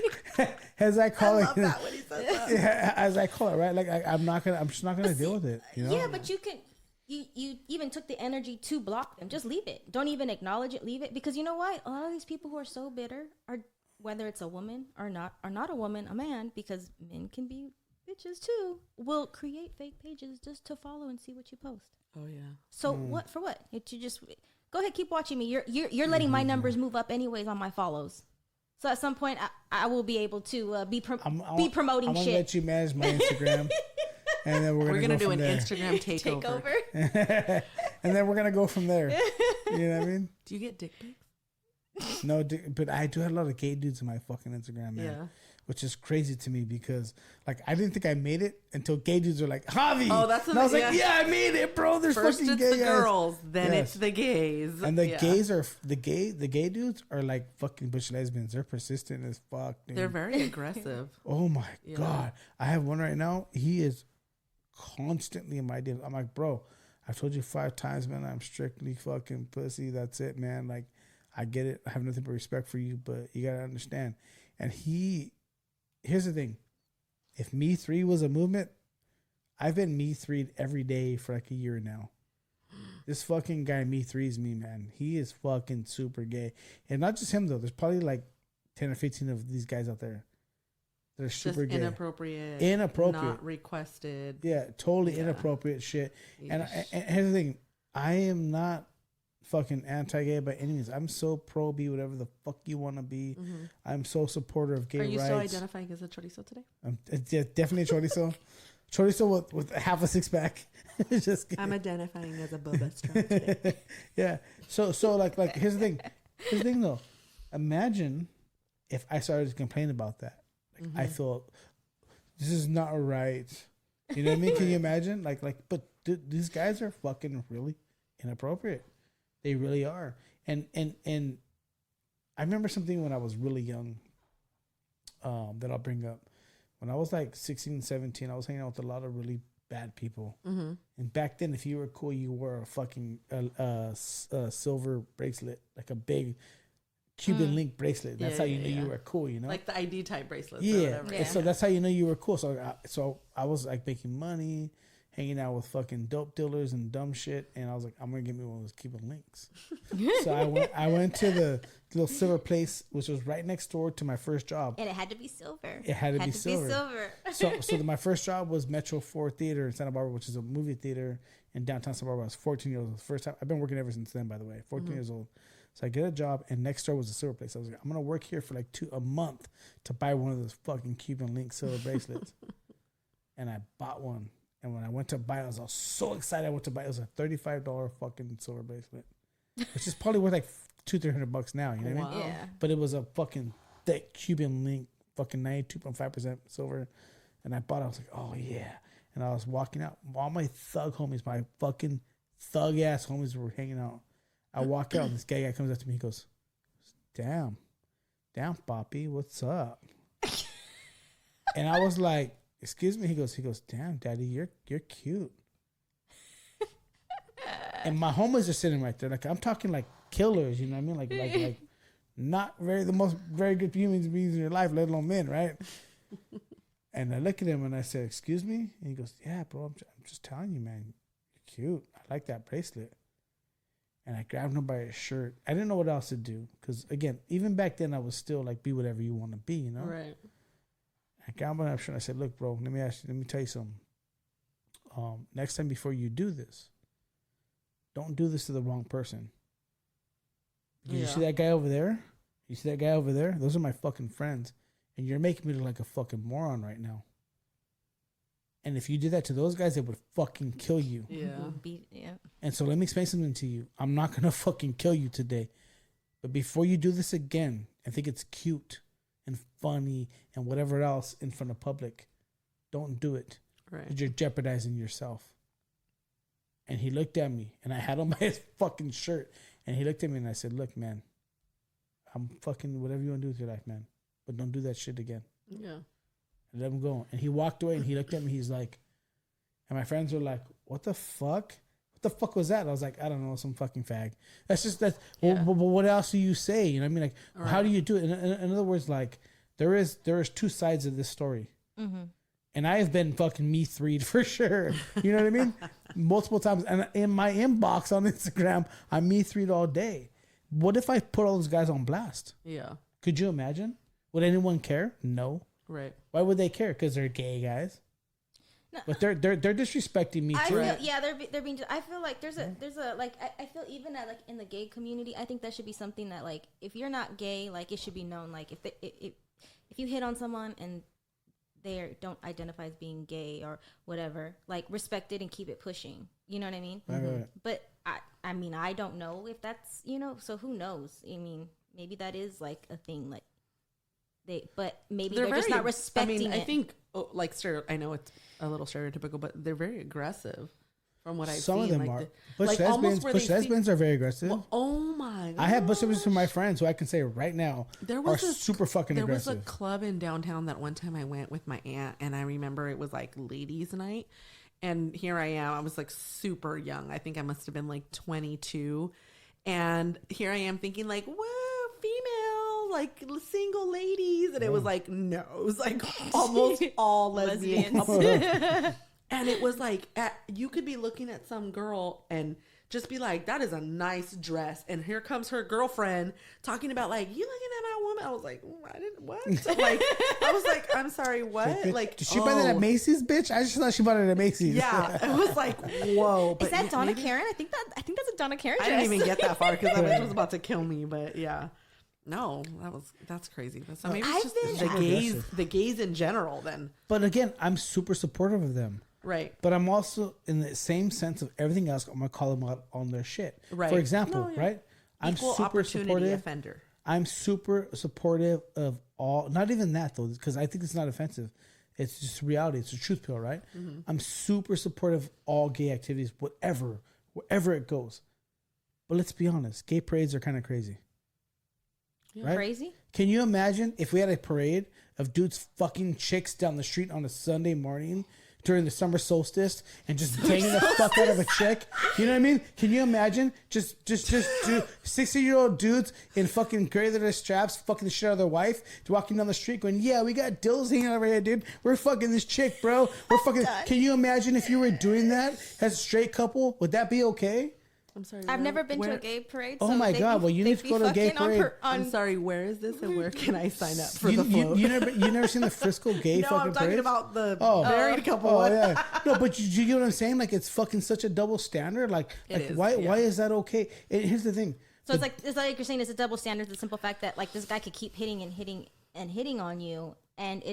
Speaker 1: As I call it.
Speaker 2: I love that when he says that.
Speaker 1: Yeah, as I call it, right? Like I'm just not gonna deal with it. You know?
Speaker 3: Yeah, but you can. You even took the energy to block them. Just leave it. Don't even acknowledge it. Leave it, because you know what? A lot of these people who are so bitter are, whether it's a woman or not a woman, a man, because men can be bitches too, will create fake pages just to follow and see what you post.
Speaker 2: Oh yeah.
Speaker 3: So what for what? You just go ahead, keep watching me. You're letting my numbers move up anyways on my follows. So at some point I will be able to be promoting
Speaker 1: I'm gonna
Speaker 3: shit.
Speaker 1: let you manage my Instagram. And then we're gonna
Speaker 2: do an
Speaker 1: there.
Speaker 2: Instagram takeover.
Speaker 1: And then we're gonna go from there. You know what I mean?
Speaker 2: Do you get dick pics?
Speaker 1: No, but I do have a lot of gay dudes in my fucking Instagram, man.
Speaker 2: Yeah.
Speaker 1: Which is crazy to me because, like, I didn't think I made it until gay dudes are like, Javi.
Speaker 2: Oh, that's
Speaker 1: and I was like, yeah, I made it, bro. There's
Speaker 2: First
Speaker 1: fucking
Speaker 2: it's
Speaker 1: gay
Speaker 2: the
Speaker 1: guys.
Speaker 2: girls, then it's the gays.
Speaker 1: And the gays are the gay dudes are like fucking butch lesbians. They're persistent as fuck. Dude.
Speaker 2: They're very aggressive.
Speaker 1: Oh my god. I have one right now. He is constantly in my deal. I'm like, bro, I've told you 5 times, man, I'm strictly fucking pussy. That's it, man. Like, I get it. I have nothing but respect for you, but you gotta understand. And here's the thing. If Me3 was a movement, I've been Me3'd every day for like a year now. This fucking guy Me3's me, man. He is fucking super gay. And not just him, though. There's probably like 10 or 15 of these guys out there. They're super gay.
Speaker 2: Inappropriate. Not requested.
Speaker 1: Yeah, totally inappropriate shit. And here's the thing. I am not fucking anti-gay by any means. I'm so pro-be whatever the fuck you want to be. Mm-hmm. I'm so supporter of gay rights.
Speaker 2: Are you still identifying as a chorizo today?
Speaker 1: I'm definitely a chorizo. Chorizo with half a six-pack. Just kidding.
Speaker 2: I'm identifying as a boba strap today.
Speaker 1: Yeah. So like here's the thing. Here's the thing though. Imagine if I started to complain about that. Like, I feel this is not right. You know what I mean? Can you imagine? Like, but dude, these guys are fucking really inappropriate. They really are. And I remember something when I was really young that I'll bring up. When I was like 16, 17, I was hanging out with a lot of really bad people. Mm-hmm. And back then, if you were cool, you wore a fucking silver bracelet, like a big Cuban link bracelet. That's how you knew you were cool, you know?
Speaker 2: Like the ID type bracelet.
Speaker 1: Yeah. So that's how you know you were cool. So I was like making money, hanging out with fucking dope dealers and dumb shit. And I was like, I'm going to get me one of those Cuban links. So I went to the little silver place, which was right next door to my first job.
Speaker 3: And it had to be silver.
Speaker 1: It had to be silver. So my first job was Metro 4 Theater in Santa Barbara, which is a movie theater in downtown Santa Barbara. I was 14 years old. The first time. I've been working ever since then, by the way. 14 years old. So I get a job, and next door was a silver place. I was like, I'm going to work here for like a month to buy one of those fucking Cuban link silver bracelets. And I bought one. And when I went to buy it, I was so excited. I went to buy it. It was a $35 fucking silver bracelet, which is probably worth like $200-300 now. You know what I mean?
Speaker 3: Yeah.
Speaker 1: But it was a fucking thick Cuban link, fucking 92.5% silver. And I bought it. I was like, oh yeah. And I was walking out. All my thug homies, my fucking thug ass homies were hanging out. I walk out, and this gay guy comes up to me. He goes, damn, Poppy, what's up? And I was like, excuse me. He goes, damn, Daddy, you're cute. And my homies are sitting right there. Like, I'm talking like killers, you know what I mean? Like not the most very good human beings in your life, let alone men, right? And I look at him and I said, excuse me? And he goes, yeah, bro, I'm just telling you, man, you're cute. I like that bracelet. And I grabbed him by his shirt. I didn't know what else to do. Because, again, even back then, I was still like, be whatever you want to be, you know?
Speaker 2: Right.
Speaker 1: I got my shirt. I said, look, bro, let me tell you something. Next time before you do this, don't do this to the wrong person. Did you see that guy over there? You see that guy over there? Those are my fucking friends. And you're making me look like a fucking moron right now. And if you did that to those guys, they would fucking kill you.
Speaker 2: Yeah.
Speaker 1: And so let me explain something to you. I'm not going to fucking kill you today. But before you do this again, I think it's cute and funny and whatever else in front of public. Don't do it.
Speaker 2: Right.
Speaker 1: Because you're jeopardizing yourself. And he looked at me, and I had on my fucking shirt. And he looked at me, and I said, look, man, I'm fucking whatever you want to do with your life, man. But don't do that shit again.
Speaker 2: Yeah.
Speaker 1: And let him go. And he walked away, and he looked at me. He's like, and my friends were like, what the fuck? What the fuck was that? And I was like, I don't know, some fucking fag. That's just that. Yeah. Well, but what else do you say? You know what I mean? Like, right. How do you do it? In other words, like, there is two sides of this story. Mm-hmm. And I have been fucking me three'd for sure. You know what I mean? Multiple times. And in my inbox on Instagram, I'm me three'd all day. What if I put all those guys on blast?
Speaker 2: Yeah.
Speaker 1: Could you imagine? Would anyone care? No.
Speaker 2: Right.
Speaker 1: Why would they care? Because they're gay guys. No. But they're disrespecting me too.
Speaker 3: They're being. I feel like there's a like I feel even at like in the gay community, I think that should be something that like if you're not gay, like it should be known. Like if you hit on someone and they don't identify as being gay or whatever, like respect it and keep it pushing. You know what I mean?
Speaker 1: Right.
Speaker 3: But I mean, I don't know if that's, so who knows? I mean, maybe that is like a thing, like but maybe they're just not respecting it.
Speaker 2: I think I know it's a little stereotypical, but they're very aggressive from what I've seen.
Speaker 1: Some of them
Speaker 2: like
Speaker 1: are. Bush lesbians are very aggressive.
Speaker 2: Well, oh my God.
Speaker 1: I have bush lesbians from my friends who I can say right now are super fucking aggressive.
Speaker 2: There was a club in downtown that one time I went with my aunt, and I remember it was like ladies' night. And here I am. I was like super young. I think I must have been like 22. And here I am thinking like, whoa, female, like single ladies. And it was like, no, it was like almost all lesbians. And it was like, you could be looking at some girl and just be like, that is a nice dress. And here comes her girlfriend talking about like, you looking at my woman? I was like, I didn't, what? Like, I was like, I'm sorry, what? Like,
Speaker 1: did she buy that at Macy's, bitch? I just thought she bought it at Macy's.
Speaker 2: Yeah. It was like, whoa.
Speaker 3: But is that Donna Karen? I think that's a Donna Karen dress.
Speaker 2: I didn't even get that far because that bitch was about to kill me, but yeah. No, that's crazy. But so maybe it's just the gays in general then.
Speaker 1: But again, I'm super supportive of them.
Speaker 2: Right.
Speaker 1: But I'm also, in the same sense of everything else, I'm going to call them out on their shit. Right. For example, right? I'm
Speaker 2: Equal
Speaker 1: super
Speaker 2: opportunity
Speaker 1: supportive.
Speaker 2: Offender.
Speaker 1: I'm super supportive of all, not even that though, because I think it's not offensive. It's just reality. It's a truth pill, right? Mm-hmm. I'm super supportive of all gay activities, wherever it goes. But let's be honest, gay parades are kind of crazy.
Speaker 3: Yeah.
Speaker 1: Right?
Speaker 3: Crazy?
Speaker 1: Can you imagine if we had a parade of dudes fucking chicks down the street on a Sunday morning during the summer solstice and just banging the fuck out of a chick? You know what I mean? Can you imagine just 60-year-old dudes in fucking gray leather straps fucking the shit out of their wife walking down the street going, yeah, we got dills hanging over here, dude. We're fucking this chick, bro. We're fucking. Can you imagine if you were doing that as a straight couple? Would that be okay?
Speaker 2: I'm sorry.
Speaker 3: I've never been to a gay parade.
Speaker 1: Oh my God! Well, you need to go to a gay parade.
Speaker 2: I'm sorry. Where is this, and where can I sign up for the float?
Speaker 1: You never seen the Frisco gay fucking parade? No, I'm
Speaker 2: talking about the married couple.
Speaker 1: Oh yeah. No, but you get what I'm saying? Like it's fucking such a double standard. Like why is that okay? And here's the thing.
Speaker 3: So it's like you're saying it's a double standard. The simple fact that like this guy could keep hitting on you, and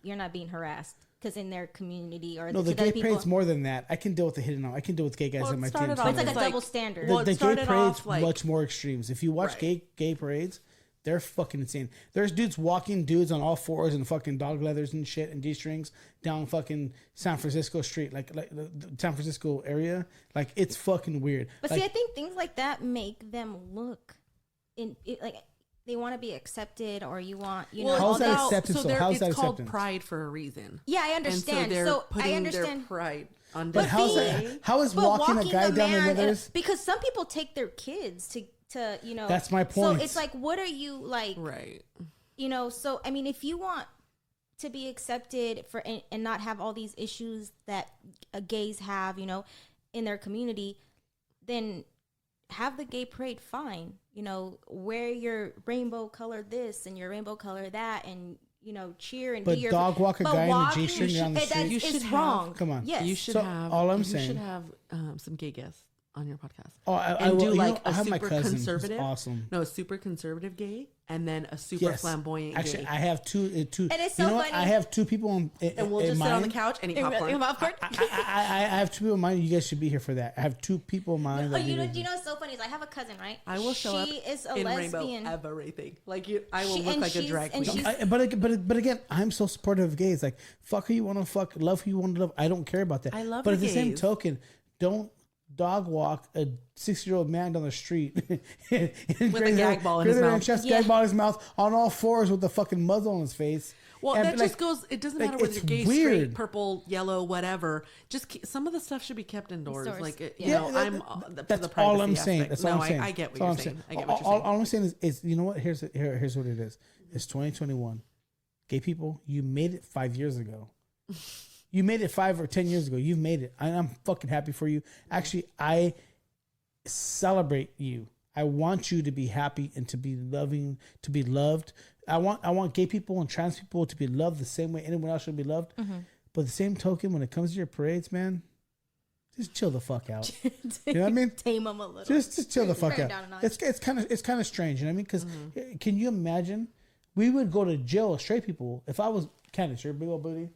Speaker 3: you're not being harassed. Because in their community or
Speaker 1: the gay parade's more than that. I can deal with the hitting on. I can deal with gay guys on my team.
Speaker 3: It's like a double standard.
Speaker 1: The gay parade's much more extremes. If you watch gay parades, they're fucking insane. There's walking dudes on all fours and fucking dog leathers and shit and G-strings down fucking San Francisco street, like the San Francisco area. Like it's fucking weird.
Speaker 3: But see, I think things like that make them look like. They want to be accepted, or you want,
Speaker 1: how's that acceptance?
Speaker 2: So it's called pride for a reason.
Speaker 3: Yeah, I understand. So
Speaker 2: I understand their pride on.
Speaker 1: But how is walking a guy down the middle?
Speaker 3: Because some people take their kids to.
Speaker 1: That's my point.
Speaker 3: So it's like, what are you like?
Speaker 2: Right.
Speaker 3: So I mean, if you want to be accepted and not have all these issues that gays have, in their community, then have the gay parade, fine. Wear your rainbow color this and your rainbow color that, and cheer and
Speaker 1: but
Speaker 3: be your
Speaker 1: dog walk a guy in a G-string on the street.
Speaker 3: It's wrong.
Speaker 1: Come on.
Speaker 3: Yes.
Speaker 2: You should have.
Speaker 1: All I'm
Speaker 2: you
Speaker 1: saying.
Speaker 2: should have some gay guests on your podcast.
Speaker 1: Oh, I
Speaker 2: and
Speaker 1: will.
Speaker 2: do like
Speaker 1: I
Speaker 2: a
Speaker 1: have my
Speaker 2: super
Speaker 1: cousin.
Speaker 2: conservative.
Speaker 1: Awesome.
Speaker 2: No, a super conservative gay, and then a super flamboyant
Speaker 1: Actually,
Speaker 2: gay.
Speaker 1: I have two.
Speaker 3: And it's so
Speaker 1: you know
Speaker 3: funny.
Speaker 1: What? I have two people on.
Speaker 2: And we'll just sit on the couch and eat popcorn.
Speaker 1: I have two people in mind. You guys should be here for that. I have two people in mind.
Speaker 3: You know what's so funny is I have a cousin, right?
Speaker 2: I will show up
Speaker 3: is a
Speaker 2: in
Speaker 3: lesbian.
Speaker 2: rainbow everything. Like I will look like a drag queen.
Speaker 1: But again, I'm so supportive of gays. Like, fuck who you want to fuck, love who you want to love. I don't care about that.
Speaker 2: I love.
Speaker 1: But
Speaker 2: the
Speaker 1: at the same token, don't dog walk a 6-year-old man down the street
Speaker 2: with a gag ball in his mouth.
Speaker 1: Gag ball in his mouth on all fours with a fucking muzzle on his face.
Speaker 2: Well,
Speaker 1: and
Speaker 2: that just goes. It doesn't matter whether you're gay,
Speaker 1: weird.
Speaker 2: straight, purple, yellow, whatever. Just some of the stuff should be kept indoors. Like
Speaker 1: that's all I'm saying. That's all I'm saying.
Speaker 2: I get what you're saying. I get what you're saying.
Speaker 1: All I'm saying is you know what? Here's what it is. It's 2021. Gay people, you made it 5 years ago. You made it 5 or 10 years ago. You've made it. I'm fucking happy for you. Actually, I celebrate you. I want you to be happy and to be loving, to be loved. I want gay people and trans people to be loved the same way anyone else should be loved. Mm-hmm. But the same token, when it comes to your parades, man, just chill the fuck out. You know what I mean?
Speaker 3: Tame them a little.
Speaker 1: Just chill the fuck out. It's kind of strange. You know what I mean? Because can you imagine? We would go to jail as straight people if I was Candace, your big old booty.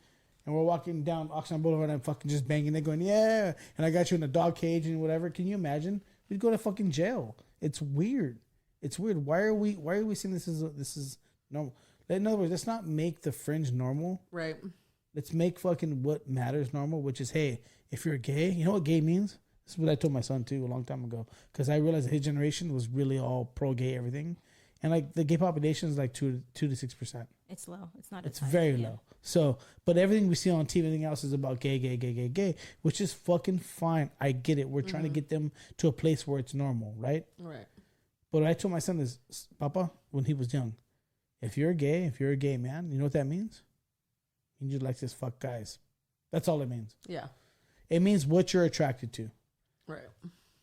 Speaker 1: And we're walking down Oxnard Boulevard and I'm fucking just banging. They're going, yeah. And I got you in a dog cage and whatever. Can you imagine? We'd go to fucking jail. It's weird. It's weird. Why are we seeing this is normal? In other words, let's not make the fringe normal.
Speaker 2: Right.
Speaker 1: Let's make fucking what matters normal, which is, hey, if you're gay, you know what gay means? This is what I told my son too a long time ago. Because I realized that his generation was really all pro-gay everything. And like the gay population is like 2 to 6%.
Speaker 3: It's low. It's not.
Speaker 1: It's very low. So, but everything we see on TV, everything else is about gay, which is fucking fine. I get it. We're trying to get them to a place where it's normal, right?
Speaker 2: Right.
Speaker 1: But what I told my son is, Papa, when he was young, if you're a gay man, you know what that means? You just like to fuck guys. That's all it means.
Speaker 2: Yeah.
Speaker 1: It means what you're attracted to.
Speaker 2: Right.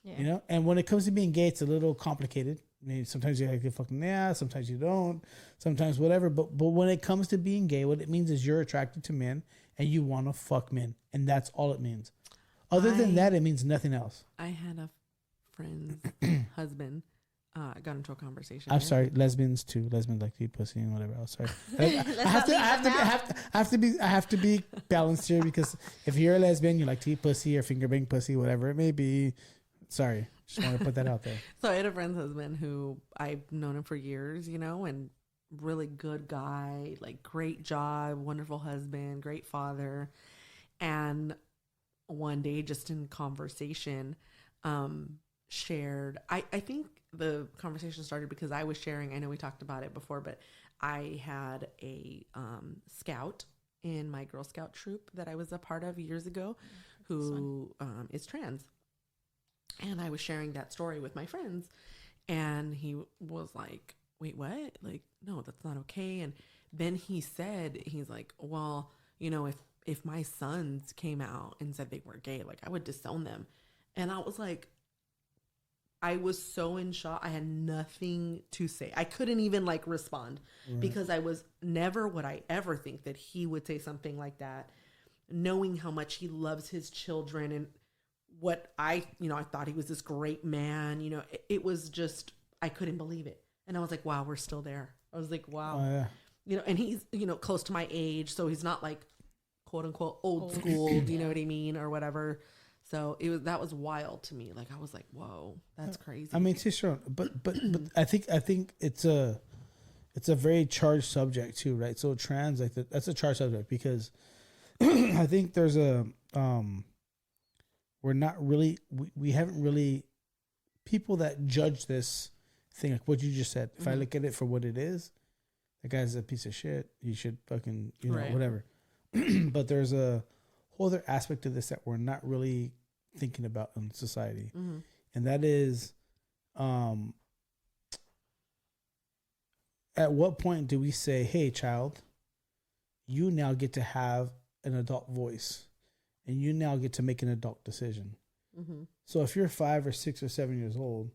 Speaker 3: Yeah.
Speaker 1: You know, and when it comes to being gay, it's a little complicated. I mean, sometimes you like to fucking sometimes you don't, sometimes whatever. But when it comes to being gay, what it means is you're attracted to men and you want to fuck men, and that's all it means. Other than that, it means nothing else.
Speaker 2: I had a friend's husband got into a conversation.
Speaker 1: I'm sorry, lesbians too. Lesbians like to eat pussy and whatever else. Sorry, I have to be balanced here because if you're a lesbian, you like to eat pussy or finger bang pussy, whatever it may be. Sorry. Just want to put that out there.
Speaker 2: So I had a friend's husband who I've known him for years, and really good guy, like great job, wonderful husband, great father. And one day, just in conversation, shared, I think the conversation started because I was sharing, I know we talked about it before, but I had a scout in my Girl Scout troop that I was a part of years ago who is trans. And I was sharing that story with my friends, and he was like, wait, what? Like, no, that's not okay. And then he's like, well, if my sons came out and said they were gay, like I would disown them. And I was like, I was so in shock. I had nothing to say. I couldn't even like respond because never would I ever think that he would say something like that, knowing how much he loves his children and what I thought he was this great man, it was just, I couldn't believe it. And I was like, wow, we're still there. I was like, wow.
Speaker 1: Oh, yeah.
Speaker 2: And he's, close to my age. So he's not like quote unquote old school, do you know what I mean? Or whatever. So that was wild to me. Like, I was like, whoa, that's crazy.
Speaker 1: I mean, sure. But I think it's a very charged subject too, right? So trans, like that's a charged subject because I think there's we're not really, we haven't really, people that judge this thing, like what you just said, if I look at it for what it is, the guy's a piece of shit, he should fucking, whatever. But there's a whole other aspect to this that we're not really thinking about in society. Mm-hmm. And that is, at what point do we say, hey, child, you now get to have an adult voice? And you now get to make an adult decision. Mm-hmm. So if you're 5 or 6 or 7 years old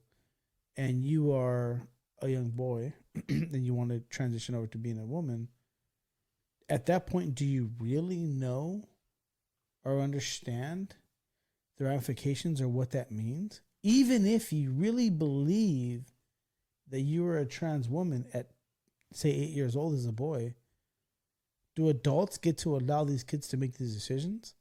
Speaker 1: and you are a young boy and you want to transition over to being a woman, at that point, do you really know or understand the ramifications or what that means? Even if you really believe that you are a trans woman at, say, 8 years old as a boy, do adults get to allow these kids to make these decisions?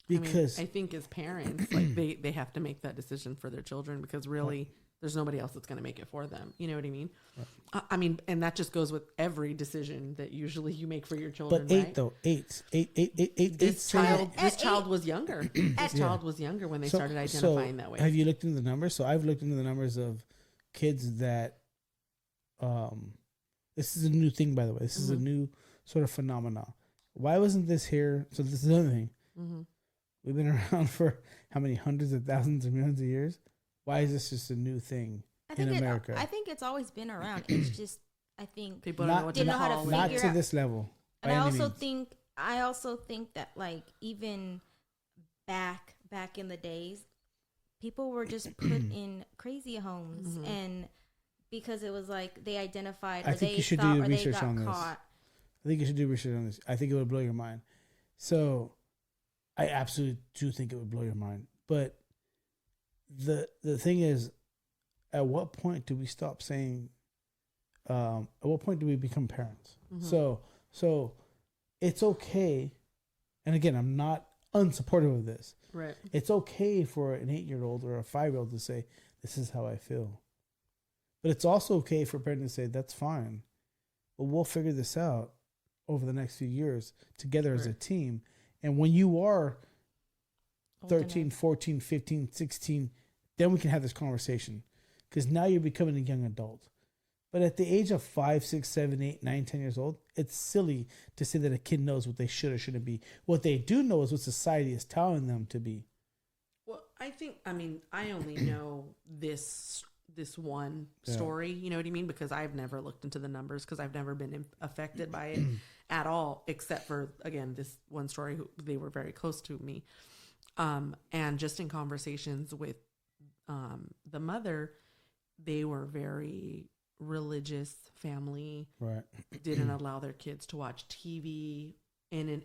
Speaker 1: Because
Speaker 2: I think as parents, like they have to make that decision for their children, because really there's nobody else that's going to make it for them. You know what I mean? Right. I mean, and that just goes with every decision that usually you make for your children. But eight. This child was younger. This child was younger when they started identifying that way.
Speaker 1: Have you looked into the numbers? So I've looked into the numbers of kids that, this is a new thing, by the way. This is a new sort of phenomenon. Why wasn't this here? So this is another thing. Mm-hmm. We've been around for how many hundreds of thousands of millions of years? Why is this just a new thing in America?
Speaker 3: I think it's always been around. It's just, I think
Speaker 2: people didn't know how to figure
Speaker 1: not to this level.
Speaker 3: And I also think that, like, even back in the days, people were just put in crazy homes, and because it was like they identified, or they thought, or they got caught.
Speaker 1: I think you should do research on this. I think it would blow your mind. So I absolutely do think it would blow your mind. But the thing is, at what point do we stop saying, at what point do we become parents? So it's okay. And again, I'm not unsupportive of this.
Speaker 2: Right.
Speaker 1: It's okay for an 8-year-old or a 5-year-old to say, this is how I feel. But it's also okay for a parent to say, that's fine. But we'll figure this out over the next few years together as a team. And when you are 13, 14, 15, 16, then we can have this conversation. Because now you're becoming a young adult. But at the age of 5, 6, 7, 8, 9, 10 years old, it's silly to say that a kid knows what they should or shouldn't be. What they do know is what society is telling them to be.
Speaker 2: Well, I only know this one story, you know what I mean? Because I've never looked into the numbers, because I've never been affected by it at all, except for, again, this one story. They were very close to me. And just in conversations with the mother, they were very religious family.
Speaker 1: Right.
Speaker 2: Didn't allow their kids to watch TV in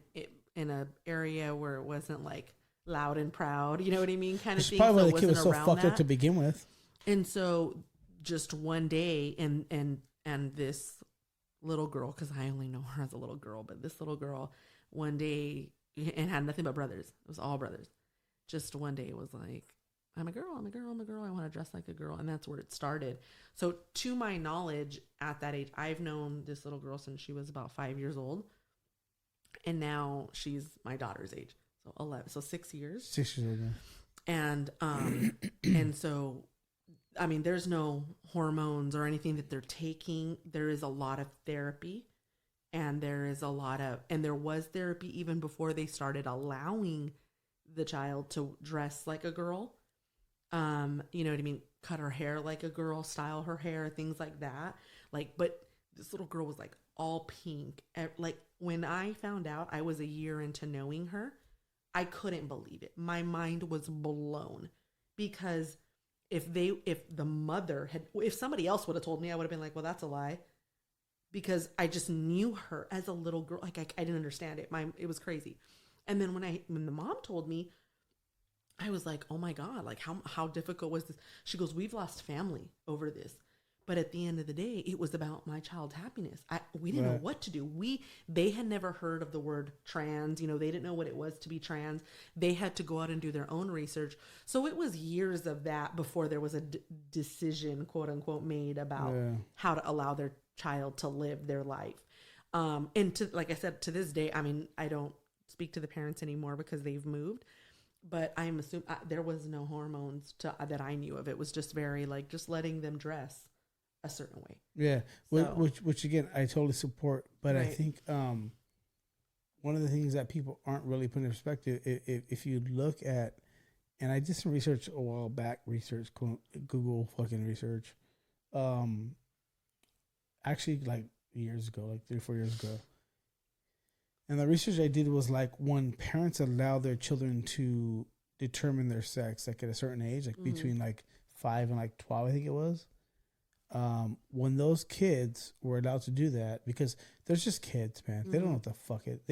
Speaker 2: an area where it wasn't like loud and proud, you know what I mean? Kind of thing.
Speaker 1: Probably why the kid was so fucked up to begin with.
Speaker 2: And so just one day, and this little girl, because I only know her as a little girl, but this little girl one day, and had nothing but brothers. It was all brothers. Just one day it was like, I'm a girl. I want to dress like a girl. And that's where it started. So to my knowledge, at that age, I've known this little girl since she was about 5 years old. And now she's my daughter's age. So 11. So 6 years.
Speaker 1: 6 years old,
Speaker 2: yeah. And so, I mean, there's no hormones or anything that they're taking. There is a lot of therapy. And there was therapy even before they started allowing the child to dress like a girl. You know what I mean? Cut her hair like a girl, style her hair, things like that. Like, but this little girl was like all pink. Like, when I found out, I was a year into knowing her, I couldn't believe it. My mind was blown, because if somebody else would have told me, I would have been like, well, that's a lie. Because I just knew her as a little girl. Like, I didn't understand it. It was crazy. And then when the mom told me, I was like, oh my God, like how difficult was this? She goes, we've lost family over this. But at the end of the day, it was about my child's happiness. We didn't know what to do. They had never heard of the word trans. You know, they didn't know what it was to be trans. They had to go out and do their own research. So it was years of that before there was a decision, quote unquote, made about how to allow their child to live their life. And like I said, to this day, I mean, I don't speak to the parents anymore because they've moved. But I'm assuming there was no hormones that I knew of. It was just very like just letting them dress a certain way. Yeah,
Speaker 1: so, which again I totally support. But I think one of the things that people aren't really putting in perspective, if you look at, and I did some research a while back, Google fucking research, actually like years ago, like 3 or 4 years ago. And the research I did was like when parents allow their children to determine their sex, like at a certain age, like between like 5 and like 12, I think it was. when those kids were allowed to do that, because there's just kids, man. They don't know what the fuck it.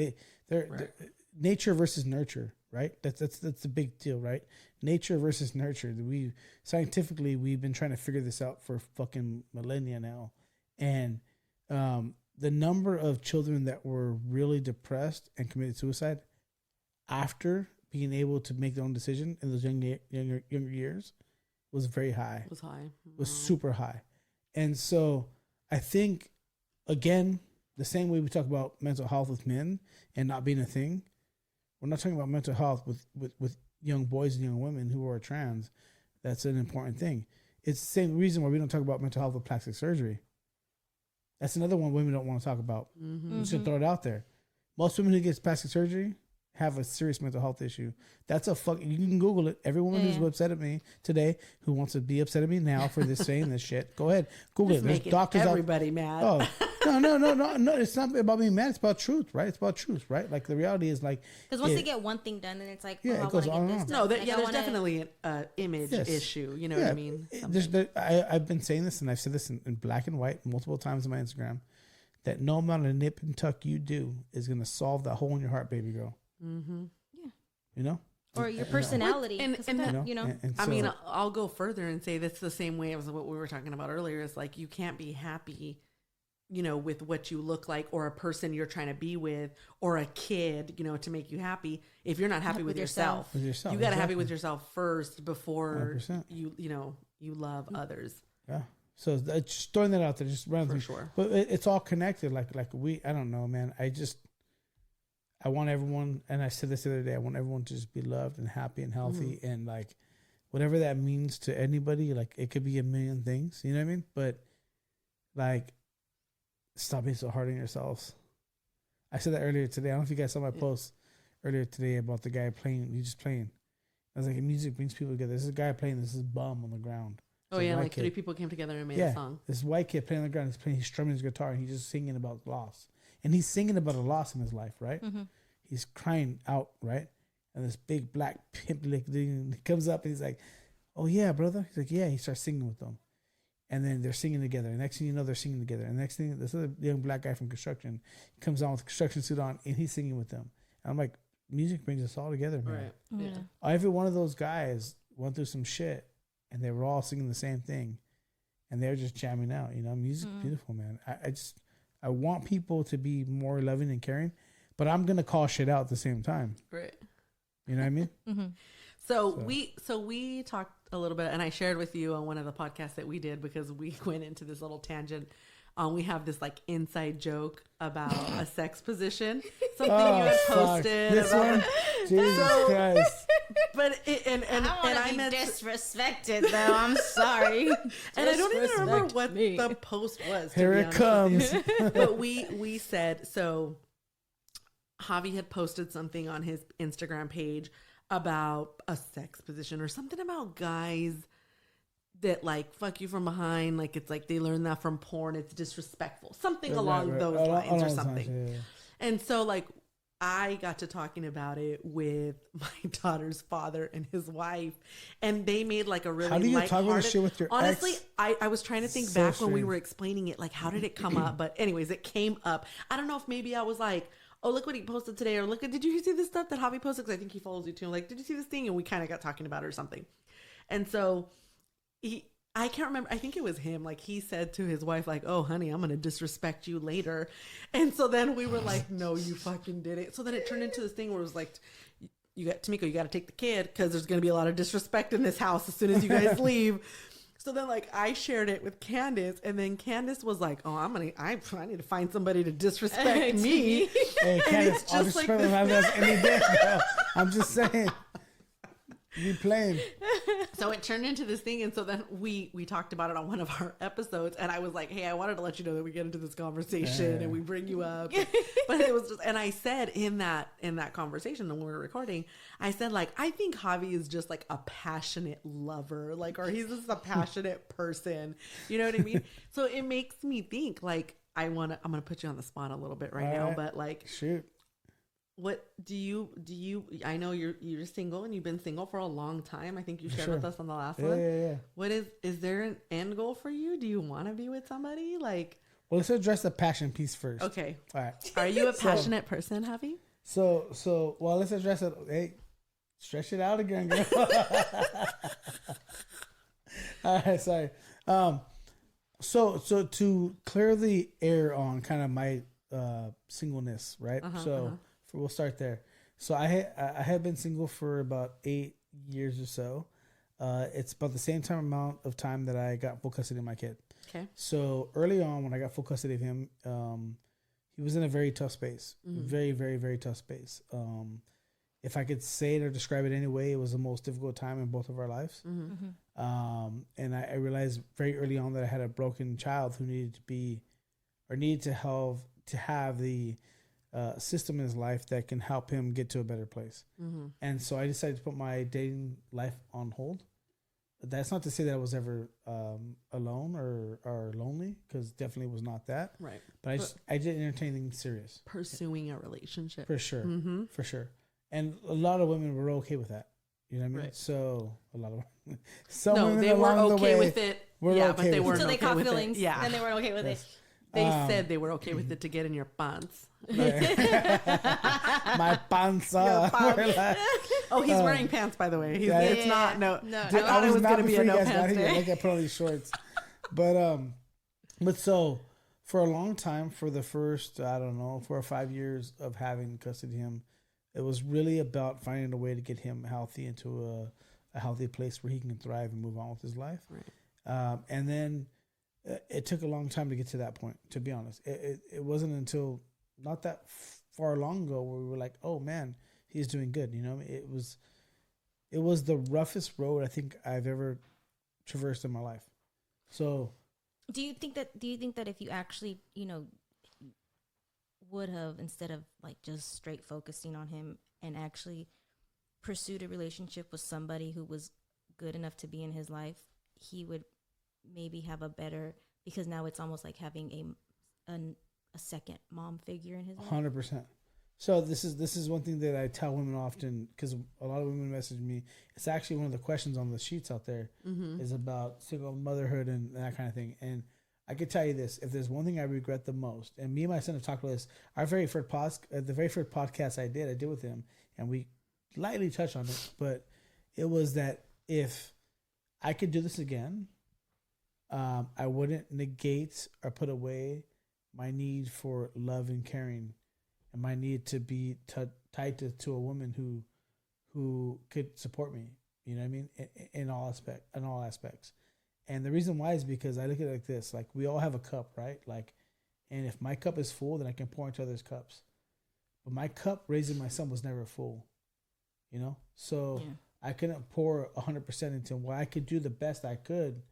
Speaker 1: They're nature versus nurture, right? That's the big deal, right? Nature versus nurture. Scientifically we've been trying to figure this out for fucking millennia now, and the number of children that were really depressed and committed suicide after being able to make their own decision in those younger years was very high.
Speaker 2: Was high.
Speaker 1: Was super high. And so I think, again, the same way we talk about mental health with men and not being a thing, we're not talking about mental health with young boys and young women who are trans. That's an important thing. It's the same reason why we don't talk about mental health with plastic surgery. That's another one women don't want to talk about. We should throw it out there. Most women who get plastic surgery have a serious mental health issue. That's a you can Google it. Every woman who's upset at me today, who wants to be upset at me now for this saying this shit, go ahead, Google it. There's doctors
Speaker 2: everybody mad.
Speaker 1: Oh, no. It's not about being mad. It's about truth, right? It's about truth, right? Like the reality is like,
Speaker 3: because once they get one thing done, then it's like,
Speaker 1: it goes on and on.
Speaker 2: No, there's definitely an image issue. You know what I mean?
Speaker 1: I've been saying this, and I've said this in black and white multiple times on my Instagram, that no amount of nip and tuck you do is going to solve that hole in your heart, baby girl.
Speaker 3: Mm-hmm. Yeah.
Speaker 1: You know?
Speaker 3: Or your personality.
Speaker 1: I
Speaker 2: mean, I'll go further and say that's the same way as what we were talking about earlier. It's like you can't be happy, with what you look like, or a person you're trying to be with, or a kid, to make you happy if you're not happy with yourself. You got to happy with yourself first before 100%. you love others.
Speaker 1: Yeah. So just throwing that out there, just run through.
Speaker 2: Sure.
Speaker 1: But it's all connected. I don't know, man. I want everyone, and I said this the other day, I want everyone to just be loved and happy and healthy, and like whatever that means to anybody. Like it could be a million things, you know what I mean? But like, stop being so hard on yourselves. I said that earlier today. I don't know if you guys saw my post earlier today about the guy playing. He's just playing. I was like, music brings people together. This is a guy playing. This is bum on the ground.
Speaker 2: Oh yeah, like 3 people came together and made a song.
Speaker 1: This white kid playing on the ground. He's strumming his guitar, and he's just singing about loss. And he's singing about a loss in his life, right? Mm-hmm. He's crying out, right? And this big black pimp comes up, and he's like, "Oh yeah, brother." He's like, "Yeah." He starts singing with them, and then they're singing together. And next thing you know, they're singing together. And next thing, this other young black guy from construction comes on with a construction suit on, and he's singing with them. And I'm like, music brings us all together, man.
Speaker 2: Right. Yeah.
Speaker 1: Every one of those guys went through some shit, and they were all singing the same thing, and they're just jamming out. Music's beautiful, man. I want people to be more loving and caring, but I'm gonna call shit out at the same time.
Speaker 2: Right.
Speaker 1: You know what I mean?
Speaker 3: Mm-hmm.
Speaker 2: So we talked a little bit, and I shared with you on one of the podcasts that we did, because we went into this little tangent. We have this like inside joke about a sex position, something you had posted.
Speaker 1: This one, Jesus Christ!
Speaker 3: But I meant disrespected though. I'm sorry,
Speaker 2: and I don't even remember what the post was.
Speaker 1: Here it comes.
Speaker 2: But we said so. Javi had posted something on his Instagram page about a sex position or something about guys that like fuck you from behind, like it's like they learned that from porn, it's disrespectful, something along those lines or something. Yeah. And so like I got to talking about it with my daughter's father and his wife, and they made like a really
Speaker 1: how do you talk about this shit with your
Speaker 2: honestly
Speaker 1: ex?
Speaker 2: I was trying to think back when we were explaining it, like how did it come up? But anyways, it came up. I don't know if maybe I was like, oh, look what he posted today, or look at, did you see this stuff that Javi posted? Because I think he follows you too. I'm like, did you see this thing? And we kind of got talking about it or something. And so I can't remember. I think it was him. Like he said to his wife, like, oh, honey, I'm going to disrespect you later. And so then we were like, no, you fucking did it. So then it turned into this thing where it was like, Tamiko, you got to take the kid because there's going to be a lot of disrespect in this house as soon as you guys leave. So then, like, I shared it with Candace, and then Candace was like, "Oh, I need to find somebody to disrespect me."
Speaker 1: Hey, Candace, I'll just like any day, bro. I'm just saying, you playing.
Speaker 2: So it turned into this thing, and so then we talked about it on one of our episodes, and I was like, "Hey, I wanted to let you know that we get into this conversation and we bring you up." But it was just, and I said in that conversation when we were recording, I said like, I think Javi is just like a passionate lover, like, or he's just a passionate person. You know what I mean? So it makes me think like I'm gonna put you on the spot a little bit right now, but like,
Speaker 1: shoot.
Speaker 2: What do you, I know you're single and you've been single for a long time. I think you shared with us on the last one.
Speaker 1: Yeah.
Speaker 2: What is there an end goal for you? Do you want to be with somebody? Like,
Speaker 1: well, let's address the passion piece first.
Speaker 2: Okay.
Speaker 1: All right.
Speaker 2: Are you a passionate person, Javi?
Speaker 1: So, well, let's address it. Hey, stretch it out again, girl. All right, sorry. So to clear the air on kind of my singleness, right? We'll start there. So I have been single for about 8 years or so. It's about the same amount of time that I got full custody of my kid.
Speaker 2: Okay.
Speaker 1: So early on, when I got full custody of him, he was in a very tough space. Very, very, very tough space. If I could say it or describe it any way, it was the most difficult time in both of our lives. And I realized very early on that I had a broken child who needed to have the system in his life that can help him get to a better place. And so I decided to put my dating life on hold. That's not to say that I was ever alone or lonely, because definitely was not that.
Speaker 2: Right.
Speaker 1: But I didn't entertain anything serious.
Speaker 2: Pursuing a relationship.
Speaker 1: For sure. For sure. And a lot of women were okay with that. You know what I mean?
Speaker 2: Right.
Speaker 1: So a lot of some
Speaker 2: no,
Speaker 1: women
Speaker 2: they were
Speaker 1: along
Speaker 2: okay
Speaker 1: the way
Speaker 2: with it.
Speaker 1: were
Speaker 2: Yeah,
Speaker 1: okay
Speaker 2: but they
Speaker 1: with
Speaker 2: weren't
Speaker 3: Until they
Speaker 2: okay
Speaker 3: caught
Speaker 2: with
Speaker 3: feelings.
Speaker 2: it. Yeah.
Speaker 3: Then they weren't okay with it.
Speaker 2: They said they were okay with it to get in your pants.
Speaker 1: My panza.
Speaker 2: Oh, he's wearing pants, by the way. It's not. No.
Speaker 1: Dude,
Speaker 2: I thought it was going to be a no pants day.
Speaker 1: Like I put on these shorts. But so for a long time, for the first, 4 or 5 years of having custody of him, it was really about finding a way to get him healthy into a healthy place where he can thrive and move on with his life.
Speaker 2: Right.
Speaker 1: And then it took a long time to get to that point, to be honest. It wasn't until not that far long ago where we were like, oh man, he's doing good. You know, it was the roughest road I think I've ever traversed in my life. So
Speaker 3: do you think that if you actually, would have, instead of like just straight focusing on him and actually pursued a relationship with somebody who was good enough to be in his life, he would maybe have a better, because now it's almost like having a second mom figure in his life?
Speaker 1: 100%. So this is one thing that I tell women often, because a lot of women message me. It's actually one of the questions on the sheets out there is about single motherhood and that kind of thing. And I could tell you this: if there's one thing I regret the most, and me and my son have talked about this, the very first podcast I did with him, and we lightly touched on it, but it was that if I could do this again, I wouldn't negate or put away my need for love and caring, and my need to be tied to a woman who could support me. You know what I mean? In all aspects. And the reason why is because I look at it like this: like, we all have a cup, right? Like, and if my cup is full, then I can pour into others' cups. But my cup raising my son was never full, you know? So I couldn't pour 100% into him. Well, I could do the best I could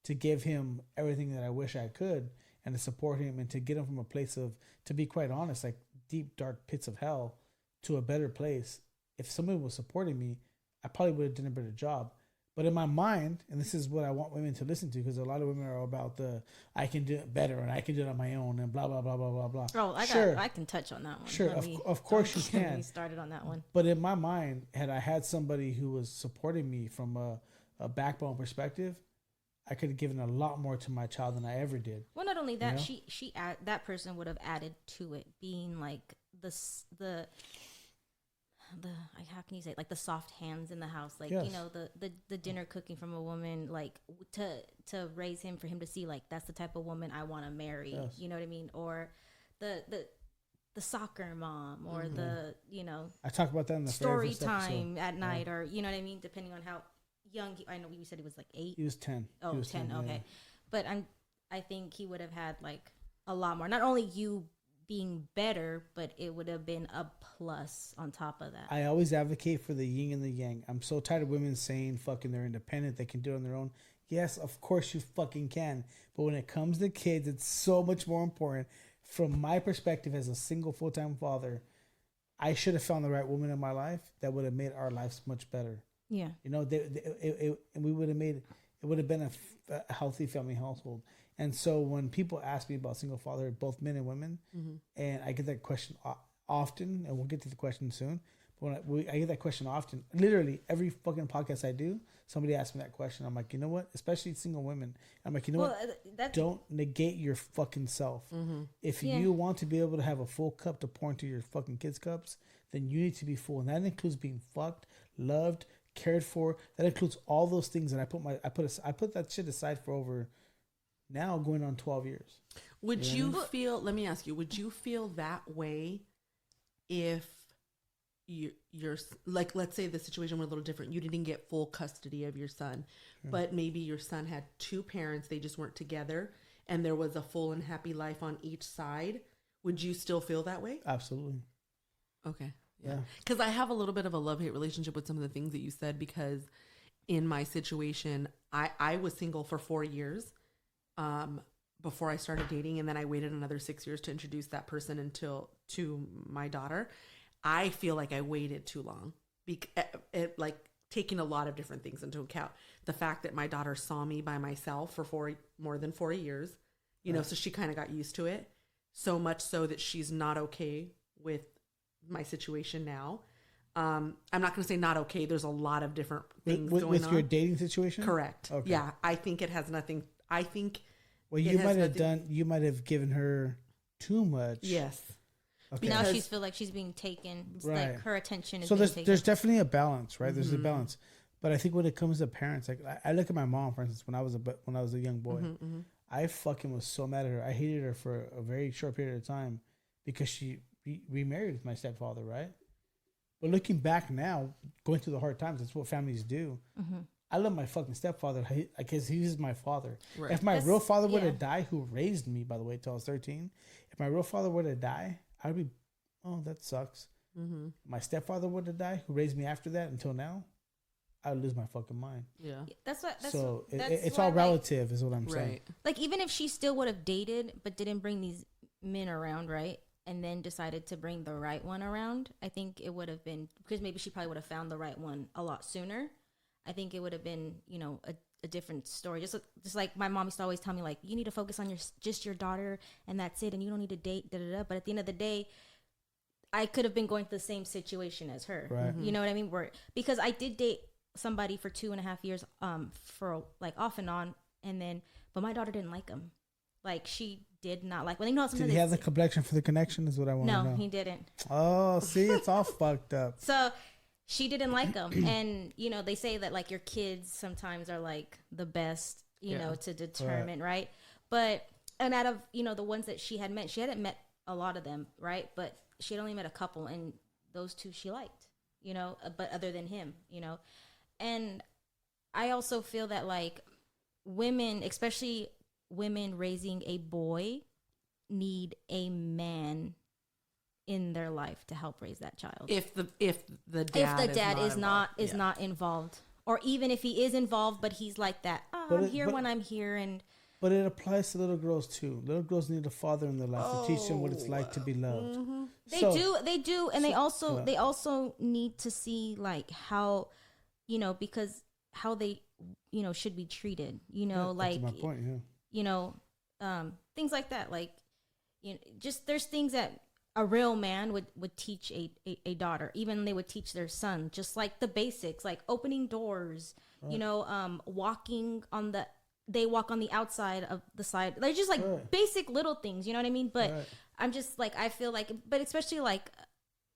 Speaker 1: to give him everything that I wish I could, and to support him, and to get him from a place of, to be quite honest, like deep, dark pits of hell to a better place. If someone was supporting me, I probably would have done a better job. But in my mind, and this is what I want women to listen to, because a lot of women are about I can do it better and I can do it on my own and blah, blah, blah, blah, blah, blah.
Speaker 3: Oh, I can touch on that one.
Speaker 1: Sure, of course you can.
Speaker 3: We started on that one.
Speaker 1: But in my mind, had I had somebody who was supporting me from a backbone perspective, I could have given a lot more to my child than I ever did.
Speaker 3: Well, not only that, that person would have added to it, being like the how can you say it? Like the soft hands in the house, like the dinner cooking from a woman, like to raise him, for him to see like that's the type of woman I want to marry. Yes. You know what I mean? Or the soccer mom, or
Speaker 1: I talk about that in the
Speaker 3: story time at night, or you know what I mean, depending on how young I know you said he was like 8.
Speaker 1: He was 10.
Speaker 3: Oh, he was 10. Okay. Yeah. But I think he would have had like a lot more. Not only you being better, but it would have been a plus on top of that.
Speaker 1: I always advocate for the yin and the yang. I'm so tired of women saying fucking they're independent, they can do it on their own. Yes, of course you fucking can. But when it comes to kids, it's so much more important. From my perspective as a single full-time father, I should have found the right woman in my life that would have made our lives much better.
Speaker 3: Yeah.
Speaker 1: You know, and we would have made, it would have been a healthy family household. And so when people ask me about single fatherhood, both men and women, and I get that question often, and we'll get to the question soon. But when I get that question often, literally every fucking podcast I do, somebody asks me that question. I'm like, you know what? Especially single women. I'm like, you know what? Don't negate your fucking self. Mm-hmm. If you want to be able to have a full cup to pour into your fucking kids' cups, then you need to be full, and that includes being fucked, loved, cared for. That includes all those things. And I put that shit aside for over now going on 12 years.
Speaker 2: Would you feel? Let me ask you. Would you feel that way if you're like, let's say the situation was a little different. You didn't get full custody of your son, but maybe your son had two parents. They just weren't together, and there was a full and happy life on each side. Would you still feel that way?
Speaker 1: Absolutely.
Speaker 2: Okay. Yeah. Because I have a little bit of a love-hate relationship with some of the things that you said, because in my situation, I was single for 4 years before I started dating, and then I waited another 6 years to introduce that person to my daughter. I feel like I waited too long, like taking a lot of different things into account. The fact that my daughter saw me by myself for more than 4 years, you know, so she kind of got used to it, so much so that she's not okay with my situation now. I'm not going to say not okay. There's a lot of different things going on. With your
Speaker 1: dating situation?
Speaker 2: Correct. Okay. Yeah. I think it has nothing. I think.
Speaker 1: Well, you might have given her too much.
Speaker 2: Yes.
Speaker 3: Okay. Now she feels like she's being taken. It's like her attention is
Speaker 1: being
Speaker 3: taken.
Speaker 1: There's definitely a balance, right? Mm-hmm. There's a balance. But I think when it comes to parents, like I look at my mom, for instance, when I was a young boy, I fucking was so mad at her. I hated her for a very short period of time because she remarried with my stepfather, right? But looking back now, going through the hard times, that's what families do. Mm-hmm. I love my fucking stepfather because he was my father. Right. If my real father were to die, who raised me, by the way, till I was 13, if my real father were to die, I'd be, oh, that sucks. Mm-hmm. My stepfather were to die, who raised me after that until now, I'd lose my fucking mind.
Speaker 2: Yeah.
Speaker 1: It's all relative, is what I'm saying.
Speaker 3: Like, even if she still would have dated, but didn't bring these men around, right? And then decided to bring the right one around, I think it would have been, because maybe she probably would have found the right one a lot sooner. I think it would have been, you know, a different story. Just like my mom used to always tell me, like, you need to focus on your daughter, and that's it, and you don't need to date, But at the end of the day, I could have been going through the same situation as her. Right. You know what I mean? Because I did date somebody for 2.5 years, for like off and on, but my daughter didn't like him. Like, she did not like. Well, you know,
Speaker 1: did he have the complexion for the connection? Is what I want to know.
Speaker 3: No, he didn't.
Speaker 1: Oh, see, it's all fucked up.
Speaker 3: So she didn't like him, and you know, they say that like your kids sometimes are like the best, you know, to determine, right? But and out of the ones that she hadn't met a lot of them, right? But she had only met a couple, and those two she liked, you know. But other than him, you know, and I also feel that like women, especially women raising a boy, need a man in their life to help raise that child. If the dad is not involved, or even if he is involved, but he's like that. I'm here when I'm here, and
Speaker 1: but it applies to little girls too. Little girls need a father in their life to teach them what it's like to be loved. Mm-hmm.
Speaker 3: They do, and they also need to see like how, you know, because how they, you know, should be treated. You know, like
Speaker 1: that's my point. Yeah.
Speaker 3: You know, things like that. Like, you know, just there's things that a real man would teach a daughter. Even they would teach their son, just like the basics, like opening doors. Right. You know, they walk on the outside of the side. They're just like basic little things. You know what I mean? But I'm just like, I feel like, but especially like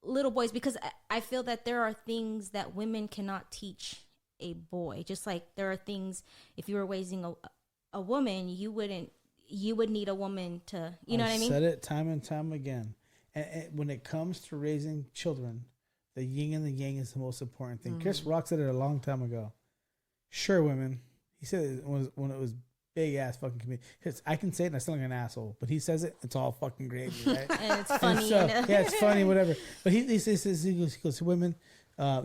Speaker 3: little boys, because I feel that there are things that women cannot teach a boy. Just like there are things, if you were raising a woman, you would need a woman to, you know what I mean?
Speaker 1: Said it time and time again. And when it comes to raising children, the yin and the yang is the most important thing. Mm-hmm. Chris Rock said it a long time ago. Sure, women. He said it when it was big ass fucking comedian. I can say it and I sound like an asshole, but he says it, it's all fucking gravy, right?
Speaker 3: And it's funny.
Speaker 1: So, yeah, it's funny, whatever. But he goes, women.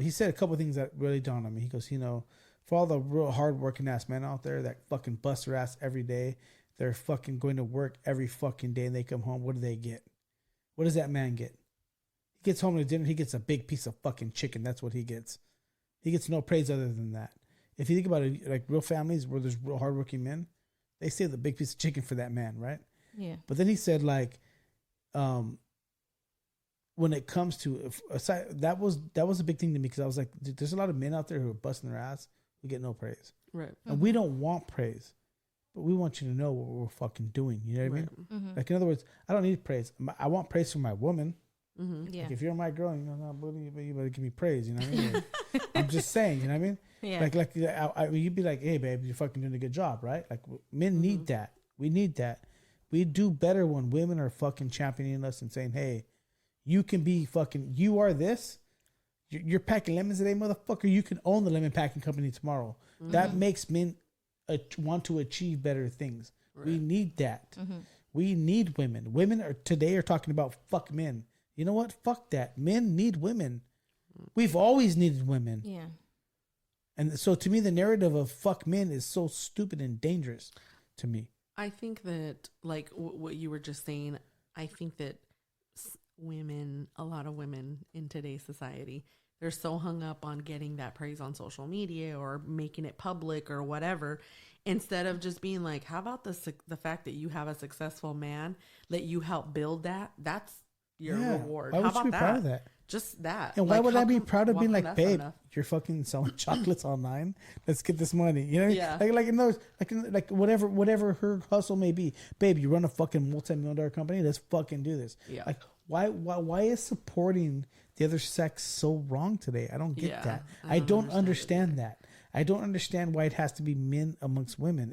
Speaker 1: He said a couple of things that really dawned on me. He goes, you know, for all the real hard working ass men out there that fucking bust their ass every day, they're fucking going to work every fucking day, and they come home. What do they get? What does that man get? He gets home to dinner. He gets a big piece of fucking chicken. That's what he gets. He gets no praise other than that. If you think about it, like real families where there's real hardworking men, they save the big piece of chicken for that man, right?
Speaker 3: Yeah.
Speaker 1: But then he said, like, when it comes to aside, that was a big thing to me because I was like, dude, there's a lot of men out there who are busting their ass who get no praise,
Speaker 2: right?
Speaker 1: And we don't want praise, but we want you to know what we're fucking doing. You know what I mean? Mm-hmm. Like in other words, I don't need praise. I want praise from my woman.
Speaker 3: Mm-hmm. Yeah.
Speaker 1: Like if you're my girl, you know, you better give me praise. You know what I mean? I'm just saying. You know what I mean?
Speaker 3: Yeah.
Speaker 1: Like you'd be like, hey, babe, you're fucking doing a good job, right? Like men need that. We need that. We do better when women are fucking championing us and saying, hey, you can be fucking, you are this. You're packing lemons today, motherfucker. You can own the lemon packing company tomorrow. Mm-hmm. That makes men want to achieve better things. Right. We need that. Mm-hmm. We need women. Women today are talking about fuck men. You know what? Fuck that. Men need women. We've always needed women.
Speaker 3: Yeah.
Speaker 2: And
Speaker 1: so to me, the narrative of fuck men is so stupid and dangerous to me.
Speaker 2: I think that, like what you were just saying, I think that women, a lot of women in today's society, they're so hung up on getting that praise on social media or making it public or whatever, instead of just being like, how about the fact that you have a successful man that you help build that's your reward.
Speaker 1: Why would
Speaker 2: how about
Speaker 1: you be
Speaker 2: that?
Speaker 1: Proud of that?
Speaker 2: Just that.
Speaker 1: And why would I be proud of being like, babe, you're fucking selling chocolates online. Let's get this money. You know what I mean? Like in those, like whatever her hustle may be. Babe, you run a fucking multi-million-dollar company. Let's fucking do this. Yeah. Like why is supporting the other sex so wrong today? I don't get that. I don't understand that. I don't understand why it has to be men amongst women.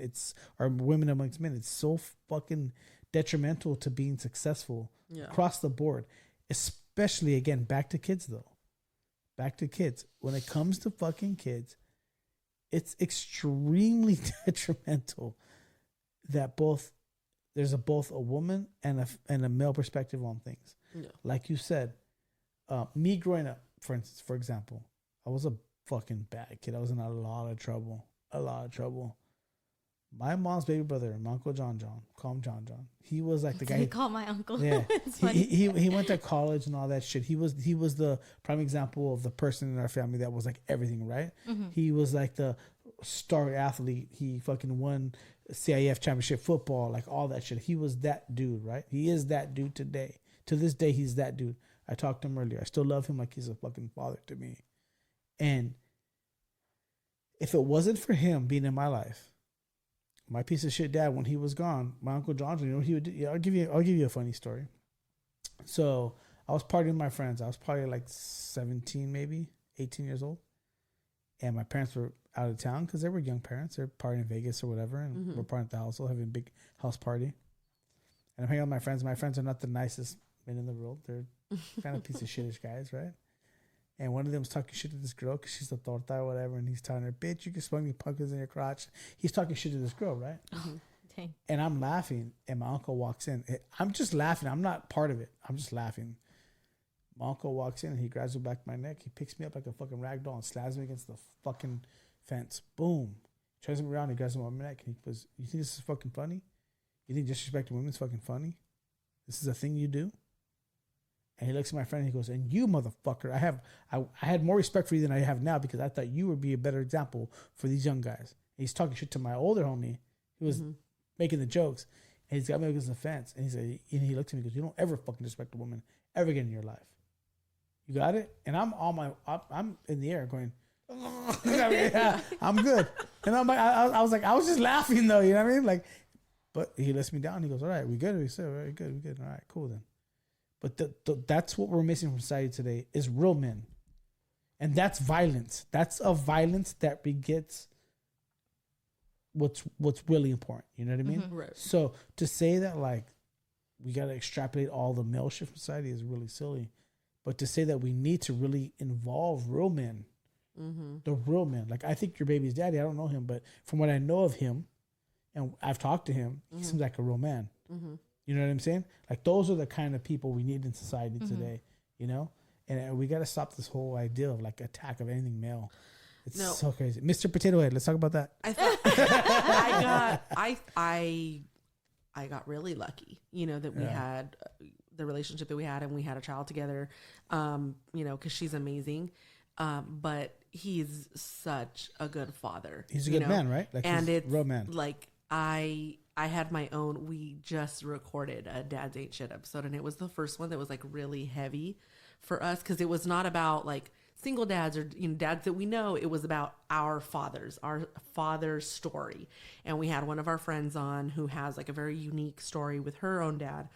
Speaker 1: Or women amongst men. It's so fucking detrimental to being successful across the board. Especially, again, back to kids, though. Back to kids. When it comes to fucking kids, it's extremely detrimental that there's both a woman and a male perspective on things. Yeah. Like you said, me growing up, for instance, for example, I was a fucking bad kid. I was in a lot of trouble. My mom's baby brother, my Uncle John, call him John. He was like the guy.
Speaker 3: He called my uncle.
Speaker 1: Yeah, he went to college and all that shit. He was the prime example of the person in our family that was like everything, right? Mm-hmm. He was like the star athlete. He fucking won CIF championship football, like all that shit. He was that dude, right? He is that dude today. To this day, he's that dude. I talked to him earlier. I still love him like he's a fucking father to me. And if it wasn't for him being in my life, my piece of shit dad, when he was gone, my Uncle John, you know what he would do? Yeah, I'll give you a funny story. So I was partying with my friends. I was probably like 17, maybe 18 years old. And my parents were out of town because they were young parents. They're partying in Vegas or whatever. And we're partying at the household, having a big house party. And I'm hanging out with my friends. My friends are not the nicest men in the world. They're kind of piece of shitish guys, right? And one of them was talking shit to this girl because she's a torta or whatever. And he's telling her, bitch, you can smoke me pumpkins in your crotch. He's talking shit to this girl, right? Mm-hmm. And I'm laughing. And my uncle walks in. I'm just laughing. I'm not part of it. I'm just laughing. My uncle walks in and he grabs the back of my neck. He picks me up like a fucking rag doll and slams me against the fucking fence. Boom. Turns me around. He grabs me on my neck. And he goes, you think this is fucking funny? You think disrespecting women is fucking funny? This is a thing you do? And he looks at my friend and he goes, and you motherfucker, I had more respect for you than I have now because I thought you would be a better example for these young guys. And he's talking shit to my older homie who was making the jokes. And he's got me against the fence. And he looked at me and goes, you don't ever fucking respect a woman ever again in your life. You got it? And I'm in the air going, yeah, I'm good. And I'm like, I was just laughing though, you know what I mean? Like, but he lets me down. He goes, all right, we good? We said, all right, good, we good. All right, cool then. But that's what we're missing from society today is real men. And that's violence. That's a violence that begets what's really important. You know what I mean?
Speaker 2: Mm-hmm, right.
Speaker 1: So to say that like we got to extrapolate all the male shit from society is really silly. But to say that we need to really involve real men, the real men. Like I think your baby's daddy, I don't know him, but from what I know of him, and I've talked to him, he seems like a real man. Mm-hmm. You know what I'm saying? Like those are the kind of people we need in society today, you know? And we got to stop this whole idea of like attack of anything male. It's so crazy. Mr. Potato Head, let's talk about that.
Speaker 2: I thought I got really lucky, you know, that we had the relationship that we had and we had a child together, you know, cause she's amazing. But he's such a good father.
Speaker 1: He's a good man, right? Like
Speaker 2: and
Speaker 1: he's
Speaker 2: it's
Speaker 1: real man.
Speaker 2: Like I I had my own, we just recorded a Dad's Ain't Shit episode, and it was the first one that was like really heavy for us, because it was not about like single dads or, you know, dads that we know. It was about our father's story. And we had one of our friends on who has like a very unique story with her own dad.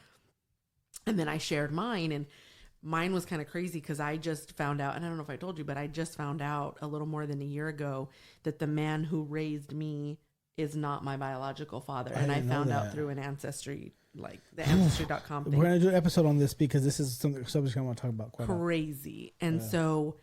Speaker 2: And then I shared mine, and mine was kind of crazy because I just found out, and I don't know if I told you, but I just found out a little more than a year ago that the man who raised me is not my biological father. And I found out through an ancestry, like the ancestry.com thing.
Speaker 1: We're going to do an episode on this because this is something subject I want to talk about quite
Speaker 2: crazy. And so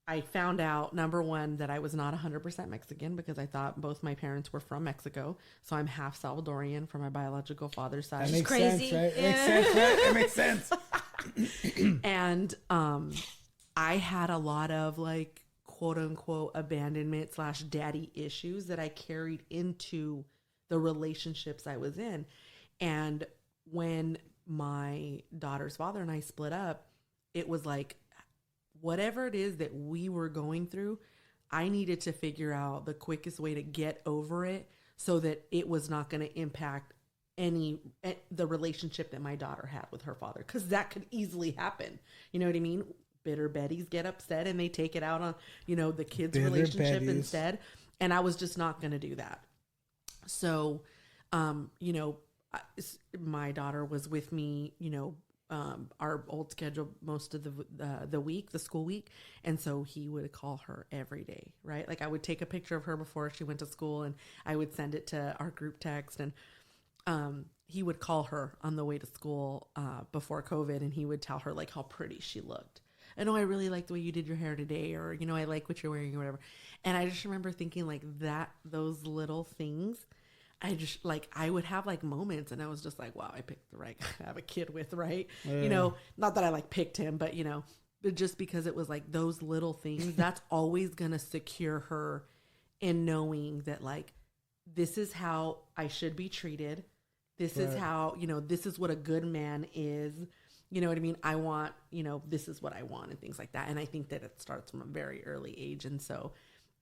Speaker 2: I found out, number one, that I was not 100% Mexican, because I thought both my parents were from Mexico. So I'm half Salvadorian from my biological father's side.
Speaker 1: That makes
Speaker 3: crazy.
Speaker 1: sense, right? Yeah. Makes sense, right? It makes sense.
Speaker 2: And I had a lot of like quote unquote abandonment / daddy issues that I carried into the relationships I was in. And when my daughter's father and I split up, it was like, whatever it is that we were going through, I needed to figure out the quickest way to get over it so that it was not going to impact the relationship that my daughter had with her father, because that could easily happen. You know what I mean? Bitter Betties get upset and they take it out on, you know, the kids'
Speaker 1: Bitter
Speaker 2: relationship
Speaker 1: Betties.
Speaker 2: instead. And I was just not going to do that. So, you know, my daughter was with me, you know, our old schedule most of the week, the school week. And so he would call her every day, right? Like I would take a picture of her before she went to school and I would send it to our group text, and he would call her on the way to school before COVID, and he would tell her like how pretty she looked. I know I really like the way you did your hair today, or, you know, I like what you're wearing or whatever. And I just remember thinking like those little things, I just like, I would have like moments and I was just like, wow, I picked the right guy to have a kid with, right? Yeah. You know, not that I like picked him, but you know, but just because it was like those little things, that's always going to secure her in knowing that like, this is how I should be treated. This is how, you know, this is what a good man is. You know what I mean? I want, you know, this is what I want and things like that. And I think that it starts from a very early age. And so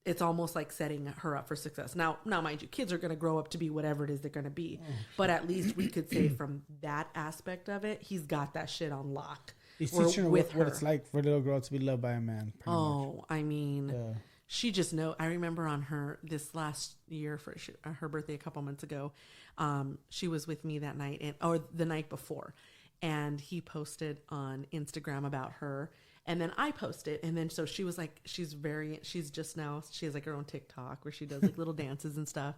Speaker 2: it's almost like setting her up for success. Now, mind you, kids are going to grow up to be whatever it is they're going to be. But at least we could say from that aspect of it, he's got that shit on lock.
Speaker 1: He's teaching her what it's like for a little girl to be loved by a man. Much.
Speaker 2: I mean, she just know. I remember on her this last year for her birthday a couple months ago, she was with me that night or the night before. And he posted on Instagram about her. And then I posted, and then so she was like, she has like her own TikTok where she does like little dances and stuff.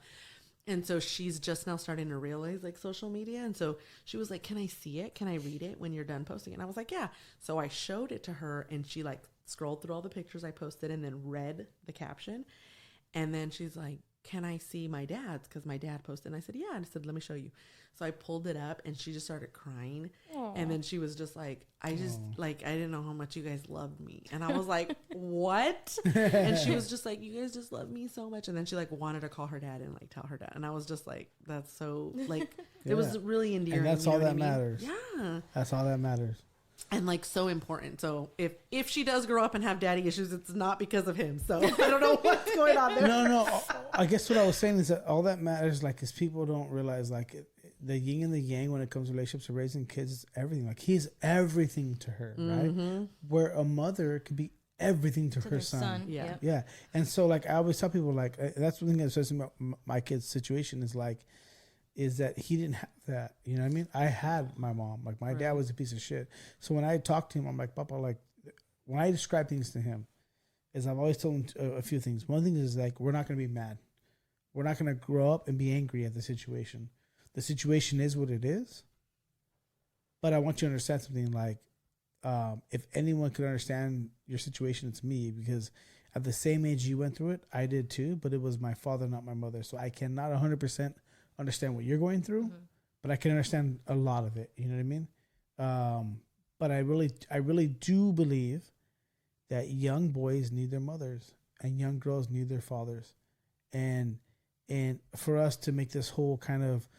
Speaker 2: And so she's just now starting to realize like social media. And so she was like, can I see it? Can I read it when you're done posting it? And I was like, yeah. So I showed it to her, and she like scrolled through all the pictures I posted and then read the caption. And then she's like, can I see my dad's? Because my dad posted. And I said, yeah. And I said, let me show you. So I pulled it up, and she just started crying. Aww. And then she was just like, I didn't know how much you guys loved me. And I was like, what? And she was just like, you guys just love me so much. And then she like wanted to call her dad and like tell her dad. And I was just like, that's so like, it was really endearing.
Speaker 1: And that's all that matters.
Speaker 2: Yeah.
Speaker 1: That's all that matters.
Speaker 2: And like so important. So if she does grow up and have daddy issues, it's not because of him. So I don't know what's going on there.
Speaker 1: No. I guess what I was saying is that all that matters, like, is people don't realize like the yin and the yang when it comes to relationships or raising kids is everything. Like he's everything to her, right? Where a mother could be everything to her son.
Speaker 2: Yeah.
Speaker 1: Yeah. And so like I always tell people like that's one thing that says about my kid's situation is that he didn't have that. You know what I mean? I had my mom. Like my dad was a piece of shit. So when I talk to him, I'm like, Papa, like when I describe things to him, is I've always told him a few things. One thing is like, we're not going to be mad. We're not going to grow up and be angry at the situation. The situation is what it is. But I want you to understand something like, if anyone could understand your situation, it's me, because at the same age you went through it, I did too, but it was my father, not my mother. So I cannot 100% understand what you're going through, but I can understand a lot of it. You know what I mean? But I really do believe that young boys need their mothers and young girls need their fathers. And for us to make this whole kind of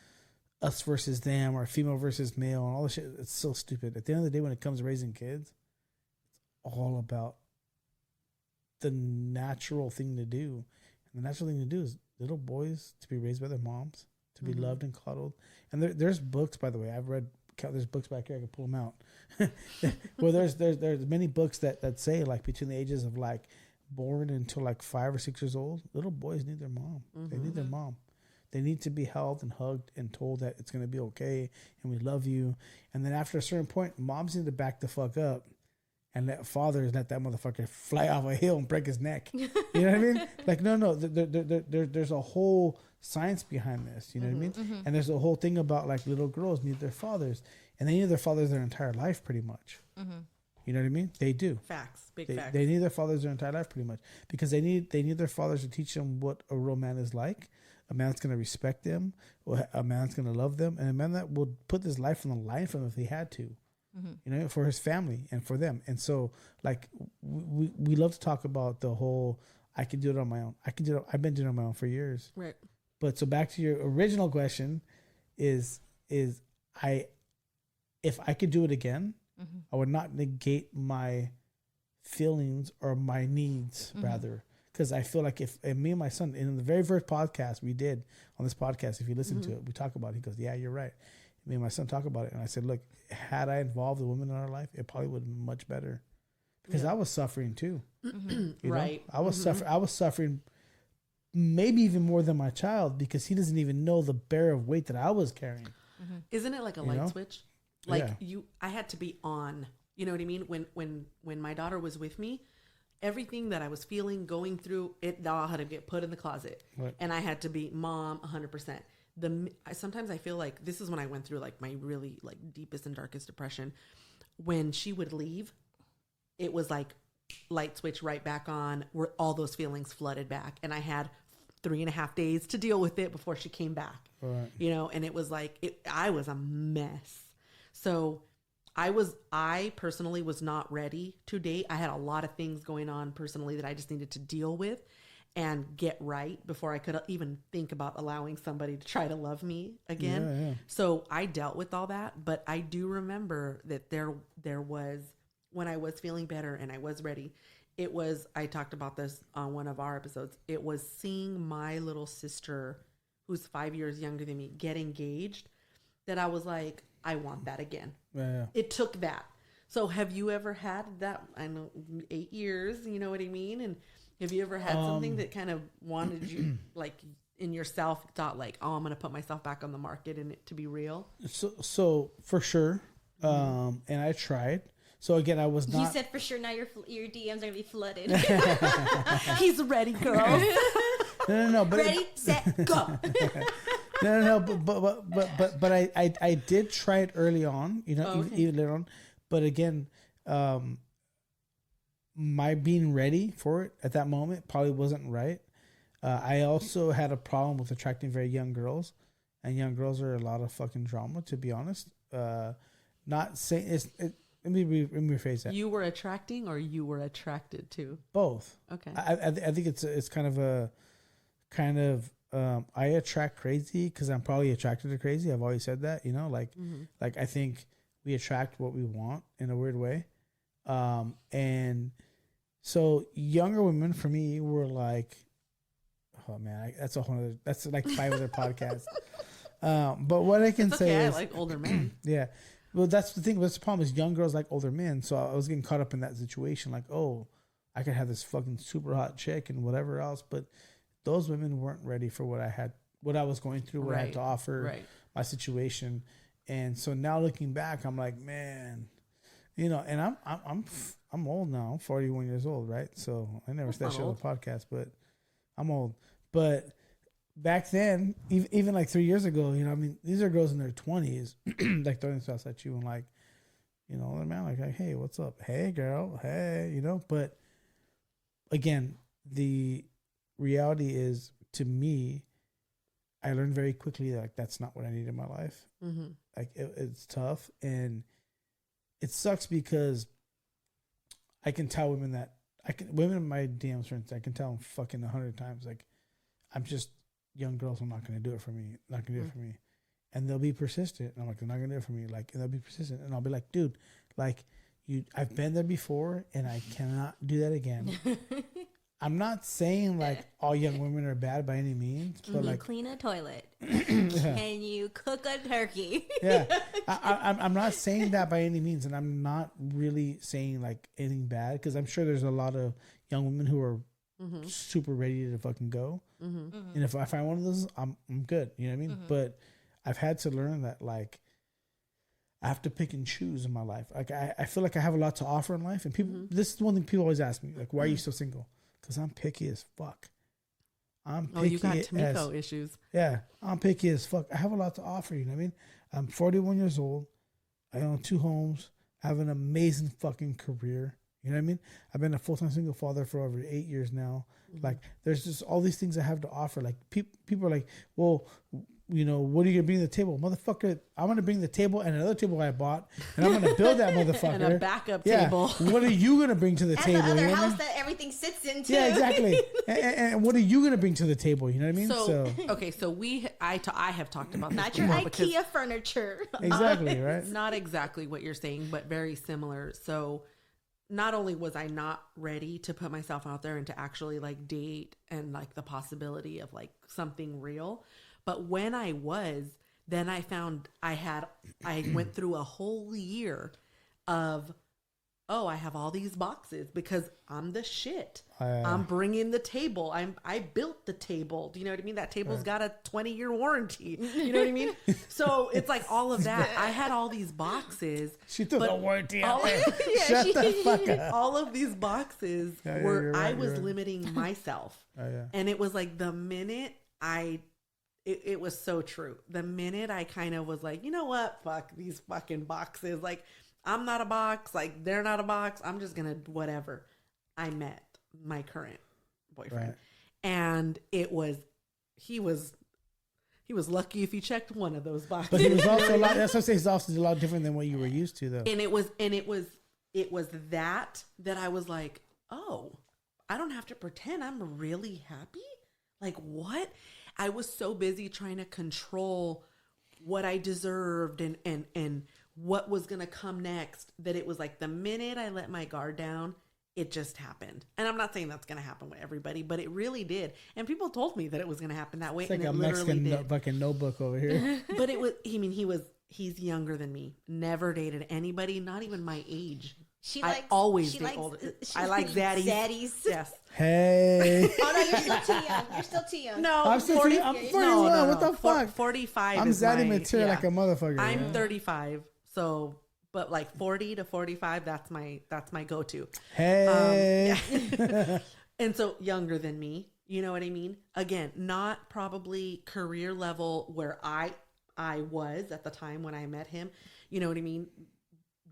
Speaker 1: us versus them or female versus male and all this shit, it's so stupid. At the end of the day, when it comes to raising kids, it's all about the natural thing to do. And the natural thing to do is little boys to be raised by their moms to be loved and coddled. And there's books, by the way, I've read. There's books back here. I can pull them out. Well, there's many books that say like between the ages of like born until like 5 or 6 years old, little boys need their mom. They need their mom. They need to be held and hugged and told that it's going to be okay and we love you. And then after a certain point, moms need to back the fuck up and let fathers let that motherfucker fly off a hill and break his neck. You know what I mean? Like, no. There's a whole science behind this. You know what I mean? And there's a whole thing about like little girls need their fathers. And they need their fathers their entire life pretty much. You know what I mean? They do.
Speaker 2: Facts. Facts.
Speaker 1: They need their fathers their entire life pretty much. Because they need their fathers to teach them what a real man is like. A man that's going to respect them. A man that's going to love them. And a man that will put his life on the line for them if he had to. You know, for his family and for them. And so, like, we love to talk about the whole, I can do it on my own. I've been doing it on my own for years.
Speaker 2: Right.
Speaker 1: But so back to your original question is if I could do it again, I would not negate my feelings or my needs, rather. Because I feel like if me and my son, in the very first podcast we did on this podcast, if you listen to it, we talk about it. He goes, yeah, you're right. Me and my son talk about it. And I said, look, had I involved the women in our life, it probably would have been much better. Because I was suffering too. You know? I was suffering maybe even more than my child because he doesn't even know the bear of weight that I was carrying.
Speaker 2: Isn't it like a light switch? Like I had to be on. You know what I mean? When my daughter was with me, everything that I was feeling, going through, it all had to get put in the closet. Right. And I had to be mom 100%. Sometimes I feel like this is when I went through like my really like deepest and darkest depression. When she would leave, it was like light switch right back on, where all those feelings flooded back. And I had 3.5 days to deal with it before she came back. Right. You know, and it was like, I was a mess. So I personally was not ready to date. I had a lot of things going on personally that I just needed to deal with and get right before I could even think about allowing somebody to try to love me again. Yeah. So I dealt with all that, but I do remember that there was, when I was feeling better and I was ready, it was, I talked about this on one of our episodes, it was seeing my little sister, who's 5 years younger than me, get engaged, that I was like, I want that again. Yeah. It took that. So have you ever had that? I know 8 years, you know what I mean? And have you ever had something that kind of wanted you, like in yourself, thought like, oh, I'm going to put myself back on the market and it to be real? So for sure. And I tried. So again, I was not.
Speaker 3: You said for sure. Now your DMs are going to be flooded.
Speaker 2: He's ready, girl.
Speaker 1: No. But
Speaker 3: ready, set, go.
Speaker 1: No. But I did try it early on. You know, even later on. But again, my being ready for it at that moment probably wasn't right. I also had a problem with attracting very young girls, and young girls are a lot of fucking drama, to be honest. Not saying it's. Let me rephrase that.
Speaker 2: You were attracting, or you were attracted to?
Speaker 1: Both.
Speaker 2: Okay.
Speaker 1: I think it's kind of I attract crazy because I'm probably attracted to crazy. I've always said that, you know, like I think we attract what we want in a weird way. And so younger women for me were like, oh man, that's a whole other, that's like 5 other podcasts. But what I can say is,
Speaker 2: I like older men.
Speaker 1: Yeah. Well, that's the thing. What's the problem is young girls like older men. So I was getting caught up in that situation. Like, oh, I could have this fucking super hot chick and whatever else. But those women weren't ready for what I was going through, what I had to offer, my situation. And so now looking back, I'm like, man, you know, and I'm old now. I'm 41 years old, right? So I never said that shit on the podcast, but I'm old. But back then, even like 3 years ago, you know, I mean, these are girls in their 20s, like throwing themselves at you and like, you know, man, like, hey, what's up? Hey, girl. Hey, you know. But again, the reality is, to me, I learned very quickly that like, that's not what I need in my life. Mm-hmm. Like it's tough, and it sucks because I can tell women that women in my DMs, for instance, I can tell them fucking 100 times like, I'm just young girls. I'm not going to do it for me. Not going to do it for me. And they'll be persistent. And I'm like, they're not going to do it for me. Like, and they'll be persistent. And I'll be like, dude, like I've been there before and I cannot do that again. I'm not saying like all young women are bad by any means, but like
Speaker 3: clean a toilet. Can you cook a turkey?
Speaker 1: Yeah, I'm not saying that by any means, and I'm not really saying like anything bad because I'm sure there's a lot of young women who are super ready to fucking go, and if I find one of those, I'm good. You know what I mean? But I've had to learn that like I have to pick and choose in my life. Like I feel like I have a lot to offer in life, and people. This is one thing people always ask me, like, why are you so single? Because I'm picky as fuck. I'm picky. Oh,
Speaker 2: you got Tamiko issues.
Speaker 1: Yeah, I'm picky as fuck. I have a lot to offer. You know what I mean? I'm 41 years old. I own 2 homes. I have an amazing fucking career. You know what I mean? I've been a full-time single father for over 8 years now. Like, there's just all these things I have to offer. Like, people are like, well, you know, what are you going to bring to the table? Motherfucker, I'm going to bring the table and another table I bought, and I'm going to build that motherfucker.
Speaker 2: And a backup table.
Speaker 1: What are you going to bring to the table?
Speaker 3: And the other
Speaker 1: you know
Speaker 3: house that everything sits in, too.
Speaker 1: Yeah, exactly. and what are you going to bring to the table? You know what I mean?
Speaker 2: So okay, so I have talked about this
Speaker 3: not your IKEA furniture.
Speaker 1: Exactly, right?
Speaker 2: Not exactly what you're saying, but very similar. So not only was I not ready to put myself out there and to actually like date and like the possibility of like something real, but when I was, then I found I went through a whole year of, oh, I have all these boxes because I'm the shit. I'm bringing the table. I built the table. Do you know what I mean? That table's got a 20-year warranty. You know what I mean? So it's like all of that. I had all these boxes.
Speaker 1: She took the warranty out there. Shut the fuck up.
Speaker 2: All of these boxes were I was limiting myself. And it was like the minute it was so true. The minute I kind of was like, you know what? Fuck these fucking boxes. Like, I'm not a box. Like, they're not a box. I'm just going to whatever. I met my current boyfriend. Right. And he was lucky if he checked one of those boxes.
Speaker 1: But he was also that's what I say, he's also a lot different than what you were used to, though.
Speaker 2: And it was that I was like, oh, I don't have to pretend I'm really happy. Like, what? I was so busy trying to control what I deserved and what was going to come next that it was like the minute I let my guard down, it just happened. And I'm not saying that's going to happen with everybody, but it really did. And people told me that it was going to happen that way.
Speaker 1: It's like
Speaker 2: and
Speaker 1: a Mexican fucking notebook over here.
Speaker 2: But it was, he's younger than me. Never dated anybody, not even my age. I always date older. I like zaddies.
Speaker 3: Zaddies.
Speaker 2: Yes.
Speaker 1: Hey.
Speaker 3: Oh, no, you're still too young. You're still too young.
Speaker 2: No,
Speaker 1: I'm still 40, I'm 41. No. What the fuck?
Speaker 2: 45
Speaker 1: I'm zaddy material like a motherfucker.
Speaker 2: I'm 35. So, but like 40 to 45, that's my go-to.
Speaker 1: Hey.
Speaker 2: And so younger than me, you know what I mean? Again, not probably career level where I was at the time when I met him. You know what I mean?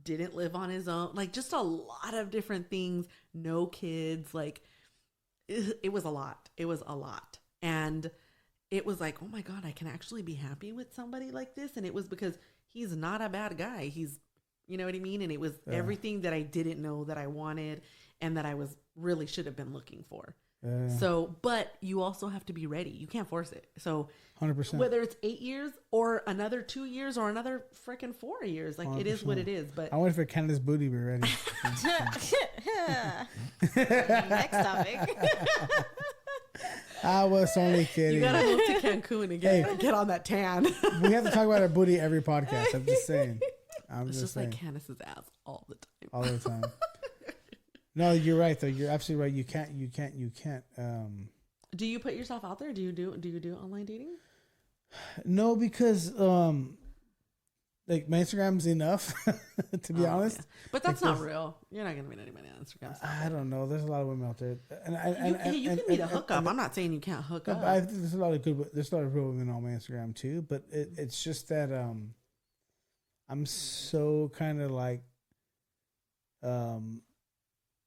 Speaker 2: Didn't live on his own, like just a lot of different things, no kids, like it was a lot. And it was like, oh my God, I can actually be happy with somebody like this. And it was because he's not a bad guy. He's, you know what I mean? And it was everything that I didn't know that I wanted and that I was really should have been looking for. So, but you also have to be ready. You can't force it. So
Speaker 1: 100%.
Speaker 2: Whether it's 8 years or another 2 years or another freaking 4 years, like 100%. It is what it is. But
Speaker 1: I wait for Canada's booty to be ready.
Speaker 3: Next topic.
Speaker 1: I was only kidding.
Speaker 2: You gotta move to Cancun and get on that tan.
Speaker 1: We have to talk about our booty every podcast. I'm just saying.
Speaker 2: It's just saying. Like Candace's ass all the time.
Speaker 1: All the time. No, you're right though. You're absolutely right. You can't.
Speaker 2: Do you put yourself out there? Do you do online dating?
Speaker 1: No, because like my Instagram's enough to be honest. Yeah.
Speaker 2: But that's not real. You're not gonna meet anybody on Instagram.
Speaker 1: I don't know. There's a lot of women out there,
Speaker 2: you can meet a hookup. I'm not saying you can't hook up.
Speaker 1: I think there's a lot of real women on my Instagram too. But it's just that I'm so kind of like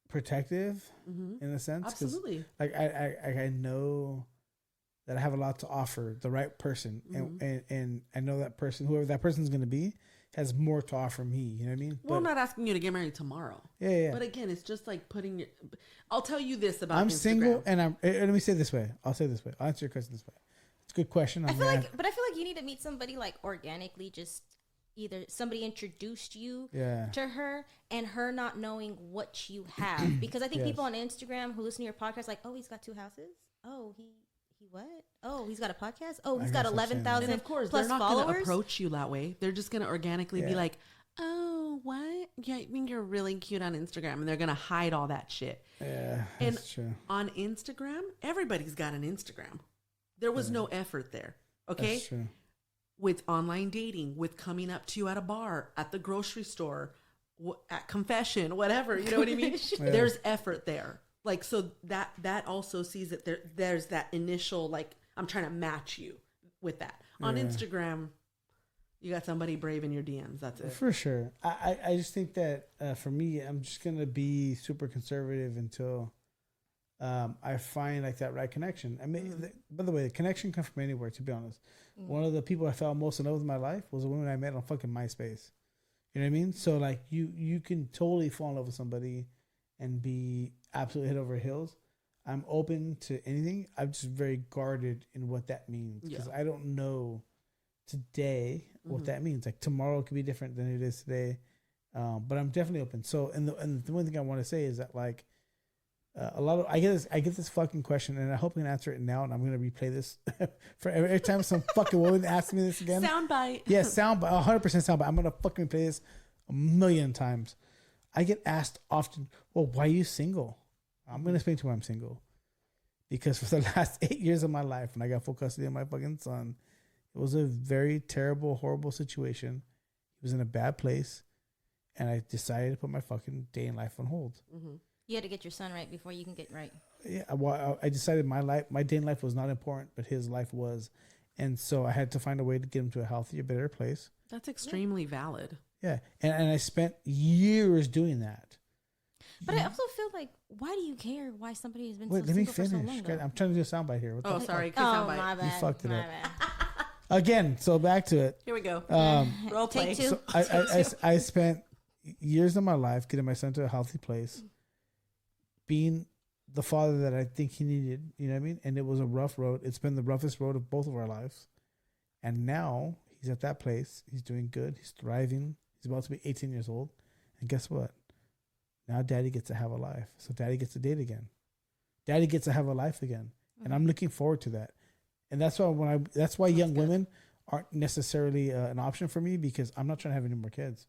Speaker 1: protective in a sense.
Speaker 2: Absolutely.
Speaker 1: Like I know that I have a lot to offer the right person, and I know that person, whoever that person's going to be, has more to offer me. You know what I mean?
Speaker 2: Well, I'm not asking you to get married tomorrow.
Speaker 1: Yeah.
Speaker 2: But again, it's just like putting your. I'll tell you this about.
Speaker 1: I'm
Speaker 2: Instagram.
Speaker 1: single, and let me say it this way. I'll say it this way. I'll answer your question this way. It's a good question.
Speaker 3: I feel like you need to meet somebody like organically, just either somebody introduced you to her and her not knowing what you have. Because I think people on Instagram who listen to your podcast like, oh, he's got 2 houses. Oh, he what? Oh, he's got a podcast. Oh, he's got 11,000
Speaker 2: of course,
Speaker 3: plus
Speaker 2: they're not
Speaker 3: followers.
Speaker 2: Going to approach you that way. They're just going to organically be like, oh, what? Yeah, I think you're really cute on Instagram. And they're going to hide all that shit.
Speaker 1: Yeah, that's true.
Speaker 2: On Instagram, everybody's got an Instagram. There was no effort there. Okay?
Speaker 1: That's true.
Speaker 2: With online dating, with coming up to you at a bar, at the grocery store, at confession, whatever. You know what I mean? There's effort there. Like, so that also sees that there's that initial, like, I'm trying to match you with that. On Instagram, you got somebody brave in your DMs. That's it. For
Speaker 1: sure. I just think that for me, I'm just going to be super conservative until I find like that right connection. I mean, by the way, the connection comes from anywhere, to be honest. One of the people I fell most in love with in my life was a woman I met on fucking MySpace. You know what I mean? So like you can totally fall in love with somebody and be absolutely head over heels. I'm open to anything. I'm just very guarded in what that means because I don't know today what that means. Like tomorrow could be different than it is today, but I'm definitely open. So and the one thing I want to say is that like a lot of I get this fucking question and I hope I can answer it now, and I'm gonna replay this for every time some fucking woman asks me this again.
Speaker 2: Soundbite.
Speaker 1: Yeah, soundbite, 100% soundbite. I'm gonna fucking play this a million times. I get asked often, well, why are you single? I'm going to explain to why I'm single. Because for the last 8 years of my life, when I got full custody of my fucking son, it was a very terrible, horrible situation. He was in a bad place. And I decided to put my fucking day in life on hold.
Speaker 3: Mm-hmm. You had to get your son right before you can get right.
Speaker 1: Yeah, well, I decided my day in life was not important, but his life was. And so I had to find a way to get him to a healthier, better place.
Speaker 2: That's extremely valid.
Speaker 1: Yeah, and I spent years doing that.
Speaker 3: But I also feel like, why do you care why somebody has been
Speaker 1: Wait,
Speaker 3: so
Speaker 1: let me
Speaker 3: single
Speaker 1: finish.
Speaker 3: for so long?
Speaker 1: I'm trying to do a soundbite here.
Speaker 2: Oh, sorry.
Speaker 3: My bad.
Speaker 1: You fucked it
Speaker 3: my
Speaker 1: up.
Speaker 3: Bad.
Speaker 1: Again, so back to it.
Speaker 2: Here we go. Role play.
Speaker 3: Take 2.
Speaker 1: So I spent years of my life getting my son to a healthy place, being the father that I think he needed, you know what I mean? And it was a rough road. It's been the roughest road of both of our lives. And now he's at that place. He's doing good. He's thriving. He's about to be 18 years old. And guess what? Now daddy gets to have a life. So daddy gets to date again. Daddy gets to have a life again. And I'm looking forward to that. And that's why young women aren't necessarily an option for me, because I'm not trying to have any more kids.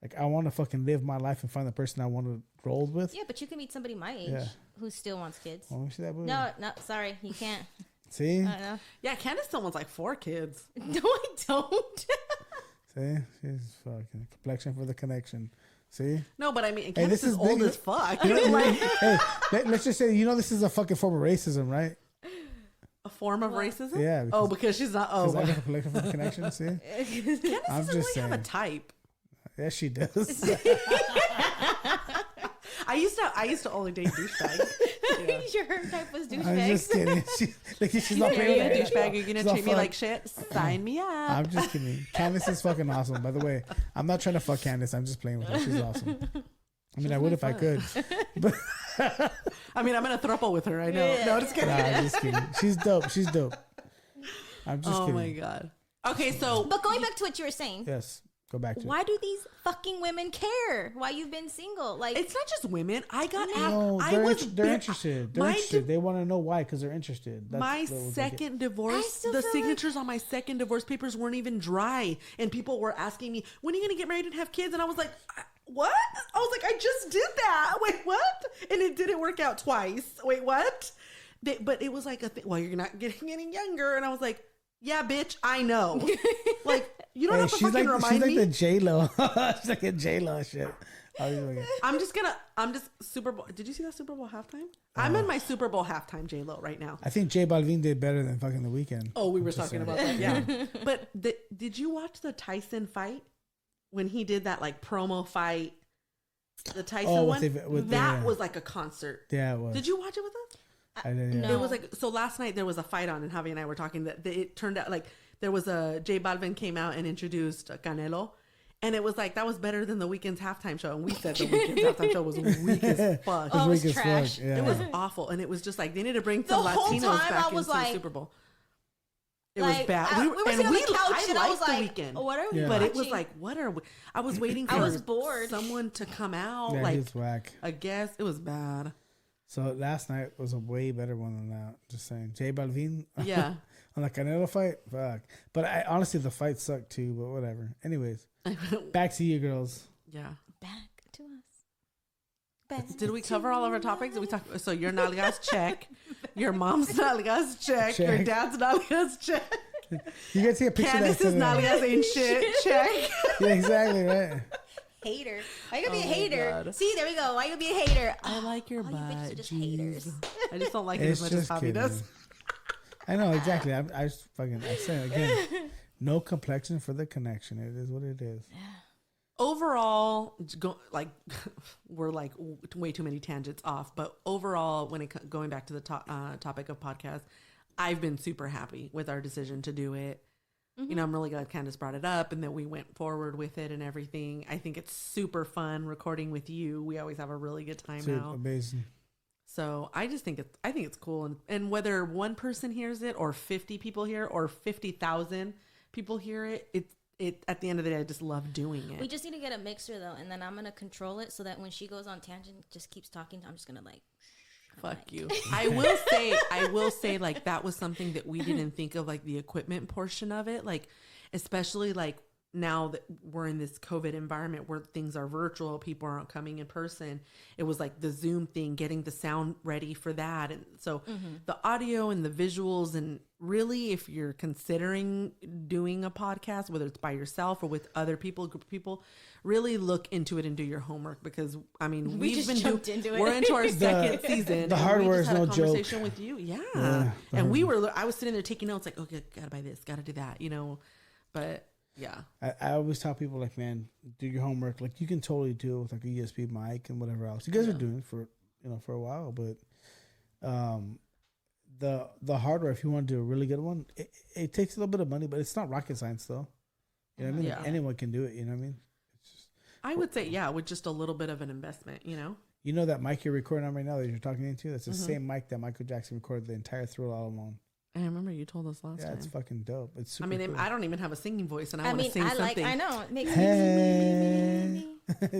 Speaker 1: Like, I want to fucking live my life and find the person I want to roll with.
Speaker 3: Yeah, but you can meet somebody my age who still wants kids.
Speaker 1: Let me see that booty.
Speaker 3: No, sorry, you can't.
Speaker 1: See?
Speaker 2: Yeah, Candace still wants like 4 kids.
Speaker 3: No, I don't.
Speaker 1: See? She's fucking complexion for the connection. See?
Speaker 2: No, but I mean, Candace is old as fuck.
Speaker 1: Let's just say, this is a fucking form of racism, right?
Speaker 2: A form of racism?
Speaker 1: Yeah.
Speaker 2: Because she's not. Oh,
Speaker 1: I got complexion for the connection. See?
Speaker 2: Candace doesn't really have a type.
Speaker 1: Yes, she does.
Speaker 2: I used to only date douchebags.
Speaker 3: Your type was douchebag.
Speaker 1: I'm just kidding. She's not playing with
Speaker 2: a douchebag. You're gonna treat me like shit. Sign me up.
Speaker 1: I'm just kidding. Candace is fucking awesome. By the way, I'm not trying to fuck Candace. I'm just playing with her. She's awesome. I mean, I would if I could. But
Speaker 2: I mean, I'm in a throuple with her. I know. Yeah. No, just kidding.
Speaker 1: Nah, I'm just kidding. She's dope. I'm just kidding.
Speaker 2: Oh my god. Okay, so
Speaker 3: but going back to what you were saying.
Speaker 1: Yes. Go back to
Speaker 3: why do these fucking women care why you've been single? Like,
Speaker 2: it's not just women. I got
Speaker 1: no, they're interested. They're interested. They want to know why, because they're interested. That's
Speaker 2: my second divorce, the signatures on my second divorce papers weren't even dry, and people were asking me, "When are you going to get married and have kids?" And I was like, "What?" I was like, "I just did that." Wait, what? And it didn't work out twice. Wait, what? But it was like a thing. Well, you're not getting any younger, and I was like, "Yeah, bitch, I know." Like, you don't have to fucking remind me.
Speaker 1: She's like the J-Lo. She's like a J-Lo shit.
Speaker 2: I'm just Super Bowl. Did you see that Super Bowl halftime? I'm in my Super Bowl halftime J-Lo right now.
Speaker 1: I think J Balvin did better than fucking The Weeknd.
Speaker 2: Oh, we were talking about that. Yeah. But did you watch the Tyson fight when he did that like promo fight? The Tyson one? That was like a concert.
Speaker 1: Yeah, it was.
Speaker 2: Did you watch it with us?
Speaker 1: I didn't.
Speaker 2: No. It was like, so last night there was a fight on, and Javi and I were talking that it turned out like there was J Balvin came out and introduced Canelo, and it was like that was better than The Weeknd's halftime show, and we said The Weeknd's halftime show was weak as fuck.
Speaker 3: Oh, it was trash.
Speaker 1: Yeah.
Speaker 2: It was awful, and it was just like they need to bring some Latinos back into the Super Bowl. It was bad.
Speaker 3: We were sitting on the couch, and I was like,
Speaker 2: The Weeknd,
Speaker 3: what are we
Speaker 2: But
Speaker 3: watching?
Speaker 2: it was like, what are we? I was waiting for
Speaker 3: I was bored.
Speaker 2: someone to come out.
Speaker 1: Yeah,
Speaker 2: like,
Speaker 1: he's whack.
Speaker 2: I guess it was bad.
Speaker 1: So last night was a way better one than that. Just saying. J Balvin.
Speaker 2: Yeah.
Speaker 1: On the Canelo fight? Fuck. But I honestly, the fight sucked too, but whatever. Anyways. Back to you, girls.
Speaker 2: Yeah.
Speaker 3: Back to us. Back
Speaker 2: Did we cover all of our topics? Did we talk? So your nalgas check. Your mom's nalgas check. Your dad's nalgas check.
Speaker 1: You guys see a picture
Speaker 2: Candace's nalgas ain't shit check.
Speaker 1: Yeah, exactly, right.
Speaker 3: Hater. Why you gonna be a hater?
Speaker 2: God.
Speaker 3: See, there we go. Why you gonna be a hater?
Speaker 2: I like your
Speaker 3: all
Speaker 2: butt.
Speaker 3: you bitches are just haters.
Speaker 2: I just don't like it as much as Javi does.
Speaker 1: I know, exactly. I just fucking, I say it again. No complexion for the connection. It is what it is.
Speaker 2: Overall, we're like way too many tangents off. But overall, when going back to the topic of podcast, I've been super happy with our decision to do it. Mm-hmm. You know, I'm really glad Candace brought it up and that we went forward with it and everything. I think it's super fun recording with you. We always have a really good time now.
Speaker 1: Amazing.
Speaker 2: So I just think it's cool. And whether one person hears it or 50 people hear it or 50,000 people hear it, it at the end of the day, I just love doing it.
Speaker 3: We just need to get a mixer though, and then I'm gonna control it so that when she goes on tangent, just keeps talking. I'm just gonna
Speaker 2: fuck you. I will say like that was something that we didn't think of, like the equipment portion of it, like especially like now that we're in this COVID environment where things are virtual, people aren't coming in person. It was like the Zoom thing, getting the sound ready for that. And so the audio and the visuals, and really if you're considering doing a podcast, whether it's by yourself or with other people, a group of people, really look into it and do your homework, because I mean, we're into our second season.
Speaker 1: The hardware is no joke.
Speaker 2: Conversation with you. Yeah. And I was sitting there taking notes like, okay, gotta buy this, gotta do that, you know, but yeah.
Speaker 1: I always tell people like, man, do your homework. Like you can totally do it with like a USB mic and whatever else. You guys are doing it for a while, but the hardware, if you want to do a really good one, it takes a little bit of money, but it's not rocket science though. You know what I mean?
Speaker 2: Yeah.
Speaker 1: Anyone can do it, you know what I mean? It's just,
Speaker 2: I would say, yeah, with just a little bit of an investment, you know?
Speaker 1: You know that mic you're recording on right now that you're talking into? That's the same mic that Michael Jackson recorded the entire Thriller album on.
Speaker 2: I remember you told us last time.
Speaker 1: Yeah, it's fucking dope. It's super cool.
Speaker 2: I don't even have a singing voice, and I want to sing something.
Speaker 3: I know. It makes
Speaker 1: me.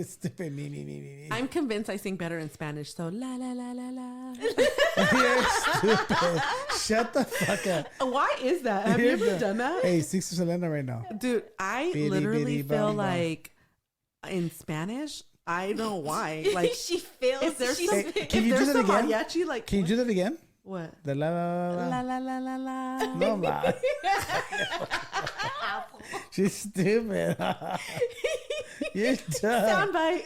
Speaker 1: Stupid me.
Speaker 2: I'm convinced I sing better in Spanish, so la la la la la.
Speaker 1: You're stupid. Shut the fuck up.
Speaker 2: Why is that? Have you ever done that?
Speaker 1: Hey, sing to Selena right now.
Speaker 2: Dude, I literally feel like in Spanish, I don't know why. Like
Speaker 3: she feels.
Speaker 2: If there's
Speaker 1: can you do that again?
Speaker 2: Mariachi, like,
Speaker 1: can you do that again?
Speaker 2: What?
Speaker 1: The la la la
Speaker 2: la la la la la.
Speaker 1: No, la. She's stupid. You're dumb.
Speaker 2: Soundbite.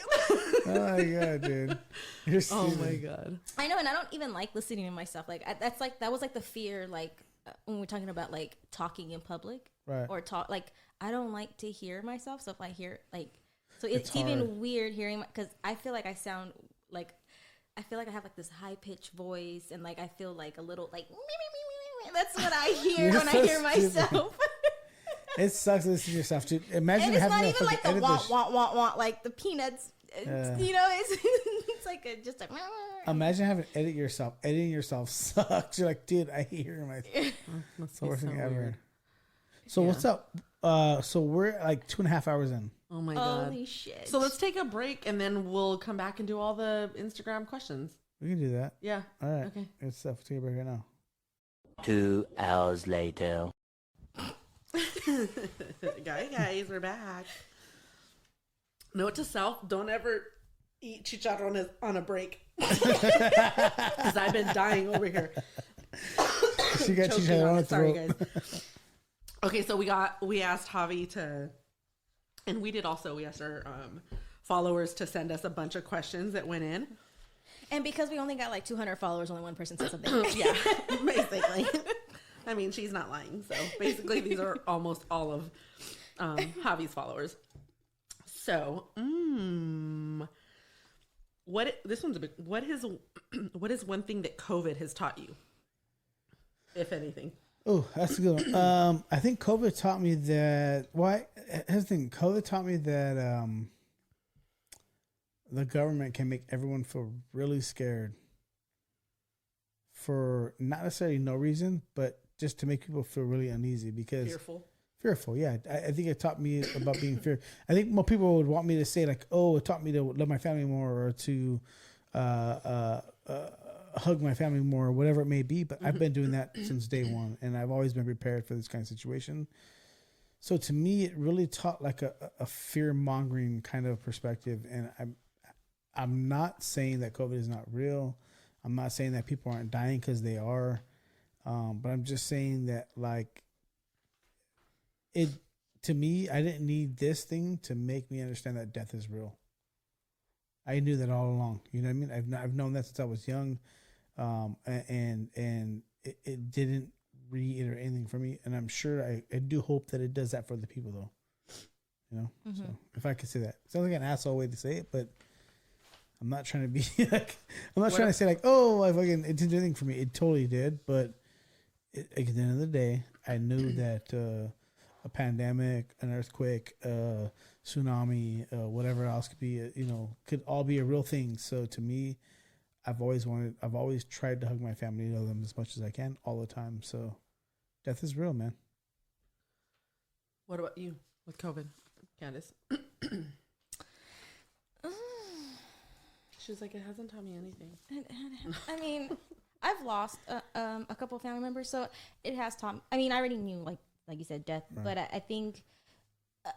Speaker 1: Oh my god, dude. You're stupid.
Speaker 2: Oh my god.
Speaker 3: I know, and I don't even like listening to myself. Like that was like the fear. Like when we're talking about like talking in public,
Speaker 1: right?
Speaker 3: Or talk. Like I don't like to hear myself. So if I hear so it's
Speaker 1: hard.
Speaker 3: even weird hearing because I feel like I sound like. I feel like I have like this high pitched voice, and like I feel like a little like that's what I hear when I hear myself.
Speaker 1: It sucks to listen to yourself, dude. Imagine
Speaker 3: and it's
Speaker 1: having
Speaker 3: not even like the want like the peanuts. You know, it's like just like.
Speaker 1: Imagine having to edit yourself. Editing yourself sucks. You're like, dude, I hear myself. That's the worst thing ever. So what's up? So we're like 2.5 hours in.
Speaker 2: Oh my god.
Speaker 3: Holy shit.
Speaker 2: So let's take a break and then we'll come back and do all the Instagram questions.
Speaker 1: We can do that.
Speaker 2: Yeah.
Speaker 1: All right.
Speaker 2: Okay.
Speaker 1: Good stuff. Take a break right now.
Speaker 4: 2 hours later.
Speaker 2: Guys, we're back. Note to self, don't ever eat chicharrones on a break. Because I've been dying over here.
Speaker 1: She got chicharrones on the
Speaker 2: Sorry,
Speaker 1: throat.
Speaker 2: guys. Okay, so we asked Javi to, and we asked our followers to send us a bunch of questions that went in.
Speaker 3: And because we only got like 200 followers, only one person said something.
Speaker 2: Yeah, basically. I mean, she's not lying. So basically, these are almost all of Javi's followers. So, this one's a big. What is one thing that COVID has taught you, if anything?
Speaker 1: Oh, that's a good one. I think COVID taught me that. Here's the thing. COVID taught me that the government can make everyone feel really scared for not necessarily no reason, but just to make people feel really uneasy because fearful. Yeah. I think it taught me about being fear. I think more people would want me to say like, oh, it taught me to love my family more or to, hug my family more or whatever it may be. But I've been doing that since day one, and I've always been prepared for this kind of situation. So to me, it really taught like a fear mongering kind of perspective. And I'm not saying that COVID is not real. I'm not saying that people aren't dying because they are. But I'm just saying that like to me, I didn't need this thing to make me understand that death is real. I knew that all along. You know what I mean? I've known that since I was young. And it didn't reiterate anything for me. And I'm sure I do hope that it does that for the people though. You know? Mm-hmm. So if I could say that. It sounds like an asshole way to say it, but I'm not trying to be like, I'm not trying to say like, oh, it didn't do anything for me. It totally did. But at the end of the day, I knew that, a pandemic, an earthquake, tsunami, whatever else could be, could all be a real thing. So to me, I've always tried to hug my family, love them as much as I can all the time. So death is real, man.
Speaker 2: What about you with COVID, Candace? She was like, it hasn't taught me anything.
Speaker 3: I mean, I've lost a couple of family members, so it has taught me. I mean, I already knew, like you said, death. Right. But I think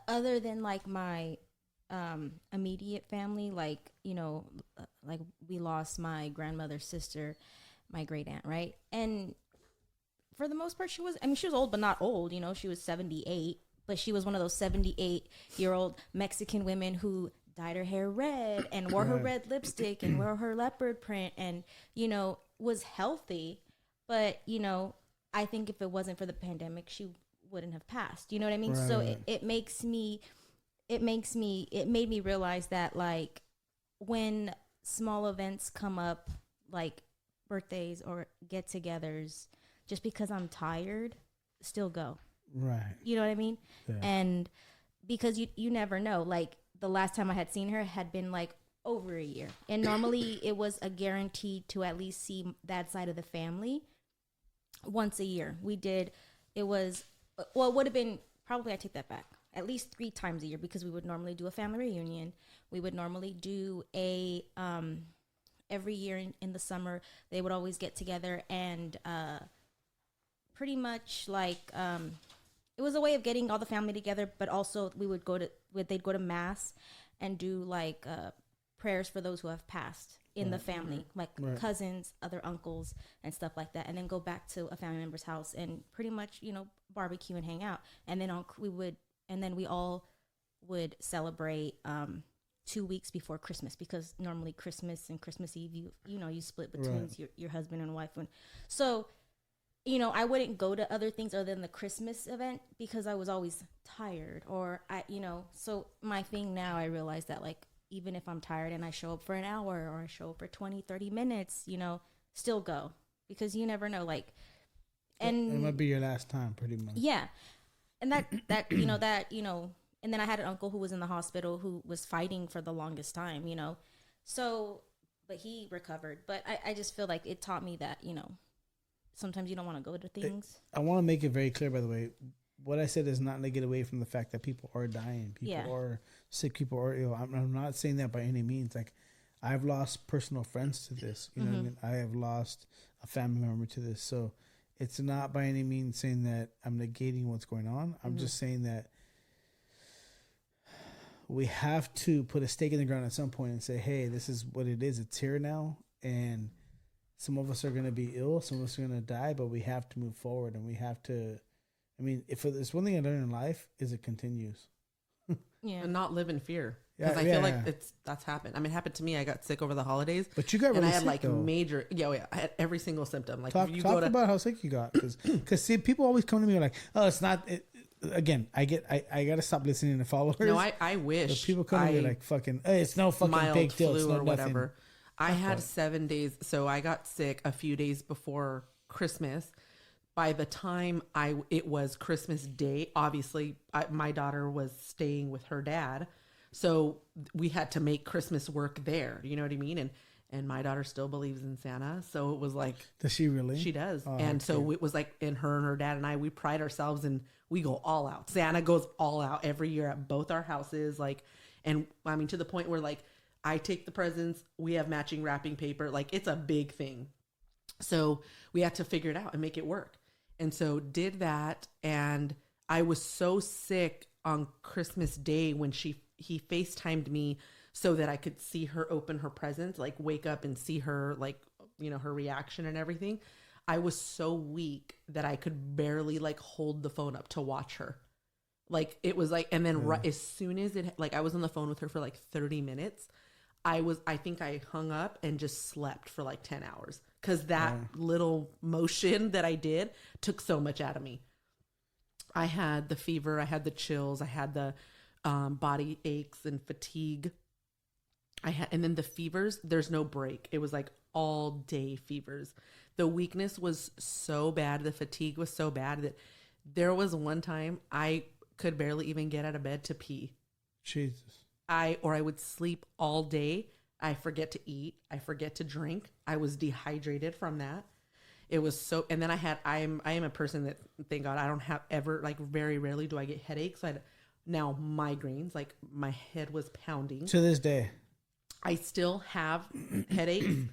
Speaker 3: other than like my immediate family, like we lost my grandmother's sister, my great aunt, right? And for the most part, she was old, but not old. She was 78, but she was one of those 78-year-old Mexican women who dyed her hair red and wore her red lipstick and wore her leopard print and, was healthy. But, I think if it wasn't for the pandemic, she wouldn't have passed. You know what I mean? Right. So it made me realize that, like, when small events come up, like birthdays or get-togethers, just because I'm tired, still go.
Speaker 1: Right.
Speaker 3: You know what I mean? Yeah. And because you never know. Like, the last time I had seen her had been like over a year. And normally it was a guarantee to at least see that side of the family once a year. It would have been, probably I take that back, at least 3 times a year, because we would normally do a family reunion. We would normally do every year in the summer, they would always get together and pretty much like, it was a way of getting all the family together, but also they'd go to mass and do like prayers for those who have passed in the family, like cousins, other uncles, and stuff like that, and then go back to a family member's house and pretty much barbecue and hang out, and then we all would celebrate 2 weeks before Christmas, because normally Christmas and Christmas Eve you split between your husband and wife, so. I wouldn't go to other things other than the Christmas event because I was always tired, or so my thing now, I realize that, like, even if I'm tired and I show up for an hour or I show up for 20, 30 minutes, still go, because you never know, like, and
Speaker 1: it might be your last time pretty much.
Speaker 3: Yeah. And that, and then I had an uncle who was in the hospital who was fighting for the longest time, so, but he recovered. But I just feel like it taught me that, sometimes you don't want to go to things.
Speaker 1: I want to make it very clear, by the way, what I said does not negate away from the fact that people are dying. People are sick. People are ill. I'm not saying that by any means. Like, I've lost personal friends to this. You know what I mean? I have lost a family member to this. So it's not by any means saying that I'm negating what's going on. I'm just saying that we have to put a stake in the ground at some point and say, hey, this is what it is. It's here now. And some of us are going to be ill. Some of us are going to die, but we have to move forward, and we have to, if there's one thing I learned in life, is it continues.
Speaker 2: And not live in fear. Because I feel like that's happened. It happened to me. I got sick over the holidays.
Speaker 1: But you got really sick, and I had
Speaker 2: like major, I had every single symptom. Like,
Speaker 1: talk about how sick you got. Because see, people always come to me like, oh, it's not, again, I got to stop listening to followers.
Speaker 2: No, I wish.
Speaker 1: But people come to me like, fucking, hey, it's no fucking big deal. It's no whatever. Nothing.
Speaker 2: I had 7 days. So I got sick a few days before Christmas. By the time it was Christmas Day, obviously my daughter was staying with her dad. So we had to make Christmas work there. You know what I mean? And my daughter still believes in Santa. So it was like...
Speaker 1: Does she really?
Speaker 2: She does.
Speaker 1: Oh,
Speaker 2: and so it was like, and her dad and I, we pride ourselves and we go all out. Santa goes all out every year at both our houses. Like, and I mean, to the point where like, I take the presents, we have matching wrapping paper. Like, it's a big thing. So we had to figure it out and make it work. And so did that. And I was so sick on Christmas Day when he FaceTimed me so that I could see her open her presents, like wake up and see her, like, you know, her reaction and everything. I was so weak that I could barely like hold the phone up to watch her. Like, it was like, and then right as soon as it, like, I was on the phone with her for like 30 minutes. I think I hung up and just slept for like 10 hours because that little motion that I did took so much out of me. I had the fever, I had the chills, I had the body aches and fatigue. And then the fevers, there's no break. It was like all day fevers. The weakness was so bad. The fatigue was so bad that there was one time I could barely even get out of bed to pee. Jesus. I would sleep all day. I forget to eat. I forget to drink. I was dehydrated from that. It was so, and then I am a person that, thank God, I don't have ever, like, very rarely do I get headaches. I had now migraines, like my head was pounding.
Speaker 1: To this day.
Speaker 2: I still have headaches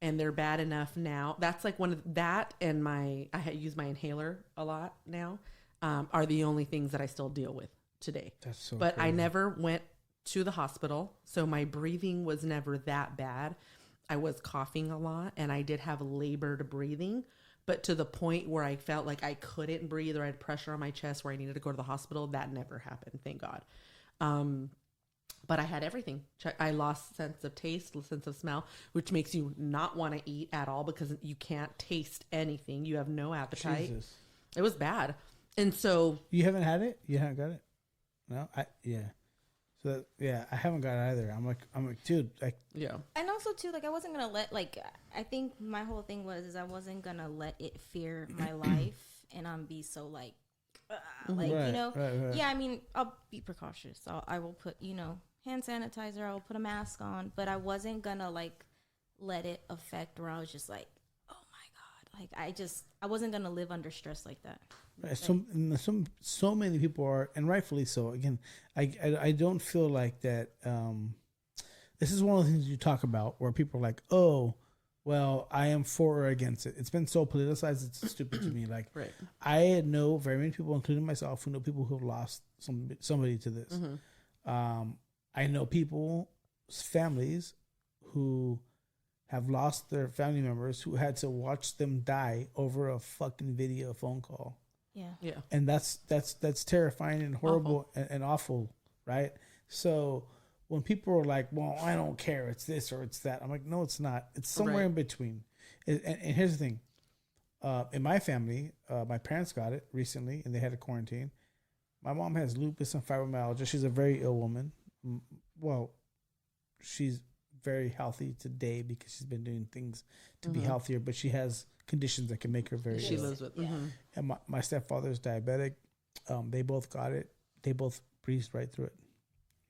Speaker 2: and they're bad enough now. That's like one of that, and I use my inhaler a lot now, are the only things that I still deal with today.
Speaker 1: That's so
Speaker 2: But
Speaker 1: crazy.
Speaker 2: I never went to the hospital, so my breathing was never that bad. I was coughing a lot and I did have labored breathing, but to the point where I felt like I couldn't breathe or I had pressure on my chest where I needed to go to the hospital. That never happened, thank God. But I had everything. I lost sense of taste, sense of smell, which makes you not want to eat at all because you can't taste anything. You have no appetite. Jesus. It was bad. And so...
Speaker 1: You haven't had it? You haven't got it? No? Yeah. So, yeah, I haven't got it either. I'm like, dude.
Speaker 2: Yeah. And
Speaker 3: also, too, like, I wasn't going to let, like, I think my whole thing was I wasn't going to let it fear my life and be so, like, like, right, you know. Right. Yeah, I mean, I'll be precautious. I will put, you know, hand sanitizer. I will put a mask on. But I wasn't going to, like, let it affect where I was just like, oh, my God. Like, I wasn't going to live under stress like that.
Speaker 1: Right. So many people are, and rightfully so. Again, I don't feel like that. This is one of the things you talk about where people are like, oh, well, I am for or against it. It's been so politicized, it's stupid to me. Like, right. I know very many people, including myself, who know people who have lost somebody to this. Mm-hmm. I know people's families who have lost their family members who had to watch them die over a fucking video phone call. Yeah. And that's terrifying and horrible and awful, right? So when people are like, well, I don't care, it's this or it's that, I'm like, no, it's not. It's somewhere in between. And here's the thing. In my family, my parents got it recently and they had a quarantine. My mom has lupus and fibromyalgia. She's a very ill woman. Well, she's very healthy today because she's been doing things to be healthier, but she has conditions that can make her very
Speaker 2: she
Speaker 1: ill.
Speaker 2: lives with.
Speaker 1: And my stepfather's diabetic. They both got it. They both breezed right through it.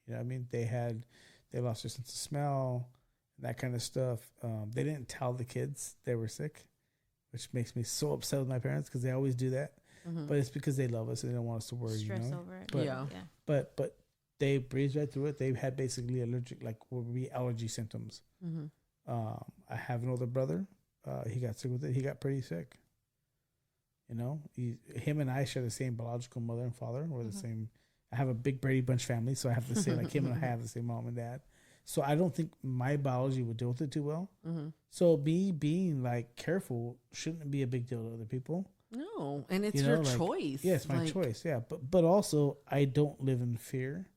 Speaker 1: You know what I mean? They lost their sense of smell, that kind of stuff. They didn't tell the kids they were sick, which makes me so upset with my parents because they always do that. Mm-hmm. But it's because they love us and they don't want us to worry.
Speaker 3: Stress over it.
Speaker 1: But But they breezed right through it. They had basically allergy symptoms. Mm-hmm. I have an older brother. He got sick with it. He got pretty sick. You know, him and I share the same biological mother and father. We're the same. I have a big Brady Bunch family, so I have to say, like, him and I have the same mom and dad. So I don't think my biology would deal with it too well. Mm-hmm. So me being, like, careful shouldn't be a big deal to other people.
Speaker 2: No, and it's your choice.
Speaker 1: Yeah, it's my choice, yeah. But also, I don't live in fear.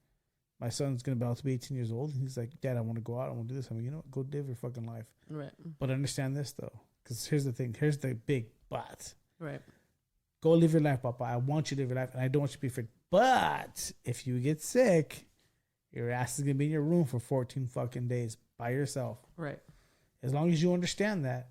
Speaker 1: My son's going to be about to be 18 years old. And he's like, Dad, I want to go out. I want to do this. I'm like, you know what? Go live your fucking life.
Speaker 2: Right.
Speaker 1: But understand this, though. Because here's the thing. Here's the big but.
Speaker 2: Right.
Speaker 1: Go live your life, Papa. I want you to live your life. And I don't want you to be afraid. But if you get sick, your ass is going to be in your room for 14 fucking days by yourself.
Speaker 2: Right.
Speaker 1: As long as you understand that,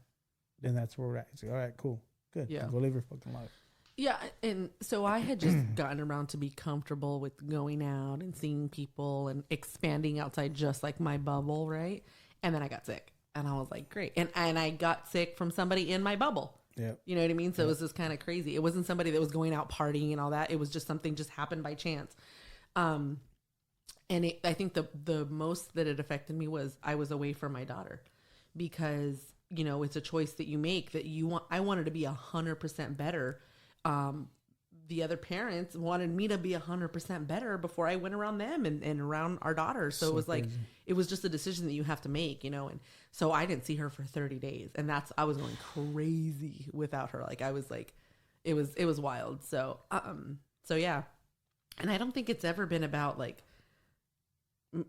Speaker 1: then that's where we're at. It's like, all right, cool. Good. Yeah. Go live your fucking life.
Speaker 2: Yeah, and so I had just gotten around to be comfortable with going out and seeing people and expanding outside just like my bubble, right? And then I got sick. And I was like, great. And I got sick from somebody in my bubble.
Speaker 1: Yeah.
Speaker 2: You know what I mean? So it was just kind of crazy. It wasn't somebody that was going out partying and all that. It was just something just happened by chance. And I think the most that it affected me was I was away from my daughter, because, you know, it's a choice that you make that you want. I wanted to be 100% better. The other parents wanted me to be 100% better before I went around them and around our daughter. So it was like, it was just a decision that you have to make, you know? And so I didn't see her for 30 days, and I was going crazy without her. Like, I was like, it was wild. So yeah. And I don't think it's ever been about like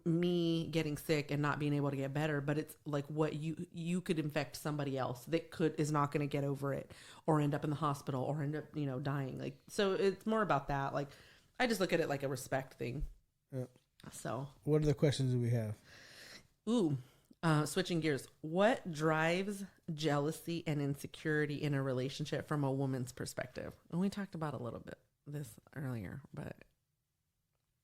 Speaker 2: me getting sick and not being able to get better, but it's like what you could infect somebody else that is not going to get over it, or end up in the hospital, or end up, you know, dying. Like, so it's more about that. Like, I just look at it like a respect thing.
Speaker 1: Yeah.
Speaker 2: So
Speaker 1: what other questions do we have?
Speaker 2: Ooh, switching gears. What drives jealousy and insecurity in a relationship from a woman's perspective? And we talked about a little bit this earlier, but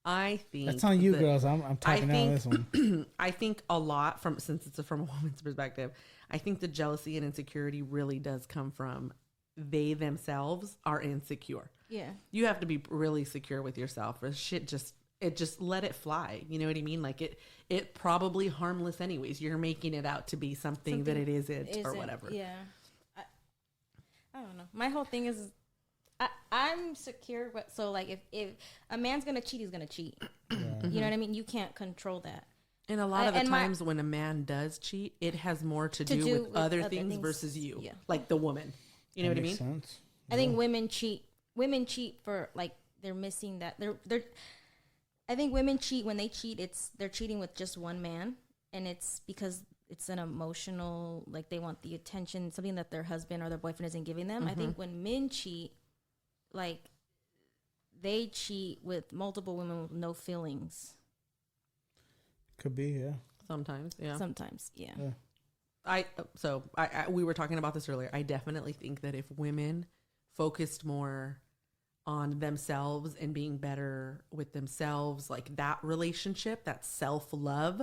Speaker 2: I think
Speaker 1: that's on you, girls. I'm typing out this one.
Speaker 2: I think a lot since it's from a woman's perspective, I think the jealousy and insecurity really does come from they themselves are insecure.
Speaker 3: Yeah.
Speaker 2: You have to be really secure with yourself, or just let it fly. You know what I mean? Like it probably harmless anyways. You're making it out to be something that it isn't or whatever.
Speaker 3: Yeah. I don't know. My whole thing is I'm secure, but so like if a man's gonna cheat, he's gonna cheat.
Speaker 1: Yeah.
Speaker 3: You know what I mean? You can't control that.
Speaker 2: And a lot of the times when a man does cheat, it has more to do with other things versus you, like the woman. You know what I mean?
Speaker 1: Sense.
Speaker 3: I think women cheat. Women cheat for like they're missing that. They're. I think women cheat when they cheat. They're cheating with just one man, and it's because it's an emotional, like they want the attention, something that their husband or their boyfriend isn't giving them. I think when men cheat, like they cheat with multiple women with no feelings.
Speaker 1: Could be, yeah.
Speaker 2: Sometimes, yeah.
Speaker 3: Sometimes, yeah.
Speaker 2: We were talking about this earlier. I definitely think that if women focused more on themselves and being better with themselves, like that relationship, that self-love,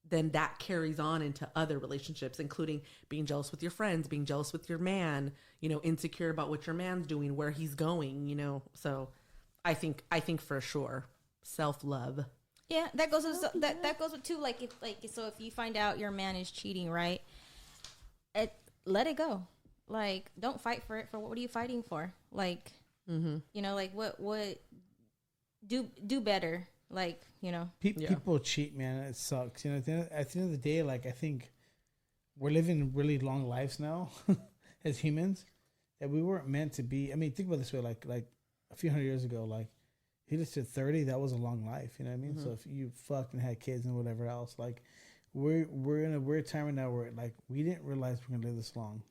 Speaker 2: then that carries on into other relationships, including being jealous with your friends, being jealous with your man, you know, insecure about what your man's doing, where he's going, you know. So I think for sure self-love.
Speaker 3: Yeah, that goes with that goes with too. Like if you find out your man is cheating, right? Let it go. Like, don't fight for it. For what are you fighting for? Like, you know, like what do better. Like, you know,
Speaker 1: people cheat, man. It sucks. You know, at the end of the day, like I think we're living really long lives now as humans that we weren't meant to be. I mean, think about it this way. Like a few hundred years ago, like. He just said 30, that was a long life, you know what I mean? So if you fucked and had kids and whatever else, like we're in a weird time right now where like we didn't realize we're gonna live this long.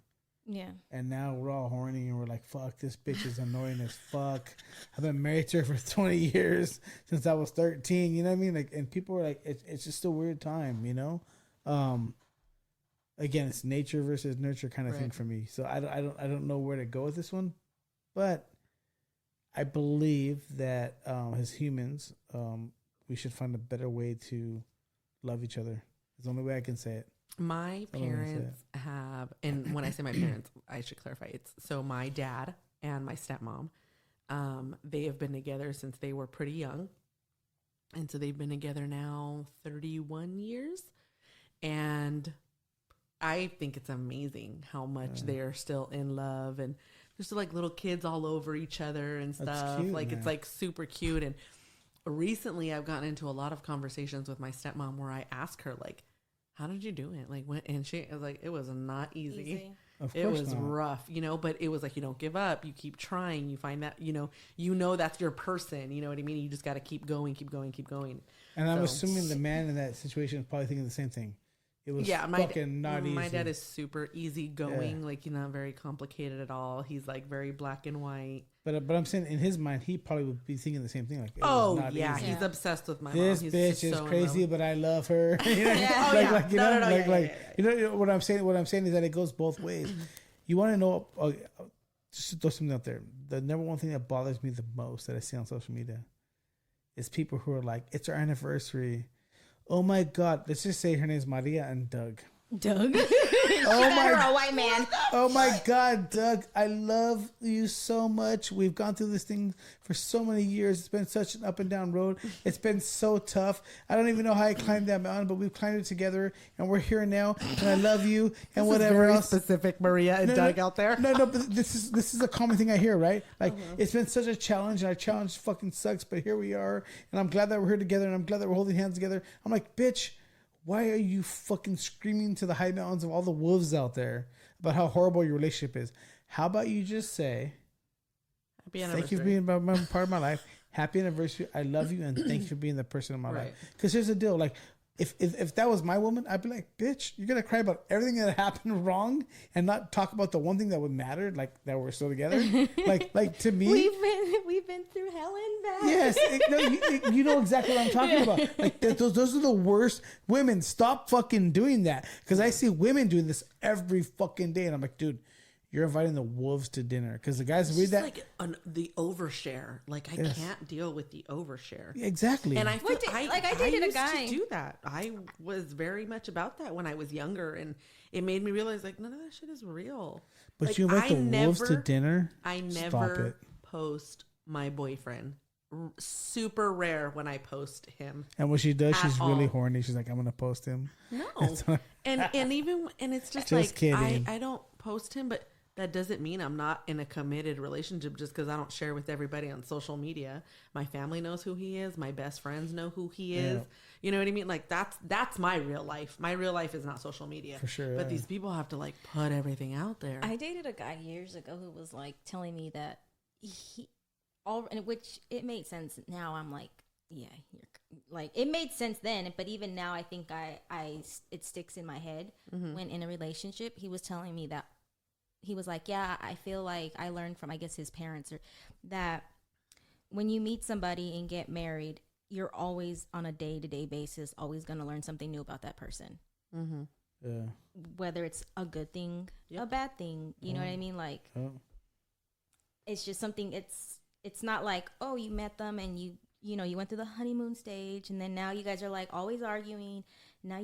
Speaker 3: Yeah.
Speaker 1: And now we're all horny and we're like, fuck, this bitch is annoying as fuck. I've been married to her for 20 years since I was 13, you know what I mean? Like, and people are like, it's just a weird time, you know? Again, it's nature versus nurture kind of thing for me. So I don't know where to go with this one, but I believe that as humans, we should find a better way to love each other. It's the only way I can say it.
Speaker 2: My parents have, and when I say my parents, I should clarify. It's so my dad and my stepmom, they have been together since they were pretty young. And so they've been together now 31 years. And I think it's amazing how much they're still in love, and they're still like little kids all over each other and stuff. Cute, like, man. It's like super cute. And recently I've gotten into a lot of conversations with my stepmom where I ask her, like, how did you do it? Like, when, and she was like, it was not easy. It was rough, you know, but it was like, you don't give up. You keep trying. You find that, you know, that's your person. You know what I mean? You just got to keep going.
Speaker 1: And I'm assuming the man in that situation is probably thinking the same thing. It was fucking not easy.
Speaker 2: My dad is super easygoing, like, you know, very complicated at all. He's like very black and white.
Speaker 1: But I'm saying in his mind, he probably would be thinking the same thing. Like,
Speaker 2: he's obsessed with my mom.
Speaker 1: This bitch is so crazy, but I love her. You know, what I'm saying. What I'm saying is that it goes both ways. You want to know? Just to throw something out there. The number one thing that bothers me the most that I see on social media is people who are like, "It's our anniversary. Oh my God!" Let's just say her name's Maria and Doug.
Speaker 3: Doug.
Speaker 1: Oh my,
Speaker 3: a white man.
Speaker 1: Oh my God, Doug, I love you so much. We've gone through this thing for so many years. It's been such an up and down road. It's been so tough. I don't even know how I climbed that mountain, but we've climbed it together, and we're here now. And I love you, and
Speaker 2: this
Speaker 1: whatever
Speaker 2: is very
Speaker 1: else.
Speaker 2: Specific, Maria and Doug out there.
Speaker 1: No, but this is a common thing I hear, right? Like it's been such a challenge, and our challenge fucking sucks. But here we are, and I'm glad that we're here together, and I'm glad that we're holding hands together. I'm like, bitch. Why are you fucking screaming to the high mountains of all the wolves out there about how horrible your relationship is? How about you just say, thank you for being part of my life. Happy anniversary. I love you. And thank you for being the person in my life. Because here's the deal. Like, if that was my woman, I'd be like, bitch, you're going to cry about everything that happened wrong and not talk about the one thing that would matter, like that we're still together. like to me.
Speaker 3: We've been through hell and back.
Speaker 1: Yes. You know exactly what I'm talking about. Like those are the worst. Women, stop fucking doing that. Because I see women doing this every fucking day. And I'm like, dude, you're inviting the wolves to dinner. Because the guys read that.
Speaker 2: Like the overshare. Like I can't deal with the overshare.
Speaker 1: Exactly.
Speaker 2: And I feel
Speaker 3: I dated a guy
Speaker 2: to do that. I was very much about that when I was younger, and it made me realize like none of that shit is real.
Speaker 1: But
Speaker 2: like,
Speaker 1: you invite the wolves to dinner.
Speaker 2: I never post my boyfriend. Super rare when I post him.
Speaker 1: And when she does, she's really horny. She's like, I'm gonna post him.
Speaker 2: No. and it's just like kidding. I don't post him, but that doesn't mean I'm not in a committed relationship just because I don't share with everybody on social media. My family knows who he is. My best friends know who he is. You know what I mean? Like that's my real life. My real life is not social media.
Speaker 1: For sure.
Speaker 2: But these people have to like put everything out there.
Speaker 3: I dated a guy years ago who was like telling me that which it made sense. Now I'm like, yeah, like it made sense then, but even now I think it sticks in my head. When in a relationship, he was telling me that he was like, yeah, I feel like I learned from, I guess, his parents that when you meet somebody and get married, you're always on a day-to-day basis, always going to learn something new about that person.
Speaker 1: Yeah.
Speaker 3: Whether it's a good thing, a bad thing, you know what I mean? Like, it's just something, it's not like, oh, you met them and you went through the honeymoon stage and then now you guys are like always arguing. Now,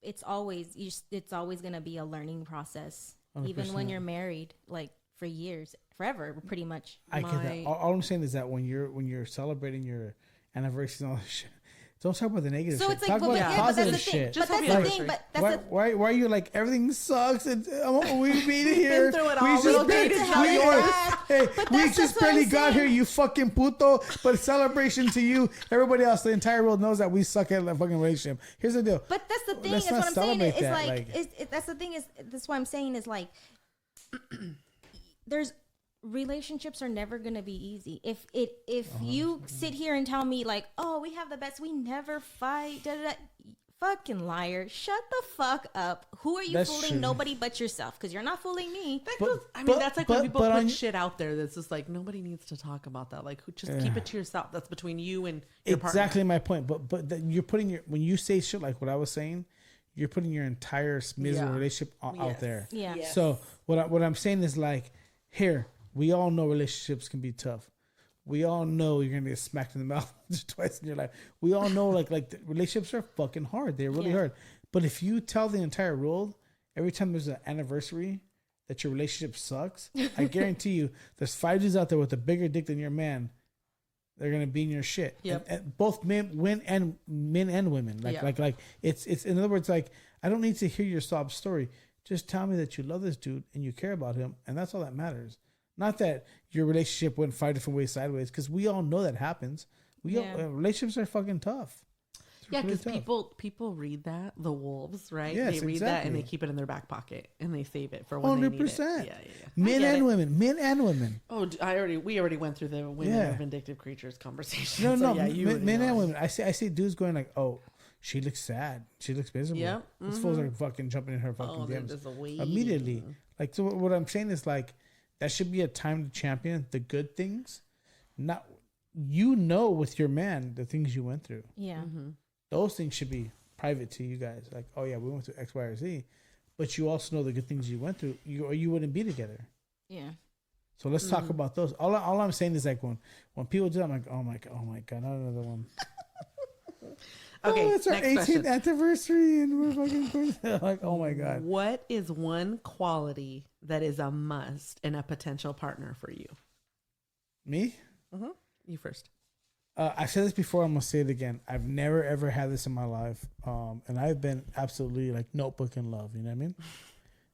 Speaker 3: it's always going to be a learning process. 100%. Even when you're married, like for years, forever, pretty much.
Speaker 1: I get that. All I'm saying is that when you're celebrating your anniversary and all this shit, don't talk about the negative shit. It's like, talk about positive shit.
Speaker 3: But that's the thing. But
Speaker 1: why are you like everything sucks and we made it here? We just barely got here. You fucking puto. But celebration to you. Everybody else, the entire world knows that we suck at a fucking relationship. Here's the deal.
Speaker 3: But that's the thing. Is what I'm saying. It's like that's the thing. Is that's what I'm saying. Is like there's. Relationships are never gonna be easy. If you sit here and tell me like, oh, we have the best, we never fight, fucking liar, shut the fuck up. Who are you fooling? True. Nobody but yourself, because you're not fooling me.
Speaker 2: That's like when people put shit out there that's just like nobody needs to talk about that. Like, just keep it to yourself. That's between you and your partner.
Speaker 1: Exactly my point. But you're putting when you say shit like what I was saying, you're putting your entire miserable relationship out there.
Speaker 3: Yeah. Yes.
Speaker 1: So what I'm saying is like, here. We all know relationships can be tough. We all know you're gonna get smacked in the mouth twice in your life. We all know like the relationships are fucking hard. They're really hard. But if you tell the entire world every time there's an anniversary that your relationship sucks, I guarantee you there's 5 dudes out there with a bigger dick than your man. They're gonna be in your shit.
Speaker 2: Yep.
Speaker 1: And both men and women. Like it's in other words, like I don't need to hear your sob story. Just tell me that you love this dude and you care about him, and that's all that matters. Not that your relationship went 5 different ways sideways, because we all know that happens. Relationships are fucking tough.
Speaker 2: Because people read that, the wolves, right?
Speaker 1: Yes,
Speaker 2: they read that and they keep it in their back pocket and they save it for when
Speaker 1: 100%.
Speaker 2: they need it. Yeah.
Speaker 1: Men and women.
Speaker 2: Oh, we already went through the women are vindictive creatures conversation.
Speaker 1: No, men and women. I see dudes going like, oh, she looks sad. She looks miserable.
Speaker 2: Yeah.
Speaker 1: This fool's are fucking jumping in her fucking DMs immediately. Like, so what I'm saying is like, that should be a time to champion the good things. Not, with your man, the things you went through.
Speaker 3: Yeah.
Speaker 2: Mm-hmm.
Speaker 1: Those things should be private to you guys. Like, oh yeah, we went through X, Y, or Z. But you also know the good things you went through, or you wouldn't be together.
Speaker 3: Yeah.
Speaker 1: So let's talk about those. All I'm saying is like when people do that, I'm like, oh my God, not another one.
Speaker 2: Okay,
Speaker 1: it's our
Speaker 2: next
Speaker 1: 18th
Speaker 2: question.
Speaker 1: anniversary and we're fucking like, oh my God.
Speaker 2: What is one quality that is a must in a potential partner for you?
Speaker 1: Me?
Speaker 2: Mm-hmm. You first.
Speaker 1: I've said this before. I'm gonna say it again. I've never ever had this in my life, and I've been absolutely like notebook in love. You know what I mean?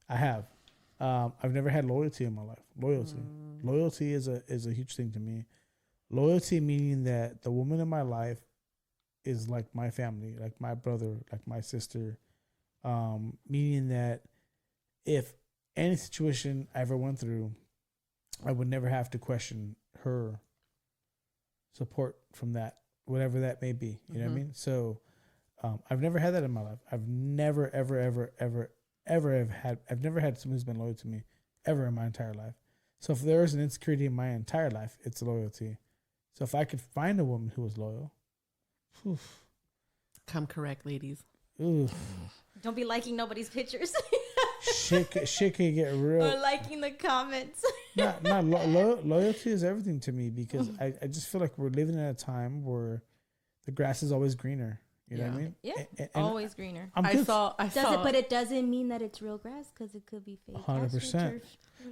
Speaker 1: I have. I've never had loyalty in my life. Loyalty is a huge thing to me. Loyalty meaning that the woman in my life is like my family, like my brother, like my sister. Meaning that if any situation I ever went through, I would never have to question her support from that, whatever that may be. You know what I mean? So I've never had that in my life. I've never, I've never had someone who's been loyal to me ever in my entire life. So if there is an insecurity in my entire life, it's loyalty. So if I could find a woman who was loyal,
Speaker 2: come correct, ladies.
Speaker 3: Don't be liking nobody's pictures.
Speaker 1: shit can get real.
Speaker 3: Or liking the comments.
Speaker 1: Loyalty is everything to me because I just feel like we're living at a time where the grass is always greener. You know what I mean?
Speaker 3: Yeah,
Speaker 1: and
Speaker 3: always greener.
Speaker 2: I saw.
Speaker 3: But it doesn't mean that it's real grass because it could be fake.
Speaker 1: 100%.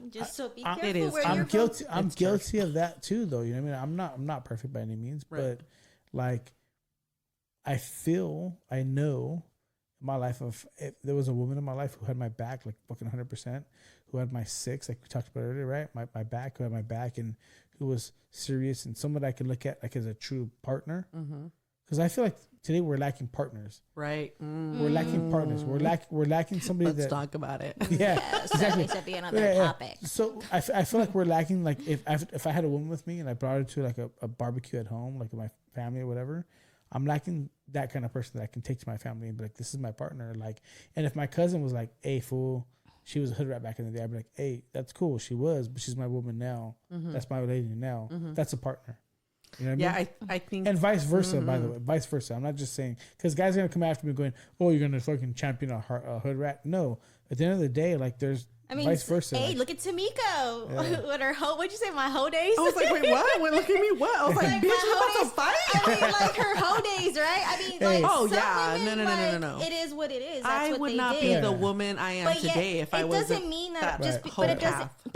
Speaker 3: Just so be careful.
Speaker 2: It is.
Speaker 3: Where
Speaker 1: I'm
Speaker 3: you're
Speaker 1: guilty.
Speaker 3: From.
Speaker 1: I'm guilty of that too, though. You know what I mean? I'm not perfect by any means, but like, I know. My life if there was a woman in my life who had my back like fucking 100%, who had my six like we talked about earlier, right? My back, who had my back and who was serious and someone I could look at like as a true partner. Because I feel like today we're lacking partners.
Speaker 2: Right.
Speaker 1: We're lacking partners. We're lacking somebody.
Speaker 2: Let's talk about it.
Speaker 1: Yeah, exactly.
Speaker 3: That should be another topic.
Speaker 1: So I feel like we're lacking. Like if I had a woman with me and I brought her to like a barbecue at home, like with my family or whatever. I'm lacking that kind of person that I can take to my family and be like, this is my partner. Like, and if my cousin was like, hey, fool, she was a hood rat back in the day, I'd be like, hey, that's cool. She was, but she's my woman now. That's my lady now. That's a partner. You know what I mean?
Speaker 2: I think.
Speaker 1: And vice versa, by the way. Vice versa. I'm not just saying, because guys are going to come after me going, oh, you're going to fucking champion a hood rat. No. At the end of the day, like, there's vice versa.
Speaker 3: Hey,
Speaker 1: like,
Speaker 3: look at Tamiko. Yeah. With her what'd you say, my hoe days?
Speaker 2: I was like, wait, what? Wait, look at me, what? I was like, bitch, you about to fight?
Speaker 3: I mean, like her hoe days, right? I mean, like, women,
Speaker 2: no.
Speaker 3: It is what it is. That's
Speaker 2: I
Speaker 3: what
Speaker 2: would
Speaker 3: they
Speaker 2: not
Speaker 3: did.
Speaker 2: be the woman I am today if I wasn't.
Speaker 3: It doesn't mean that just, but it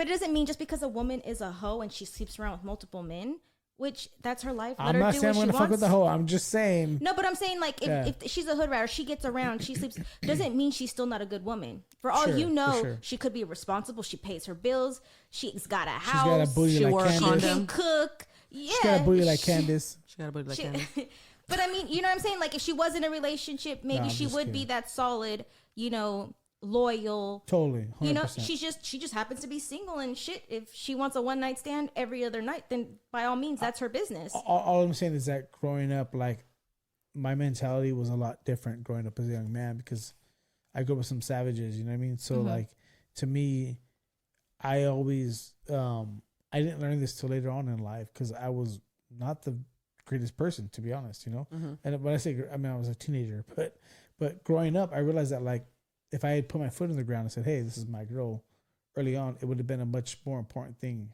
Speaker 3: doesn't mean just because a woman is a hoe and she sleeps around with multiple men. Which that's her life.
Speaker 1: I'm not saying I'm gonna fuck with the hoe. I'm just saying.
Speaker 3: No, but I'm saying like if she's a hood rat or she gets around, she sleeps, doesn't mean she's still not a good woman. For all you know, she could be responsible. She pays her bills. She's got a house.
Speaker 1: She's got a booty like Candace.
Speaker 3: She can cook. Yeah,
Speaker 1: she's got a booty like Candace.
Speaker 2: She got a booty like Candace.
Speaker 3: But I mean, you know what I'm saying? Like if she was in a relationship, maybe she would be that solid. You know. Loyal,
Speaker 1: totally. 100%.
Speaker 3: You know, she just happens to be single and shit. If she wants a one night stand every other night, then by all means, that's her business.
Speaker 1: All I'm saying is that growing up, like my mentality was a lot different growing up as a young man because I grew up with some savages. You know what I mean? So like to me, I always I didn't learn this till later on in life because I was not the greatest person, to be honest. You know, and when I say I mean I was a teenager, but growing up, I realized that like. If I had put my foot in the ground and said, hey, this is my girl early on, it would have been a much more important thing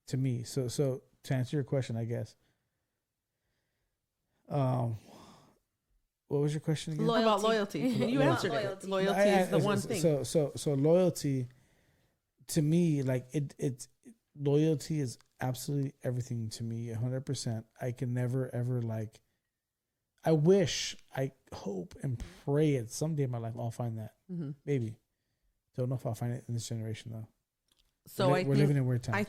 Speaker 1: to me. So to answer your question, I guess. What was your question again?
Speaker 3: Loyalty.
Speaker 2: About loyalty. You answered it. Loyalty is the one thing.
Speaker 1: So loyalty to me, like it's loyalty is absolutely everything to me, 100%. I can never ever like I wish, I hope, and pray it someday in my life I'll find that. Maybe. Don't know if I'll find it in this generation though.
Speaker 2: So
Speaker 1: we're living in weird times.
Speaker 2: I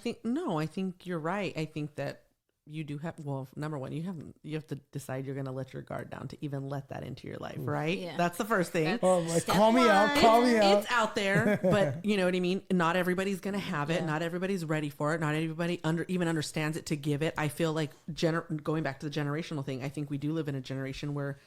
Speaker 2: think you're right. I think that you do have. Well, number one, you have to decide you're going to let your guard down to even let that into your life, right? Yeah. That's the first thing.
Speaker 1: Call me out.
Speaker 2: It's out there, but you know what I mean. Not everybody's going to have it. Not everybody's ready for it. Not everybody even understands it to give it. I feel like going back to the generational thing. I think we do live in a generation where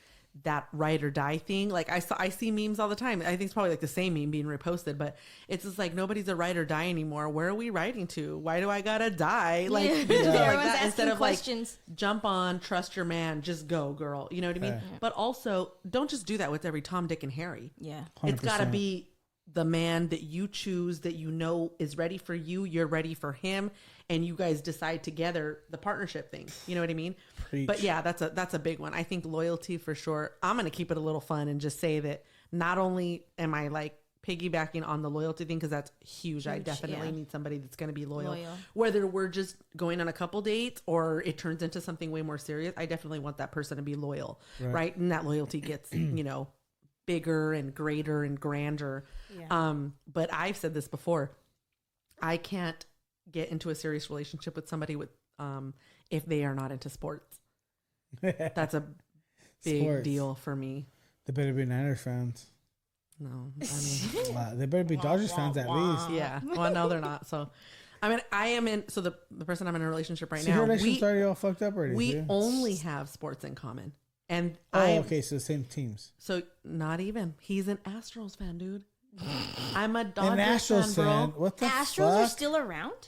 Speaker 2: that ride or die thing, like I see memes all the time. I think it's probably like the same meme being reposted, but it's just like nobody's a ride or die anymore. Where are we riding to? Why do I gotta die? Like like that instead of questions. Like jump on, trust your man, just go, girl. You know what I mean? But also don't just do that with every Tom, Dick, and Harry.
Speaker 3: Yeah,
Speaker 1: 100%.
Speaker 2: It's gotta be the man that you choose, that you know is ready for you, you're ready for him, and you guys decide together the partnership thing. You know what I mean? Preach. But yeah, that's a big one. I think loyalty for sure. I'm going to keep it a little fun and just say that not only am I like piggybacking on the loyalty thing, because that's huge. I definitely need somebody that's going to be loyal. Whether we're just going on a couple dates or it turns into something way more serious, I definitely want that person to be loyal, right? And that loyalty gets, you know, bigger and greater and grander. Yeah. But I've said this before. I can't get into a serious relationship with somebody with if they are not into sports. That's a big deal for me.
Speaker 1: They better be Niners fans.
Speaker 2: No, I mean
Speaker 1: they better be Dodgers fans at least.
Speaker 2: Yeah. Well, no, they're not. So, I mean, I am in. So the person I'm in a relationship right now,
Speaker 1: your relationship's already all fucked up already.
Speaker 2: We only have sports in common, and
Speaker 1: okay, so same teams.
Speaker 2: So not even. He's an Astros fan, dude. I'm a Dodgers fan, bro.
Speaker 1: What the
Speaker 3: Astros are still around?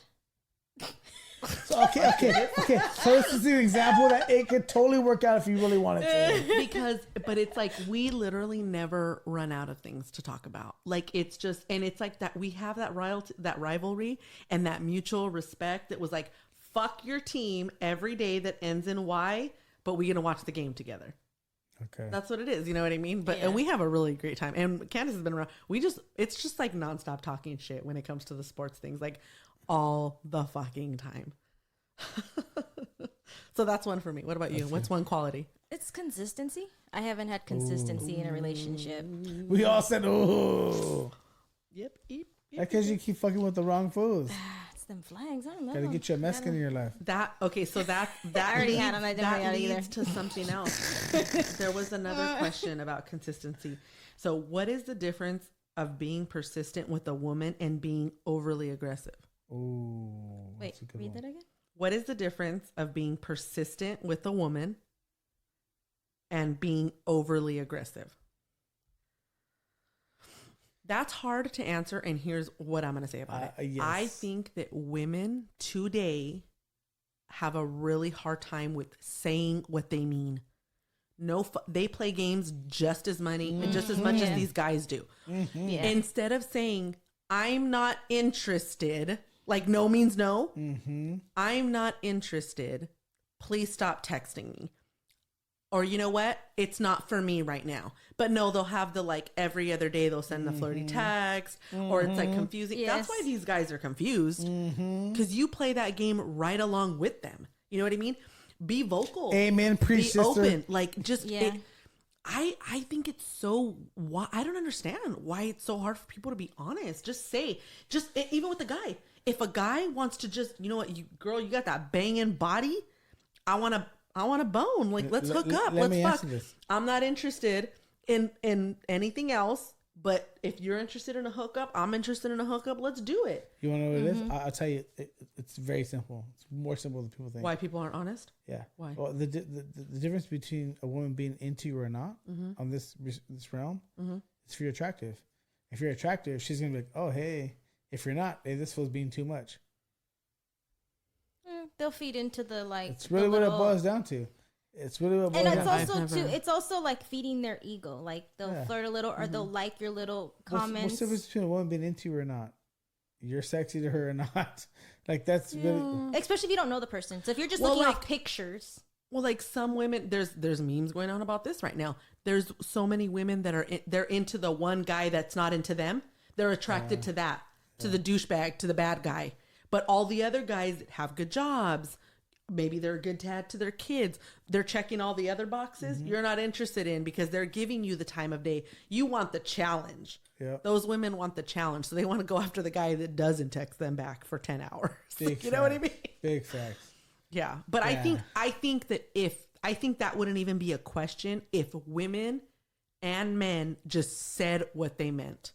Speaker 1: So, okay. So this is an example that it could totally work out if you really wanted
Speaker 2: to. But it's like we literally never run out of things to talk about. Like it's just, and it's like that we have that rivalry and that mutual respect that was like, fuck your team every day that ends in Y, but we're gonna watch the game together. Okay, that's what it is. You know what I mean? But and we have a really great time. And Candace has been around. It's just like nonstop talking shit when it comes to the sports things. Like. All the fucking time. So that's one for me. What about you? What's one quality?
Speaker 3: It's consistency. I haven't had consistency in a relationship.
Speaker 1: We all said, "Oh."
Speaker 2: Yep.
Speaker 1: That's because you keep fucking with the wrong foods.
Speaker 3: It's them flags. I don't know.
Speaker 1: Gotta get you a Mexican in your life.
Speaker 2: So that
Speaker 3: I already had them. I didn't
Speaker 2: that leads to something else. There was another question about consistency. So what is the difference of being persistent with a woman and being overly aggressive?
Speaker 1: Oh,
Speaker 3: wait, read that again.
Speaker 2: What is the difference of being persistent with a woman and being overly aggressive? That's hard to answer, and here's what I'm going to say about it. Yes. I think that women today have a really hard time with saying what they mean. They play games just as much as these guys do. Mm-hmm. Yeah. Instead of saying, I'm not interested, like no means no. Mm-hmm. I'm not interested. Please stop texting me. Or you know what? It's not for me right now. But no, they'll have the like every other day they'll send the flirty text or it's like confusing. Yes. That's why these guys are confused. Because you play that game right along with them. You know what I mean? Be vocal.
Speaker 1: Amen. Preach, sister.
Speaker 2: Be open. Like just I think it's so. I don't understand why it's so hard for people to be honest. Just say, even with the guy. If a guy wants to just, you know what, you got that banging body. I want a bone. Like let's hook up. Let's fuck. I'm not interested in anything else. But if you're interested in a hookup, I'm interested in a hookup. Let's do it.
Speaker 1: You want to know what it is? I'll tell you. It's very simple. It's more simple than people think.
Speaker 2: Why people aren't honest?
Speaker 1: Yeah. Why? Well, the difference between a woman being into you or not on this realm is if you're attractive. If you're attractive, she's gonna be like, oh hey. If you're not, hey, this feels being too much.
Speaker 3: They'll feed into the like.
Speaker 1: It's really what it boils down to. It's really what boils
Speaker 3: down to. And it's also it's also like feeding their ego. Like they'll flirt a little or they'll like your little comments.
Speaker 1: What's the difference between a woman being into you or not? You're sexy to her or not. Like that's really.
Speaker 3: Especially if you don't know the person. So if you're just looking at pictures.
Speaker 2: Well, like some women, there's memes going on about this right now. There's so many women that they're into the one guy that's not into them. They're attracted to that. To the douchebag, to the bad guy. But all the other guys have good jobs. Maybe they're a good dad to their kids. They're checking all the other boxes you're not interested in because they're giving you the time of day. You want the challenge. Yep. Those women want the challenge. So they want to go after the guy that doesn't text them back for 10 hours. You know what I mean?
Speaker 1: Big facts.
Speaker 2: Yeah. But I think that wouldn't even be a question if women and men just said what they meant.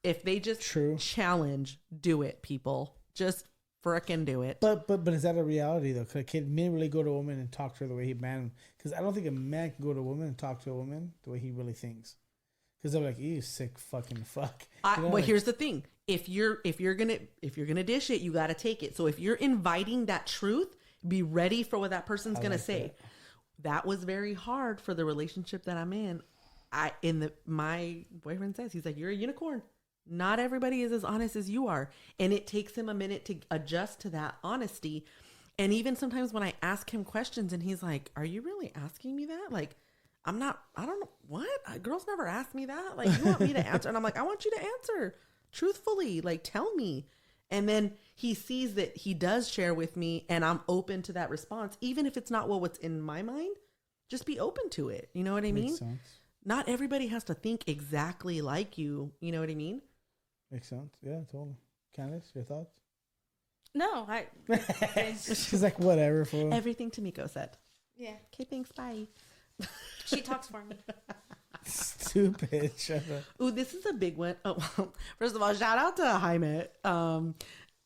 Speaker 2: If they just challenge, do it, people. Just frickin' do it.
Speaker 1: But is that a reality though? Can men really go to a woman and talk to her the way he man? Because I don't think a man can go to a woman and talk to a woman the way he really thinks. Because they're like, you sick fucking fuck.
Speaker 2: Here's the thing: if you're gonna dish it, you gotta take it. So if you're inviting that truth, be ready for what that person's gonna say. That was very hard for the relationship that I'm in. my boyfriend says, he's like, you're a unicorn. Not everybody is as honest as you are. And it takes him a minute to adjust to that honesty. And even sometimes when I ask him questions and he's like, are you really asking me that? Like, I don't know. What? Girls never ask me that. Like, you want me to answer? And I'm like, I want you to answer truthfully. Like, tell me. And then he sees that he does share with me and I'm open to that response. Even if it's not what's in my mind, just be open to it. You know what I mean?
Speaker 1: Makes sense.
Speaker 2: Not everybody has to think exactly like you. You know what I mean?
Speaker 1: Makes sense. Yeah, totally. Candace, your thoughts?
Speaker 3: No,
Speaker 1: She's like, whatever. For
Speaker 2: everything Tamiko said.
Speaker 3: Yeah.
Speaker 2: Okay, thanks. Bye.
Speaker 3: She talks for me.
Speaker 1: Stupid. Shut up.
Speaker 2: Ooh, this is a big one. Oh, first of all, shout out to Jaime.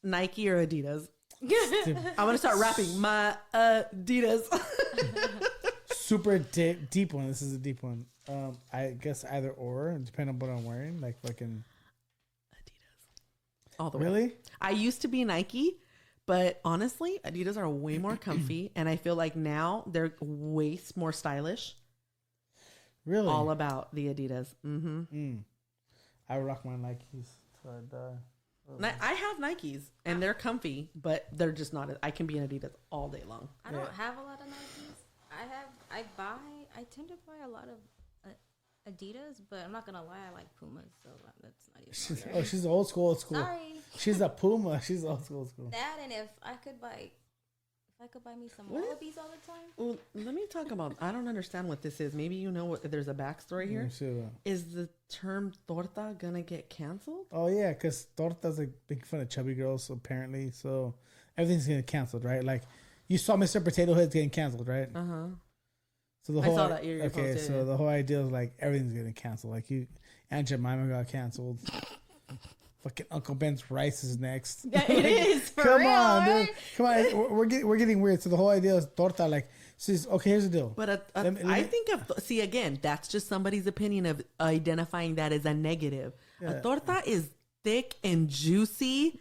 Speaker 2: Nike or Adidas? I'm going to start rapping my Adidas.
Speaker 1: Super deep one. This is a deep one. I guess either or, depending on what I'm wearing. Like fucking
Speaker 2: Adidas. All the way.
Speaker 1: Really?
Speaker 2: I used to be Nike, but honestly, Adidas are way more comfy. And I feel like now they're way more stylish.
Speaker 1: Really?
Speaker 2: All about the Adidas. Mm-hmm.
Speaker 1: I rock my Nikes till I die.
Speaker 2: I have Nikes and they're comfy, but they're just not. I can be in Adidas all day long.
Speaker 3: I don't have a lot of Nikes. I tend to buy a lot of Adidas, but I'm not gonna lie, I like Pumas, so that's not even.
Speaker 1: She's old school.
Speaker 3: Sorry.
Speaker 1: She's a Puma. She's old school.
Speaker 3: That, and if I could buy me some Wallabies all the time.
Speaker 2: Well, let me talk about. I don't understand what this is. Maybe you know what. There's a backstory here. Is the term torta gonna get canceled?
Speaker 1: Oh yeah, because torta's like making fun of chubby girls apparently. So everything's getting canceled, right? Like you saw Mr. Potato Head's getting canceled, right?
Speaker 2: Uh huh.
Speaker 1: So the whole,
Speaker 2: I saw that. Okay,
Speaker 1: so the whole idea is like everything's getting canceled. Like Aunt Jemima got canceled. Fucking Uncle Ben's rice is next.
Speaker 3: It is for
Speaker 1: Come
Speaker 3: real,
Speaker 1: on,
Speaker 3: right?
Speaker 1: dude. Come on, we're getting weird. So the whole idea is torta. Like, so okay, here's the deal.
Speaker 2: But I think see again, that's just somebody's opinion of identifying that as a negative. Yeah. A torta is thick and juicy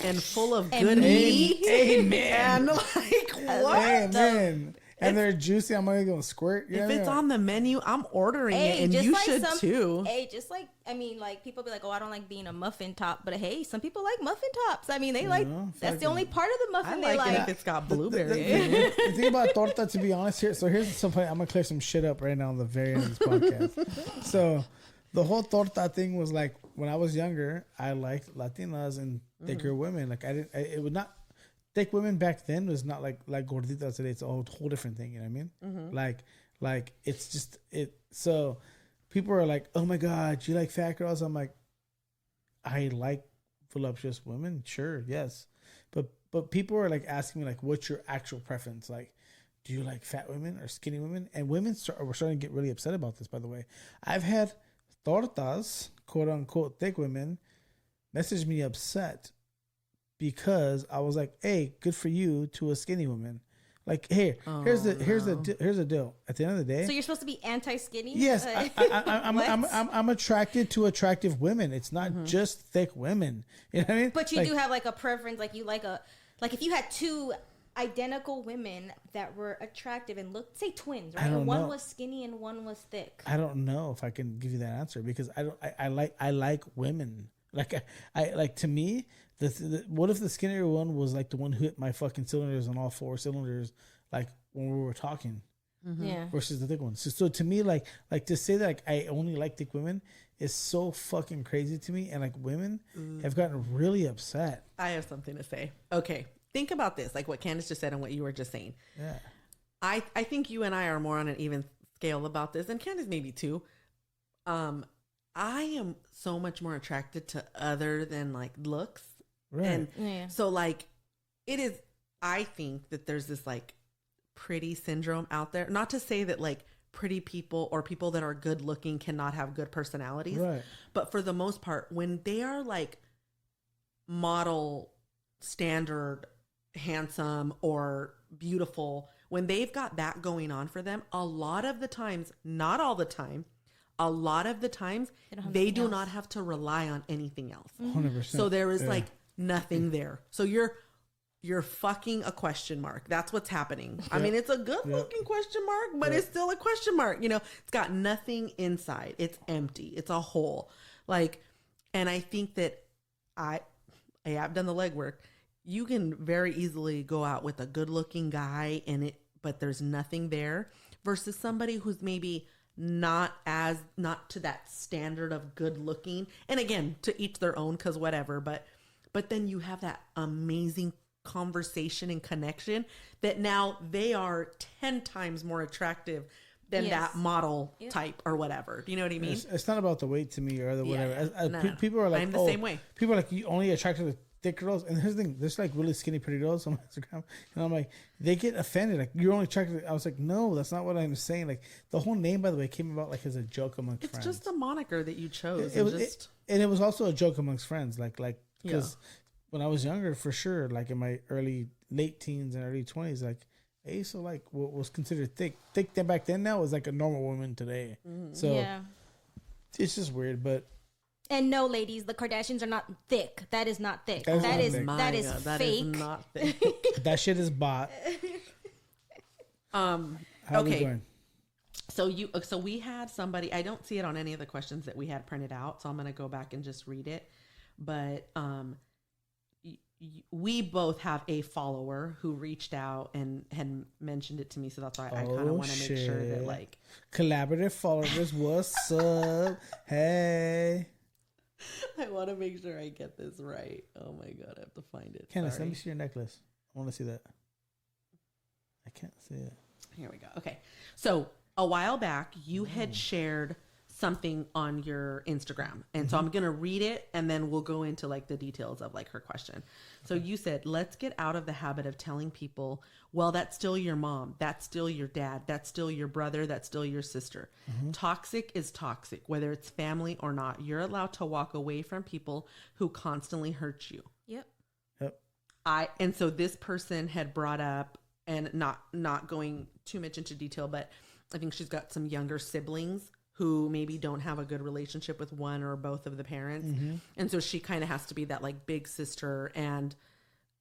Speaker 2: and full of good meat.
Speaker 1: Amen.
Speaker 2: Like what?
Speaker 1: Amen. And they're juicy. I'm only going to squirt.
Speaker 2: If it's on the menu, I'm ordering it, and you should too.
Speaker 3: Hey, just like, I mean, like people be like, oh, I don't like being a muffin top, but hey, some people like muffin tops. I mean, they that's the only part of the muffin they like.
Speaker 2: It if it's got blueberry.
Speaker 1: The thing about torta, to be honest, here's something. I'm gonna clear some shit up right now on the very end of this podcast. So, the whole torta thing was like when I was younger, I liked Latinas and thicker women. Like it would not. Thick women back then was not like gorditas today. It's a whole different thing. You know what I mean? Mm-hmm. Like it's just it. So people are like, "Oh my God, you like fat girls?" I'm like, I like voluptuous women. Sure, yes, but people are like asking me like, "What's your actual preference?" Like, do you like fat women or skinny women? And women were starting to get really upset about this. By the way, I've had tortas, quote unquote, thick women, message me upset. Because I was like, "Hey, good for you," to a skinny woman. Like, hey, here's the deal. At the end of the day,
Speaker 3: so you're supposed to be anti-skinny.
Speaker 1: Yes, I'm attracted to attractive women. It's not just thick women. You know what I mean?
Speaker 3: But you do have like a preference. Like you like if you had two identical women that were attractive and looked, say twins, right? And one was skinny and one was thick.
Speaker 1: I don't know if I can give you that answer because I like women. Like I like, to me. What if the skinnier one was like the one who hit my fucking cylinders on all 4 cylinders, like when we were talking, versus the thick one. So to me, like to say that like I only like thick women is so fucking crazy to me, and like women have gotten really upset.
Speaker 2: I have something to say. Okay, think about this, like what Candace just said and what you were just saying.
Speaker 1: Yeah,
Speaker 2: I think you and I are more on an even scale about this, and Candace maybe too. I am so much more attracted to other than like looks. Right. And so like it is, I think that there's this like pretty syndrome out there. Not to say that like pretty people or people that are good looking cannot have good personalities. Right. But for the most part, when they are like model standard, handsome or beautiful, when they've got that going on for them, a lot of the times, not all the time, a lot of the times they do not have to rely on anything else.
Speaker 1: 100%.
Speaker 2: So there is like nothing there. So you're you're fucking a question mark. That's what's happening. Yep. I mean, it's a good looking question mark, but it's still a question mark. You know, it's got nothing inside. It's empty. It's a hole. Like, and I think that I have done the legwork. You can very easily go out with a good looking guy but there's nothing there, versus somebody who's maybe not to that standard of good looking. And again, to each their own, cause whatever, but then you have that amazing conversation and connection that now they are 10 times more attractive than that model type or whatever. Do you know what I mean?
Speaker 1: It's not about the weight to me or the whatever. People are like,
Speaker 2: I'm the same way.
Speaker 1: People are like, you only attracted to thick girls. And here's the thing, there's like really skinny pretty girls on Instagram. And I'm like, they get offended. Like, you're only attracted to, I was like, no, that's not what I'm saying. Like, the whole name, by the way, came about like as a joke amongst friends. It's
Speaker 2: just a moniker that you chose.
Speaker 1: And it was also a joke amongst friends. Like, because when I was younger, for sure, like in my late teens and early 20s, like, I used to like what was considered thick. Thick then back then now was like a normal woman today. Mm-hmm. So it's just weird, but.
Speaker 3: And no, ladies, the Kardashians are not thick. That is not thick. That is fake. That is not thick.
Speaker 1: That shit is bought. How are we going?
Speaker 2: So we had somebody. I don't see it on any of the questions that we had printed out, so I'm going to go back and just read it. But we both have a follower who reached out and had mentioned it to me, so that's why I kind of want to make sure that like
Speaker 1: collaborative followers, what's up? Hey,
Speaker 2: I want to make sure I get this right. Oh my god, I have to find it.
Speaker 1: Candace, let me see your necklace. I want to see that. I can't see it.
Speaker 2: Here we go. Okay, so a while back you had shared something on your Instagram. And so I'm going to read it and then we'll go into like the details of like her question. So you said, let's get out of the habit of telling people, well, that's still your mom. That's still your dad. That's still your brother. That's still your sister. Toxic is toxic, whether it's family or not. You're allowed to walk away from people who constantly hurt you.
Speaker 3: Yep.
Speaker 2: And so this person had brought up, and not going too much into detail, but I think she's got some younger siblings who maybe don't have a good relationship with one or both of the parents. And so she kind of has to be that like big sister and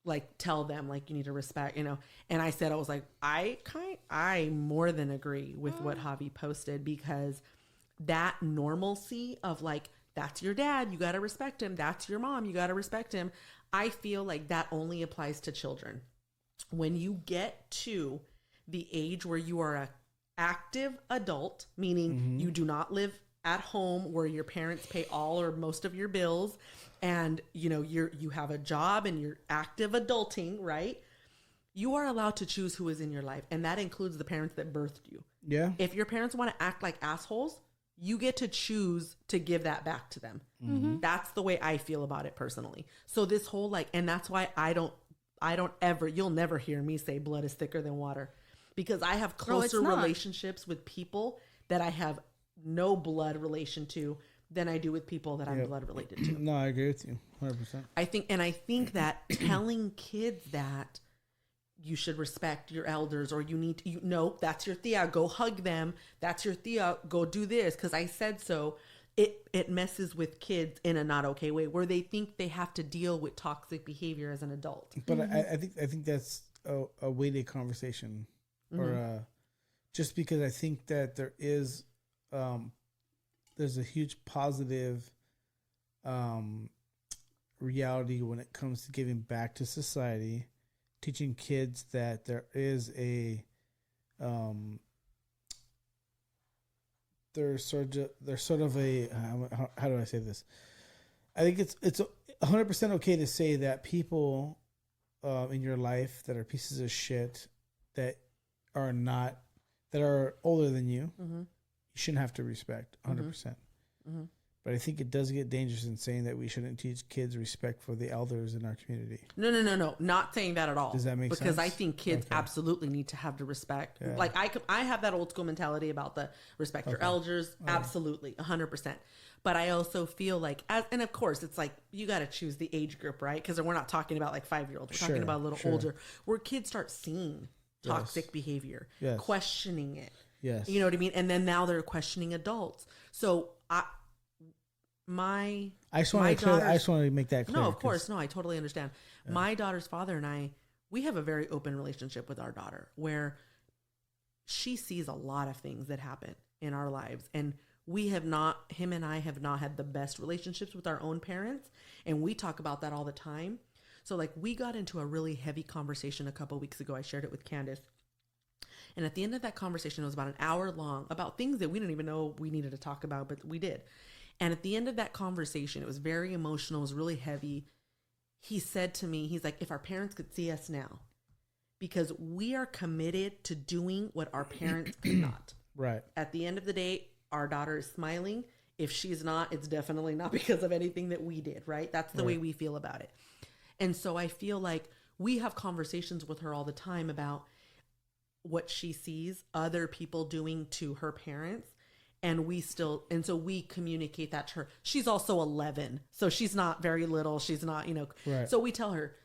Speaker 2: like tell them like you need to respect, you know. And I said, I was like, I more than agree with what Javi posted, because that normalcy of like, that's your dad, you got to respect him. That's your mom, you got to respect him. I feel like that only applies to children. When you get to the age where you are a active adult, meaning you do not live at home where your parents pay all or most of your bills, and you know you have a job and you're active adulting, right? You are allowed to choose who is in your life, and that includes the parents that birthed you.
Speaker 1: Yeah.
Speaker 2: If your parents want to act like assholes, you get to choose to give that back to them. That's the way I feel about it personally. So this whole like, and that's why I don't ever, you'll never hear me say blood is thicker than water. Because I have closer relationships with people that I have no blood relation to than I do with people that I'm blood related to.
Speaker 1: No, I agree with you 100%.
Speaker 2: I think that telling kids that you should respect your elders, or you need to, no, that's your tia, go hug them. That's your tia, go do this because I said so. It messes with kids in a not okay way where they think they have to deal with toxic behavior as an adult.
Speaker 1: But I think that's a weighted conversation. Or just because I think that there is there's a huge positive reality when it comes to giving back to society, teaching kids that there is a there's sort of a how do I say this? I think it's 100% okay to say that people in your life that are pieces of shit that are older than you, you shouldn't have to respect 100%. But I think it does get dangerous in saying that we shouldn't teach kids respect for the elders in our community.
Speaker 2: No. Not saying that at all.
Speaker 1: Does that make sense?
Speaker 2: Because I think kids absolutely need to have the respect. Yeah. Like I have that old school mentality about the respect your elders. Absolutely. 100%. But I also feel like, and of course it's like, you got to choose the age group, right? Because we're not talking about like 5-year-olds. We're talking about a little older, where kids start seeing toxic behavior, questioning it.
Speaker 1: Yes.
Speaker 2: You know what I mean? And then now they're questioning adults. So I just want to make that clear. No, of course. No, I totally understand. My daughter's father and I, we have a very open relationship with our daughter where she sees a lot of things that happen in our lives. And him and I have not had the best relationships with our own parents. And we talk about that all the time. So like we got into a really heavy conversation a couple of weeks ago. I shared it with Candace. And at the end of that conversation, it was about an hour long about things that we didn't even know we needed to talk about, but we did. And at the end of that conversation, it was very emotional. It was really heavy. He said to me, he's like, if our parents could see us now, because we are committed to doing what our parents could not.
Speaker 1: Right.
Speaker 2: At the end of the day, our daughter is smiling. If she's not, it's definitely not because of anything that we did, right? That's the way we feel about it. And so I feel like we have conversations with her all the time about what she sees other people doing to her parents. And so we communicate that to her. She's also 11, so she's not very little. She's not,
Speaker 1: right.
Speaker 2: So we tell her,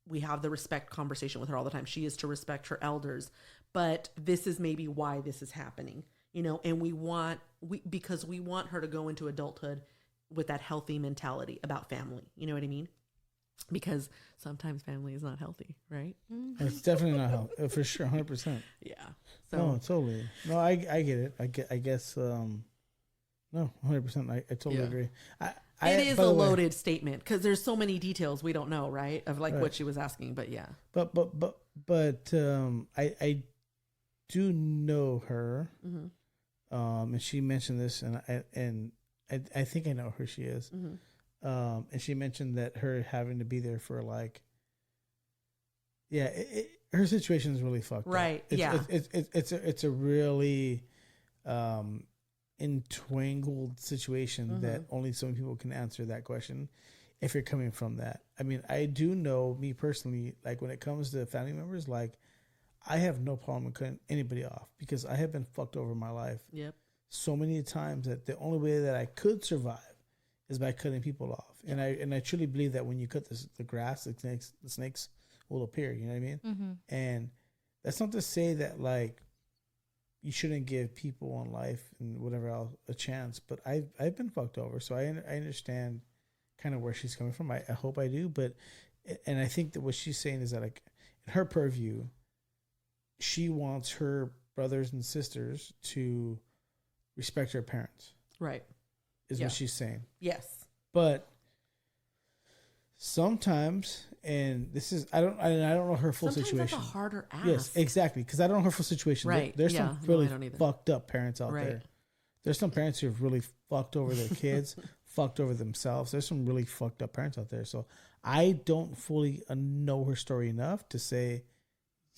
Speaker 2: we have the respect conversation with her all the time. She is to respect her elders, but this is maybe why this is happening, and because we want her to go into adulthood with that healthy mentality about family. You know what I mean? Because sometimes family is not healthy, right?
Speaker 1: It's definitely not healthy, for sure, 100%.
Speaker 2: Yeah.
Speaker 1: So no, totally. No, I get it. I guess. No, 100%. I totally agree.
Speaker 2: It is a loaded statement because there's so many details we don't know, right? Of like what she was asking, but yeah.
Speaker 1: But I do know her, and she mentioned this, and I think I know who she is. And she mentioned that her having to be there for like, her situation is really fucked
Speaker 2: right.
Speaker 1: up. It's a really entangled situation that only so many people can answer that question if you're coming from that. I mean, I do know, me personally, like when it comes to family members, like I have no problem with cutting anybody off because I have been fucked over in my life so many times that the only way that I could survive is by cutting people off. And I truly believe that when you cut the grass, the snakes will appear. You know what I mean? And that's not to say that like you shouldn't give people in life and whatever else a chance. But I've been fucked over, so I understand kind of where she's coming from. I hope I do, and I think that what she's saying is that like in her purview, she wants her brothers and sisters to respect her parents.
Speaker 2: Right.
Speaker 1: Is what she's saying.
Speaker 2: Yes.
Speaker 1: But sometimes, and this is I don't know her full
Speaker 2: Sometimes
Speaker 1: situation.
Speaker 2: That's a harder ask.
Speaker 1: Yes, exactly, because I don't know her full situation.
Speaker 2: Right.
Speaker 1: There's some really fucked up parents out there. There's some parents who have really fucked over their kids, fucked over themselves. There's some really fucked up parents out there. So I don't fully know her story enough to say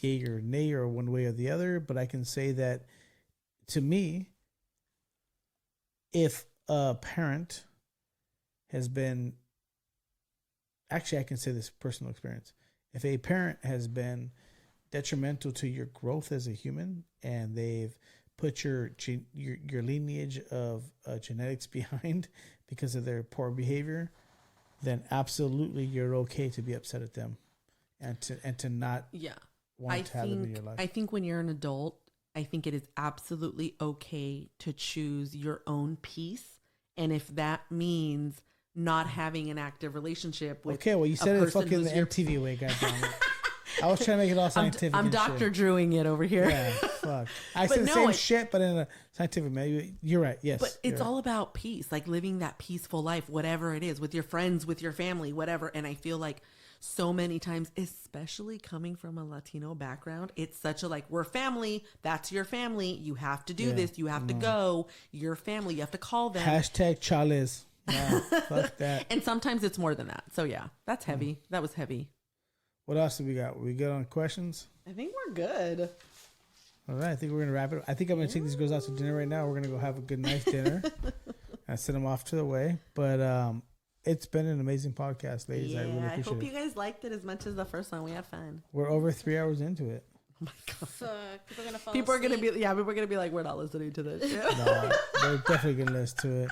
Speaker 1: yay or nay or one way or the other. But I can say that to me, if a parent has been, actually I can say this personal experience. If a parent has been detrimental to your growth as a human and they've put your lineage of genetics behind because of their poor behavior, then absolutely you're okay to be upset at them and to not want to have them in your life.
Speaker 2: I think when you're an adult, I think it is absolutely okay to choose your own peace. And if that means not having an active relationship with
Speaker 1: you said it fucking the MTV way, goddammit. I was trying to make it all scientific.
Speaker 2: I'm Dr. Drewing it over here.
Speaker 1: Yeah, fuck. I said the same shit, but in a scientific way. You're right. Yes.
Speaker 2: But it's all about peace, like living that peaceful life, whatever it is, with your friends, with your family, whatever. And I feel like so many times, especially coming from a Latino background, it's such a like, we're family. That's your family. You have to do this. You have to go. Your family. You have to call them.
Speaker 1: #Chales. Wow, fuck that.
Speaker 2: And sometimes it's more than that. So yeah, that's heavy. That was heavy.
Speaker 1: What else do we got? We good on questions?
Speaker 2: I think we're good.
Speaker 1: All right, I think we're going to wrap it. I think I'm going to take these girls out to dinner right now. We're going to go have a good, nice dinner and send them off to the way. But it's been an amazing podcast, ladies. I really appreciate it.
Speaker 2: I hope you guys liked it as much as the first one. We had fun.
Speaker 1: We're over 3 hours into it.
Speaker 2: Oh my God.
Speaker 3: Fuck.
Speaker 2: People are going to be like, we're not listening to this.
Speaker 1: No, they're definitely going to listen to it.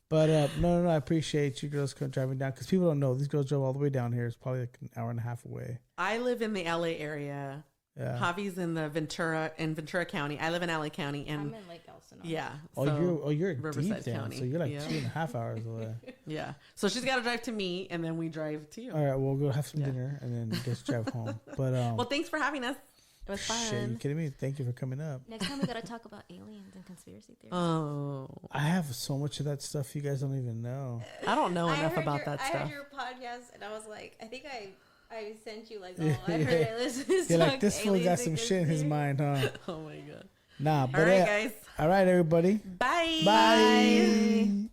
Speaker 1: But no, I appreciate you girls driving down because people don't know these girls drove all the way down here. It's probably like an hour and a half away.
Speaker 2: I live in the LA area.
Speaker 1: Yeah.
Speaker 2: Javi's in Ventura County. I live in LA County, and
Speaker 3: I'm in Lake Elsinore.
Speaker 2: Yeah.
Speaker 1: You're
Speaker 2: Riverside
Speaker 1: deep then,
Speaker 2: County.
Speaker 1: so you're like 2.5 hours away.
Speaker 2: Yeah. So she's got to drive to me, and then we drive to you.
Speaker 1: All right, we'll go have some dinner, and then just drive home. But
Speaker 2: well, thanks for having us. It was fun.
Speaker 1: Shit, you kidding me? Thank you for coming up.
Speaker 3: Next time we gotta talk about aliens and conspiracy theories.
Speaker 2: Oh,
Speaker 1: I have so much of that stuff you guys don't even know.
Speaker 2: I don't know enough about that stuff.
Speaker 3: I heard your podcast, and I was like, I think I sent you like, oh, I heard it. Let's
Speaker 1: You're like, this fool got some shit in his mind, huh?
Speaker 2: Oh my god.
Speaker 1: Nah, but
Speaker 2: all right, guys.
Speaker 1: All right, everybody.
Speaker 2: Bye.
Speaker 1: Bye.